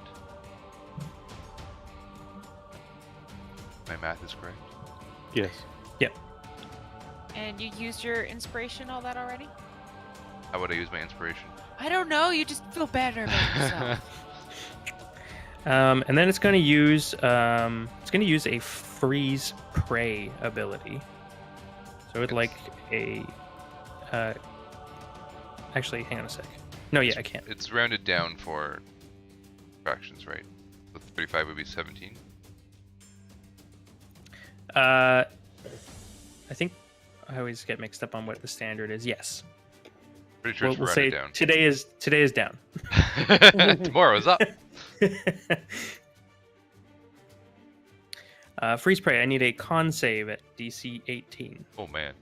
My math is correct. Yes. And you used your inspiration, all that already? How would I use my inspiration? I don't know. You just feel better about yourself. and then it's going to use a freeze prey ability. So it's like a actually, hang on a sec. No, yeah, I can't. It's rounded down for fractions, right? So 35 would be 17. I think I always get mixed up on what the standard is. Yes. Pretty sure We'll, it's we'll running say down. today is down. Tomorrow's up. Freeze Pray, I need a con save at DC 18. Oh man.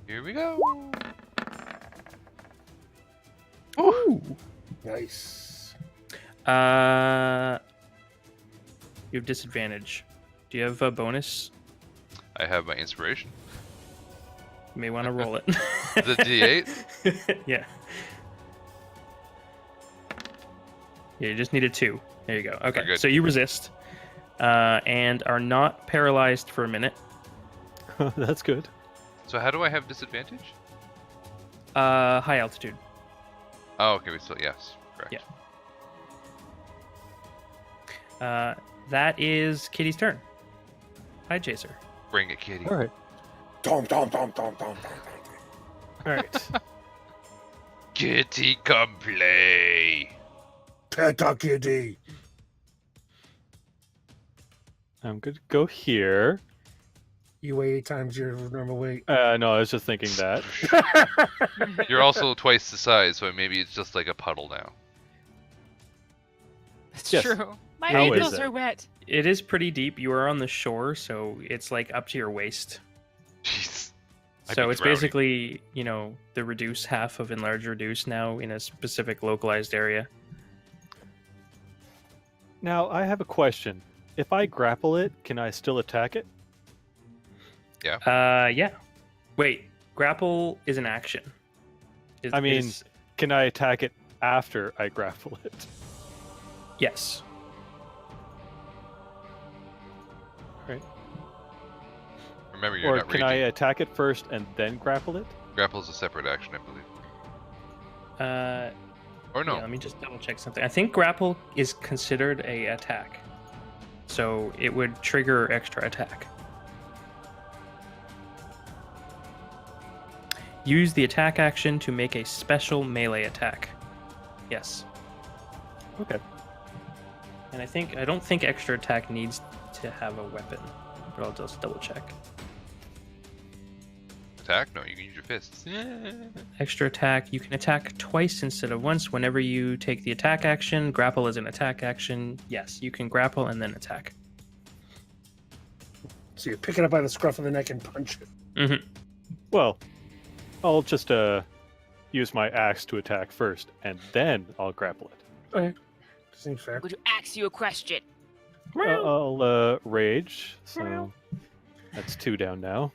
Here we go. Ooh. Nice. You have disadvantage. Do you have a bonus? I have my inspiration. You may want to roll it. The D8? Yeah. Yeah, you just need a 2. There you go. Okay, good. so you resist, and are not paralyzed for a minute. That's good. So how do I have disadvantage? High altitude. Oh, okay. We still yes, correct. Yeah. That is Kitty's turn. Hi, Chaser. Bring it, kitty. All right. Tom, tom, tom, tom, tom, tom, tom. All right. Kitty, come play. Peta kitty. I'm good to go here. You weigh 8 times your normal weight. No, I was just thinking that. You're also twice the size, so maybe it's just like a puddle now. That's Yes. true. My How is ankles it? are wet. It is pretty deep. You are on the shore, so it's like up to your waist. Jeez. I'd So be it's drowning. basically, the reduce half of enlarge reduce now in a specific localized area. Now, I have a question. If I grapple it, can I still attack it? Yeah. Wait, grapple is an action. I mean- Can I attack it after I grapple it? Yes. Remember, you're Or not can raging. I attack it first and then grapple it? Grapple is a separate action, I believe. Or no? Yeah, let me just double check something. I think grapple is considered a attack, so it would trigger extra attack. Use the attack action to make a special melee attack. Yes. Okay. And I don't think extra attack needs to have a weapon, but I'll just double check. Attack? No, you can use your fists. Extra attack, you can attack twice instead of once whenever you take the attack action. Grapple is an attack action. Yes, you can grapple and then attack. So you pick it up by the scruff of the neck and punch it. Mm-hmm. Well, I'll just use my axe to attack first, and then I'll grapple it. Okay. Seems fair. I'm going to ask you a question. I'll rage, so that's 2 down now.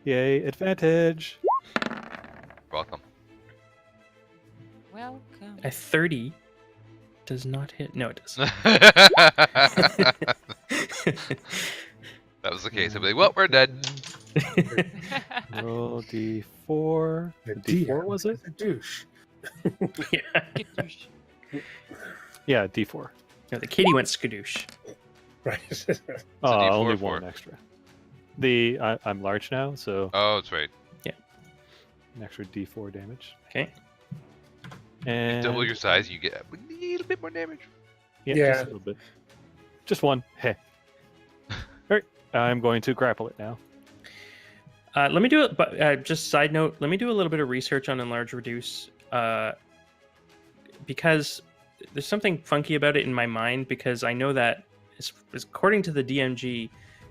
Yay, advantage! Welcome. Welcome. A 30 does not hit. No, it does. That was the case. I'd be like, well, we're dead. Roll d4. D4 was it? A douche. Yeah. Yeah, d4. No, the kitty went skadoosh. Right. Oh, D4 only for? one extra. I'm large now, so Oh, that's right. an extra d4 damage. Okay. And Double your size, you get a little bit more damage. yeah, Yeah. just a little bit. Just one. Hey. Alright, I'm going to grapple it now. Let me do it, but just side note, let me do a little bit of research on enlarge reduce, because there's something funky about it in my mind, because I know that according to the DMG,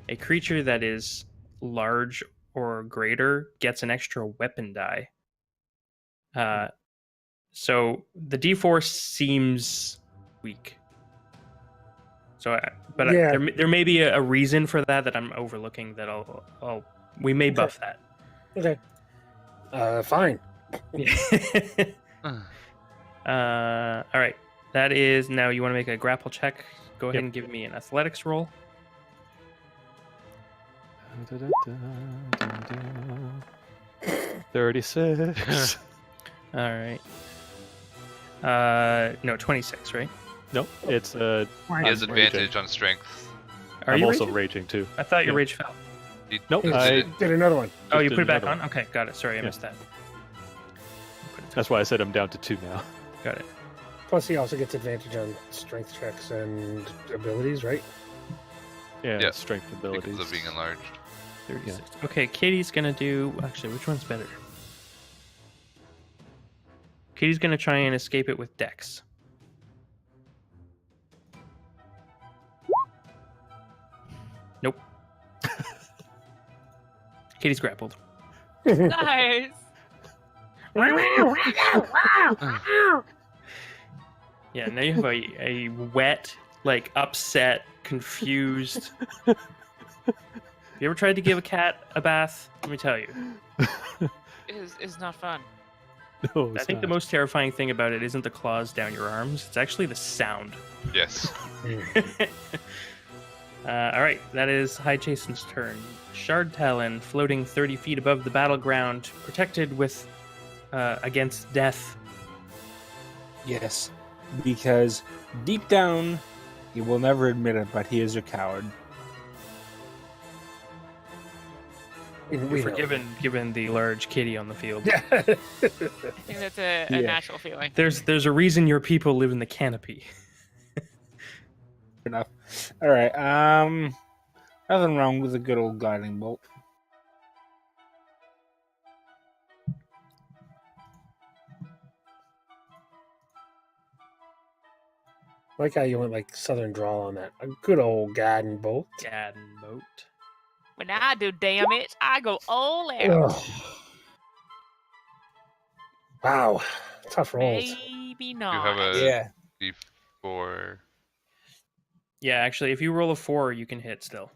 a creature that is large or greater gets an extra weapon die. So the D4 seems weak. So, Yeah. there may be a reason for that I'm overlooking. That we may buff that. Okay. Fine. All right. That is now. You want to make a grapple check? Go ahead Yep. and give me an athletics roll. 36. All right. No, 26, right? Nope, it's He has I'm advantage on strength. Are I'm you also raging? raging too. I thought your yeah. rage fell. Nope, He I, did it. Did another one. Oh, you did put it back another on? one. Okay, got it. Sorry, I Yeah. missed that. That's why I said I'm down to 2 now. Got it. Plus, he also gets advantage on strength checks and abilities, right? Yeah, Yeah, strength abilities. because of being enlarged. 36. Okay, Katie's gonna do. Actually, which one's better? Katie's gonna try and escape it with Dex. Nope. Katie's grappled. Nice. Yeah, now you have a wet, like upset, confused. You ever tried to give a cat a bath? Let me tell you. Is not fun. No, I it's think the not. most terrifying thing about it isn't the claws down your arms, it's actually the sound. Yes. All right, that is High Jason's turn. Shard Talon floating 30 feet above the battleground, protected with against death. Yes, because deep down, he will never admit it, but he is a coward. We You're know. forgiven, given the large kitty on the field. I think that's a Yeah. natural feeling. There's a reason your people live in the canopy. Enough. All right. Nothing wrong with a good old guiding bolt. Like how you went like southern drawl on that. A good old guiding bolt. Gad moat. When I do damage, I go all out. Ugh. Wow, tough rolls. Maybe You not. have a Yeah. D4. Yeah, actually, if you roll a 4, you can hit still.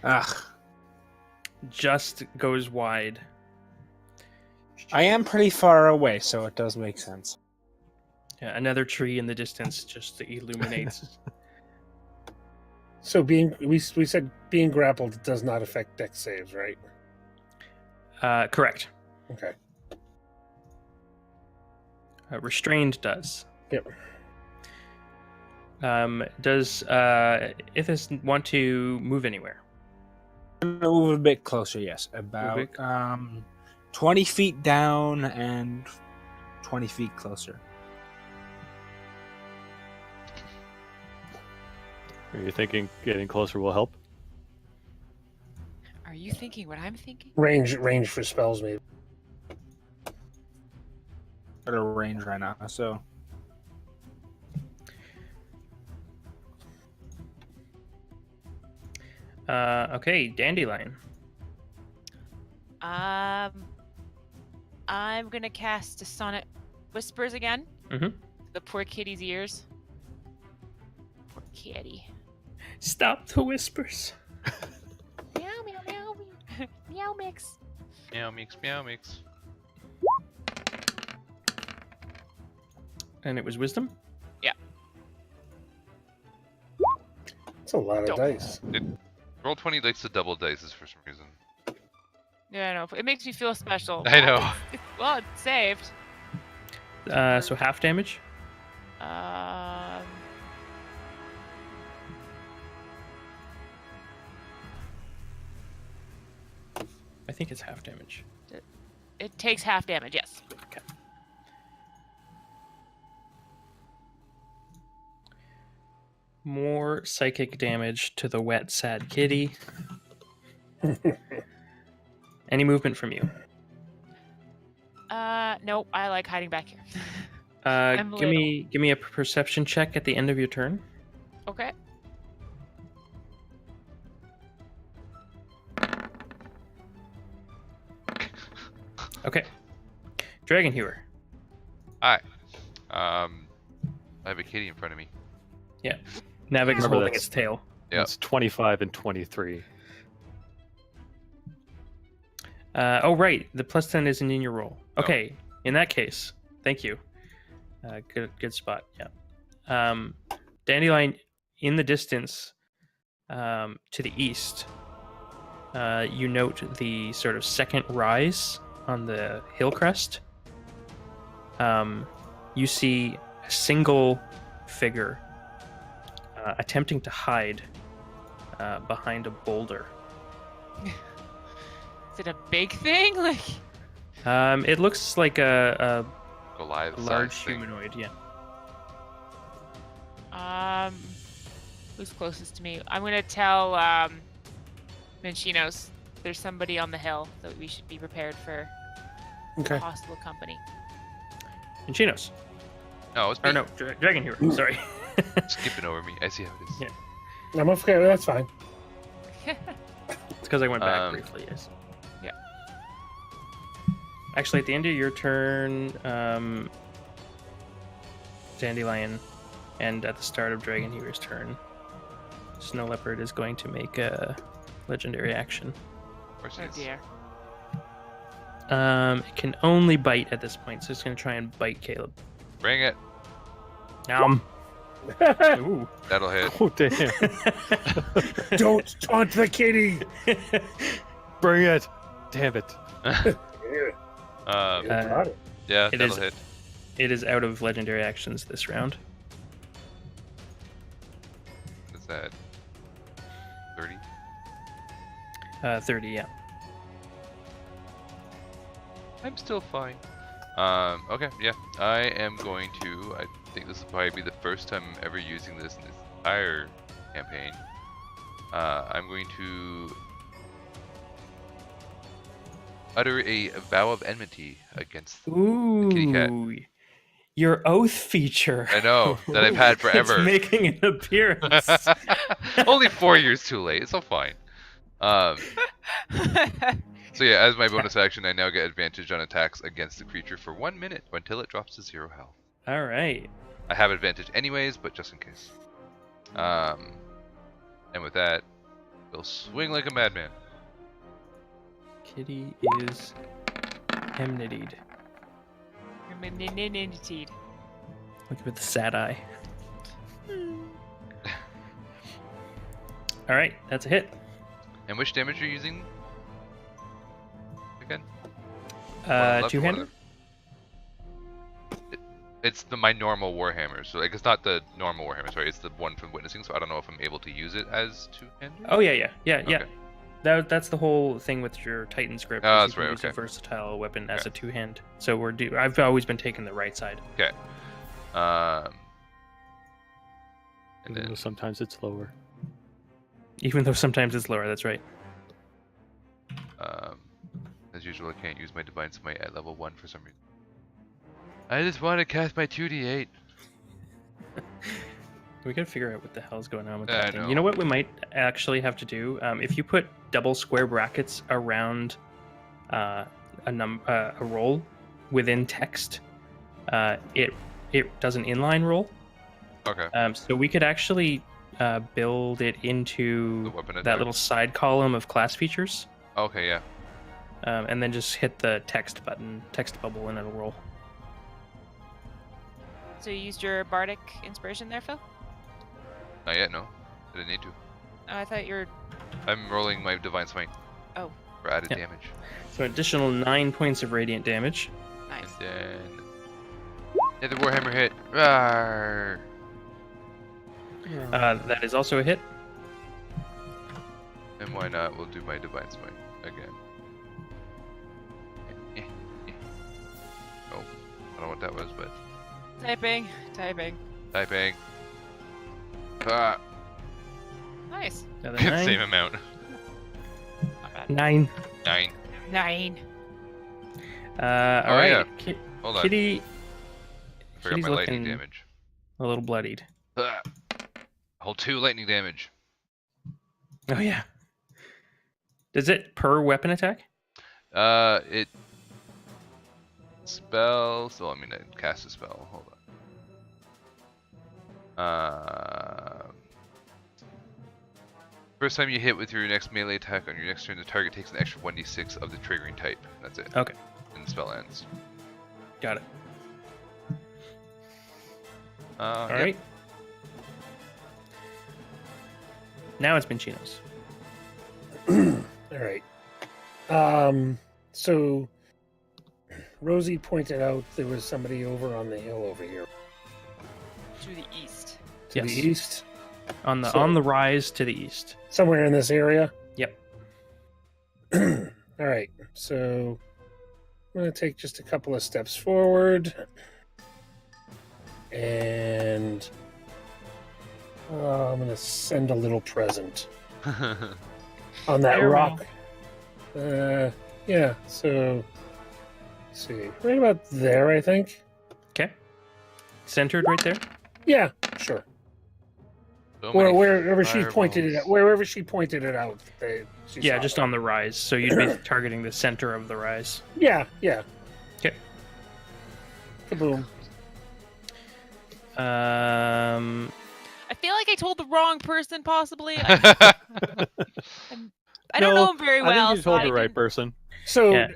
Ugh. Just goes wide. I am pretty far away, so it does make sense. Yeah, another tree in the distance just illuminates. So we said being grappled does not affect dex saves, right? Correct. Okay. Restrained does. Yep. Does Ithis want to move anywhere? Move a bit closer, yes. About 20 feet down and 20 feet closer. Are you thinking getting closer will help? Are you thinking what I'm thinking? Range for spells, maybe. At a range right now, so Okay, Dandelion. I'm gonna cast a Sonnet Whispers again. Mhm. The poor kitty's ears. Poor kitty. Stop the whispers. Meow meow meow meow. Meow mix. Meow mix, meow mix. And it was wisdom? It's a lot of Don't. dice. Roll 20 likes to double dices for some reason. Yeah, I know. It makes me feel special. I know. Well, it's saved. So half damage? I think it's half damage. It takes half damage. Yes. Okay. More psychic damage to the wet, sad kitty. Any movement from you? Nope. I like hiding back here. Give me a perception check at the end of your turn. Okay. Okay. Dragon Hewer. Alright. I have a kitty in front of me. Navik is Remember holding that's- its tail. Yep. It's 25 and 23. Oh, right. The plus 10 isn't in your roll. Okay. In that case, thank you. Good spot. Yeah. Dandelion in the distance to the east. You note the sort of second rise on the hill crest. You see a single figure attempting to hide behind a boulder. Is it a big thing? Like. It looks like a Goliath large size thing. humanoid. Yeah. Who's closest to me? I'm gonna tell Minchinos there's somebody on the hill that we should be prepared for Okay. possible company. And Chinos. No, it's Or me. no, Dragon Hero. Sorry. Skipping over me. I see how it is. Yeah. I'm okay. That's fine. It's because I went back briefly, yes. Yeah. Actually, at the end of your turn, Dandelion, and at the start of Dragon Hero's turn, Snow Leopard is going to make a legendary action. Of course Oh it is. dear. It can only bite at this point, so it's going to try and bite Caleb. Bring it. Ooh. That'll hit. Oh damn! Don't taunt the kitty. Bring it! Damn it! Got it. Yeah, It that'll is- hit. It is out of legendary actions this round. What's that? 30? 30, yeah. I'm still fine. Okay, yeah. I am going to... I think this will probably be the first time I'm ever using this in this entire campaign. I'm going to utter a vow of enmity against... kitty cat. Ooh. Your oath feature. I know, that I've had forever. It's making an appearance. Only 4 years too late. It's all fine. So yeah, as my bonus action, I now get advantage on attacks against the creature for 1 minute until it drops to 0 health. All right. I have advantage anyways, but just in case. And with that, we'll swing like a madman. Kitty is enmitied. Indeed. Look at the sad eye. All right, that's a hit. And which damage are you using? Again? Left or Two-handed. It's my normal Warhammer, so like it's not the normal Warhammer, sorry, it's the one from Witnessing, so I don't know if I'm able to use it as two-handed. Oh yeah. Okay. That's the whole thing with your Titan script. Oh, is that's you can right, use okay. a versatile weapon as Okay. a two-hand. So I've always been taking the right side. Okay. And Even though then sometimes it's lower. Even though sometimes it's lower, that's right. as usual, I can't use my Divine Smite at level 1 for some reason. I just want to cast my 2d8. We gotta figure out what the hell's going on with Yeah, I that thing. know. You know what we might actually have to do? If you put double square brackets around a roll within text, it does an inline roll. Okay. So we could actually build it The into weapon attack. that little side column of class features, Okay, yeah. and then just hit the text bubble, and it'll roll. So you used your bardic inspiration there, Phil? Not yet, no. I didn't need to. Oh, I thought you were. I'm rolling my Divine Smite. Oh. For added Yeah. damage. So additional 9 points of radiant damage. Nice. And then... Hit the Warhammer hit. Rawr. That is also a hit. And why not? We'll do my Divine Smite again. Oh, I don't know what that was, but... Typing. Typing. Ah, Nice. Another same 9. amount. Not bad. 9. 9. 9. All Oh, right. yeah. Hold on. Kitty. Forgot Kitty's my lightning looking damage. a little bloodied. Ah. Hold 2 lightning damage. Oh yeah. Does it per weapon attack? It... Spell... So, I mean, I cast a spell. Hold on. First time you hit with your next melee attack on your next turn, the target takes an extra 1d6 of the triggering type. That's it. Okay. And the spell ends. Got it. All All right. Now it's Minchinos. All right. So Rosie pointed out there was somebody over on the hill over here To the east. to Yes. the east, On the So- rise to the east. somewhere in this area. Yep. All right. So I'm going to take just a couple of steps forward and I'm gonna send a little present on that Farewell. rock. Yeah. So, let's see, right about there, I think. Okay. Centered right there. Yeah, sure. So Or many wherever she pointed it fireballs. at, wherever she pointed it out. She Yeah, saw just it. on the rise. So you'd be targeting the center of the rise. Yeah. Okay. Kaboom. I feel like I told the wrong person, possibly. I don't know him very well. I think you so told I the right didn't- person. So Yeah.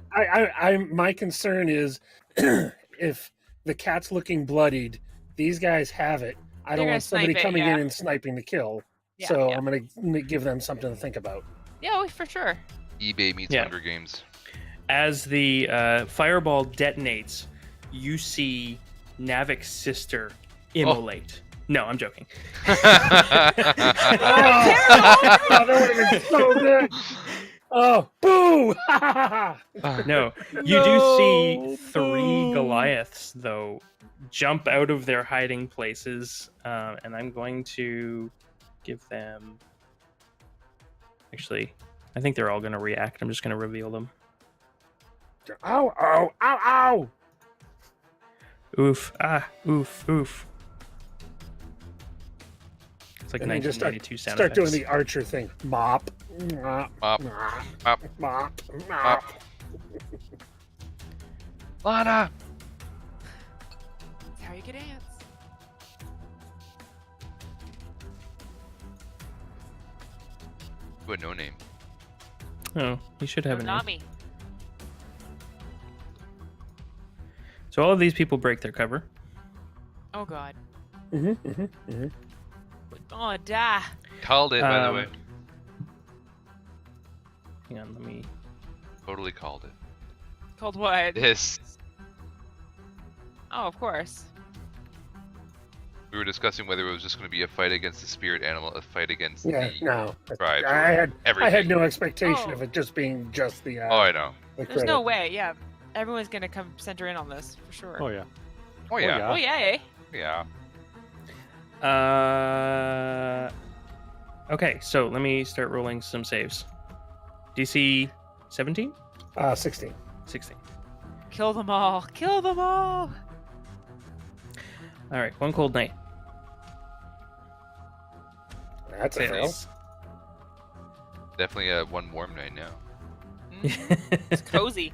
my concern is if the cat's looking bloodied, these guys have it. I They're don't gonna want somebody snipe it, coming in yeah. and sniping the kill. Yeah, So yeah. I'm gonna give them something to think about. Yeah, oh, for sure. eBay meets Yeah. Hunger Games. As the fireball detonates, you see Navik's sister immolate. No, I'm joking. Oh, that would have been so good. Oh, boo! No, you do see No, three boo. Goliaths, though, jump out of their hiding places, and I'm going to give them... Actually, I think they're all going to react. I'm just going to reveal them. Ow! Ow! Ow! Ow! Oof. Ah, oof, oof. It's like And then just 1992 sound Start doing effects. the Archer thing. Mop. Mop. Mop. Mop. Mop. Mop. Mop. Mop. Lana! That's how you can dance. What no name? Oh, you should have a name. Konami. So all of these people break their cover. Oh god. Mm-hmm. Oh, da. Called it, by the way. Hang on, let me... Totally called it. Called what? This. Oh, of course. We were discussing whether it was just going to be a fight against the spirit animal, a fight against Yeah. the No. tribes. or I had everything. no expectation Oh. of it just being just the. Oh, I know. the There's no credit. way, yeah. Everyone's gonna come center in on this, for sure. Oh yeah. Oh yeah. yeah. Oh, yeah, eh? Yeah. Okay, so let me start rolling some saves. DC 17? 16. 16. Kill them all. Kill them all. All right, one cold night. That's a fail. Fails. Definitely one warm night now. It's cozy.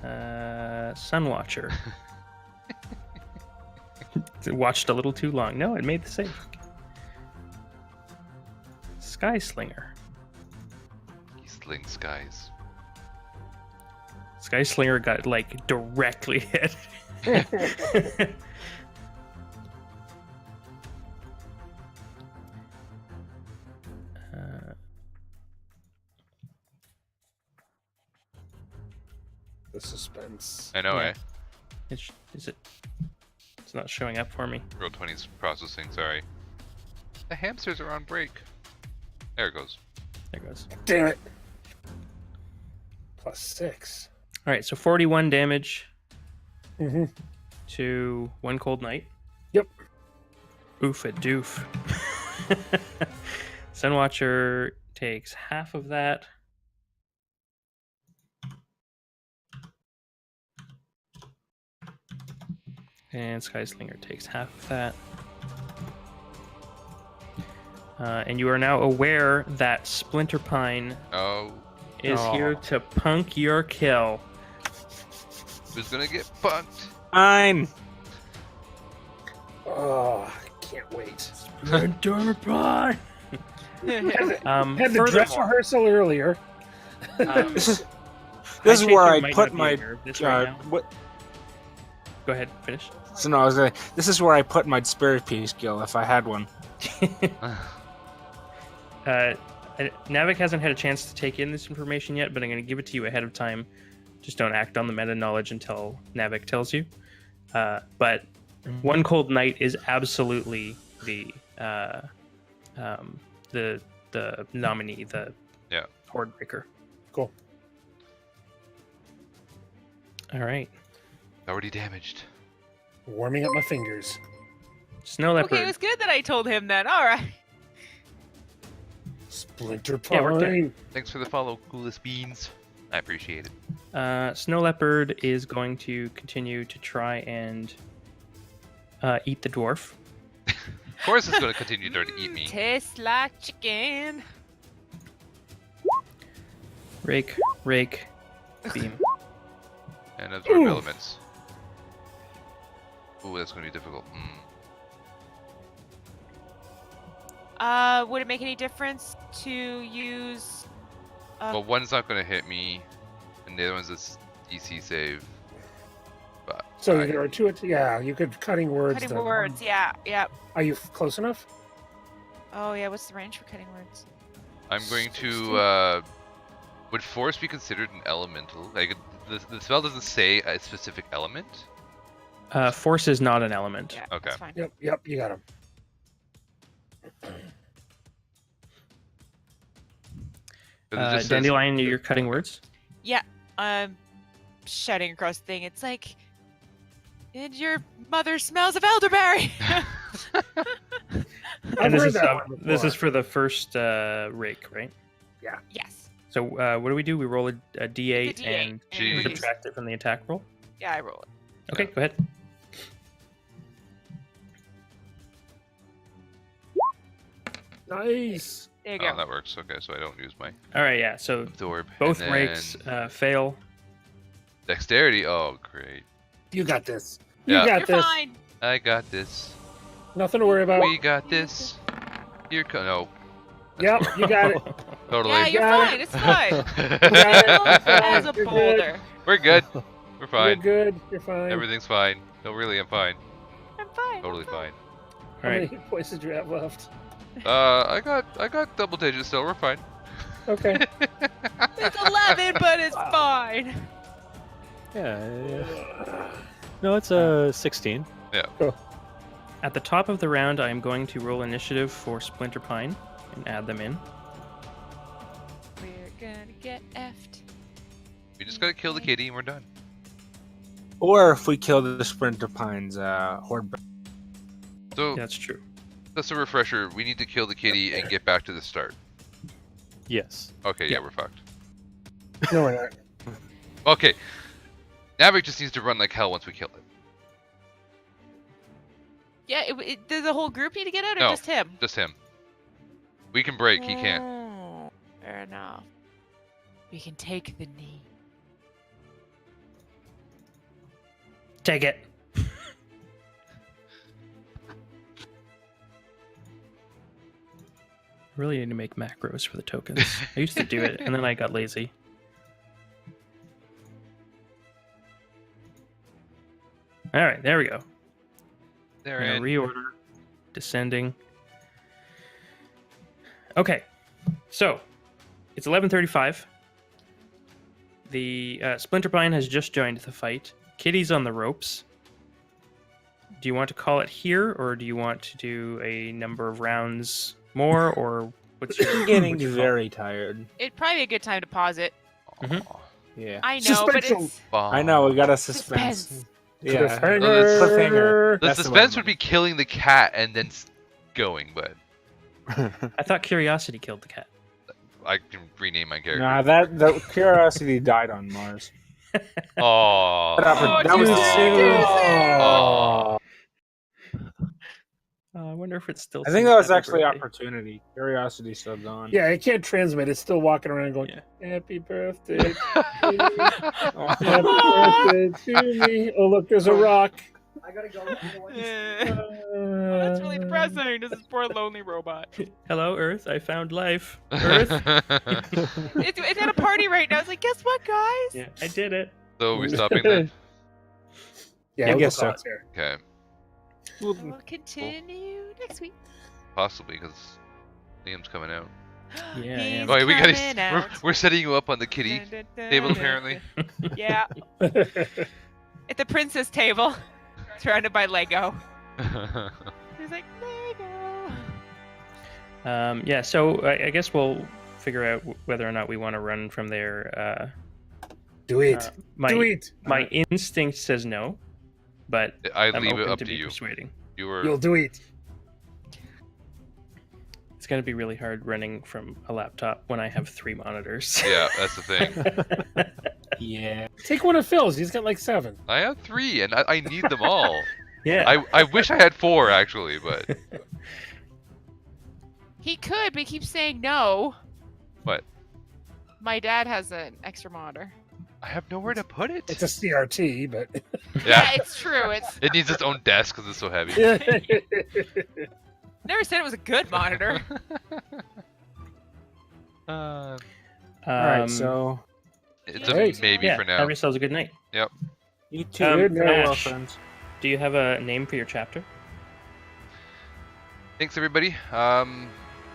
Sunwatcher. Watched a little too long. No, it made the save. Skyslinger. He slings skies. Skyslinger got like directly hit. The suspense. I know, Yeah. eh? Is it? It's not showing up for me. Roll 20's processing, sorry. The hamsters are on break. There it goes. There it goes. Damn it. +6. All right, so 41 damage Mm-hmm. to one cold night. Yep. Oof a doof. Sunwatcher takes half of that. And Skyslinger takes half of that. And you are now aware that Splinter Pine Oh, is Aw. here to punk your kill. who's gonna get punked? I'm. Oh, I can't wait. Splinter Pine! Had the dress Furthermore, rehearsal earlier. This is High where I Shaker might put not be my. aware of this right now. What? Go ahead, finish. So no, I was gonna. This is where I put my spirit piece skill if I had one. Navik hasn't had a chance to take in this information yet, but I'm going to give it to you ahead of time. Just don't act on the meta knowledge until Navik tells you. But One Cold Night is absolutely the nominee, the Yeah. Horde Breaker. Cool. All right. Already damaged. Warming up my fingers. Snow leopard. Okay, it was good that I told him then. All right. Splinter Yeah, it worked out. Pine. Thanks for the follow, coolest beans. I appreciate it. Snow leopard is going to continue to try and eat the dwarf. Of course, it's going to continue to eat me. Tastes like chicken. Rake, beam. And absorb Ooh. elements. Ooh, that's going to be difficult. Would it make any difference to use? Well, one's not going to hit me, and the other one's a DC save. But So there are two. Yeah, you could cutting words. Cutting then. words, yeah. Are you close enough? Oh yeah, what's the range for cutting words? I'm going to. Would force be considered an elemental? Like the spell doesn't say a specific element. Force is not an element. Yeah, Okay. that's fine. Yep, you got him. But it just says- Dandelion, you're cutting words. Shouting across the thing. It's like, and your mother smells of elderberry. I've And this heard is that one this is before. for the first rake, right? Yes. So what do? We roll a D8 D8 and Jeez. subtract it from the attack roll. Yeah, I roll it. Okay, go ahead. Nice. There you Oh, go. that works. Okay, so I don't use my All right, yeah. So absorb. both and rakes then fail. Dexterity. Oh, great. You got this. You Yeah. got You're this. fine. I got this. Nothing to worry about. We got this. Here come. No. Yep, you got it. Totally. Yeah, you're Got fine. It's fine. got it. As a You're good. boulder. We're good. We're You're fine. good. You're fine. Everything's fine. No, really, I'm fine. I'm fine. Totally fine. How All many right. hit points did you have left? I got double digits still. We're fine. Okay. It's 11, but it's fine. Yeah. No, it's a 16. At the top of the round, I am going to roll initiative for Splinter Pine and add them in. We're gonna get effed. We just gotta kill the kitty and we're done. Or if we kill the Splinter Pines, Horde. So That's true. that's a refresher. We need to kill the kitty and get back to the start. Yes. Okay, Yeah. yeah, we're fucked. No, we're not. Okay. Navik just needs to run like hell once we kill it. Yeah, does the whole group need to get out or No. just him? Just him. We can break, he can't. Oh, fair enough. We can take the knee. Take it. Really need to make macros for the tokens. I used to do it, and then I got lazy. All right, there we go. They're Gonna in. reorder, descending. Okay, so it's 11:35. The Splinter Pine has just joined the fight. Kitty's on the ropes. Do you want to call it here, or do you want to do a number of rounds more, or what's your? I'm getting what's your very tired. It'd probably be a good time to pause it. Mhm. Aw, Yeah. I know, but Suspension. it's bomb. I know, we got a suspense. Suspense. Yeah. Cliffhanger. Cliffhanger. The That's the suspense one. would be killing the cat and then going, but I thought curiosity killed the cat. I can rename my character. Nah, the curiosity died on Mars. Oh. That was too the soon. Oh. I wonder if it's still. I think sings that was Happy actually Birthday. opportunity. Curiosity's still gone. Yeah, it can't transmit. It's still walking around going, Yeah. "Happy birthday, to me. Oh. Happy birthday to me." Oh, look, there's a rock. I gotta go. That's really depressing. This is poor lonely robot. Hello, Earth. I found life. Earth. It's at a party right now. It's like, guess what, guys? Yeah, I did it. So we stopping then? Yeah, I we'll guess call so. it there. Okay. We'll continue next week. Possibly because Liam's coming out. Yeah, He's yeah. Wait, we gotta. coming We're, out. we're setting you up on the kitty Dun, dun, dun, table dun, apparently. dun. Yeah, at the princess table, surrounded by Lego. He's like, Lego. Yeah, so I guess we'll figure out whether or not we want to run from there. Do it. My Do it. my instinct says no, but I I'm leave open it up to to be you. persuading. You were. You'll do it. It's gonna be really hard running from a laptop when I have 3 monitors. Yeah, that's the thing. Yeah. Take one of Phil's. He's got like 7. I have 3, and I need them all. Yeah. I wish I had 4 actually, but He could, but he keeps saying no. What? My dad has an extra monitor. I have nowhere to put it. It's a CRT, but Yeah, it's true. It's It needs its own desk because it's so heavy. never said it was a good monitor. Uh, All right, so it's Great. a maybe yeah, for now. have yourselves a good night. you two Um, farewell, Ash. friends. Do you have a name for your chapter? Thanks everybody.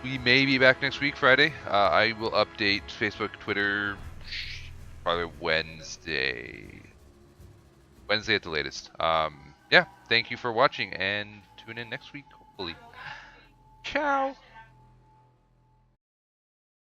We may be back next week, Friday. I will update Facebook, Twitter, probably Wednesday. Wednesday at the latest. Yeah, thank you for watching and tune in next week, hopefully. Ciao.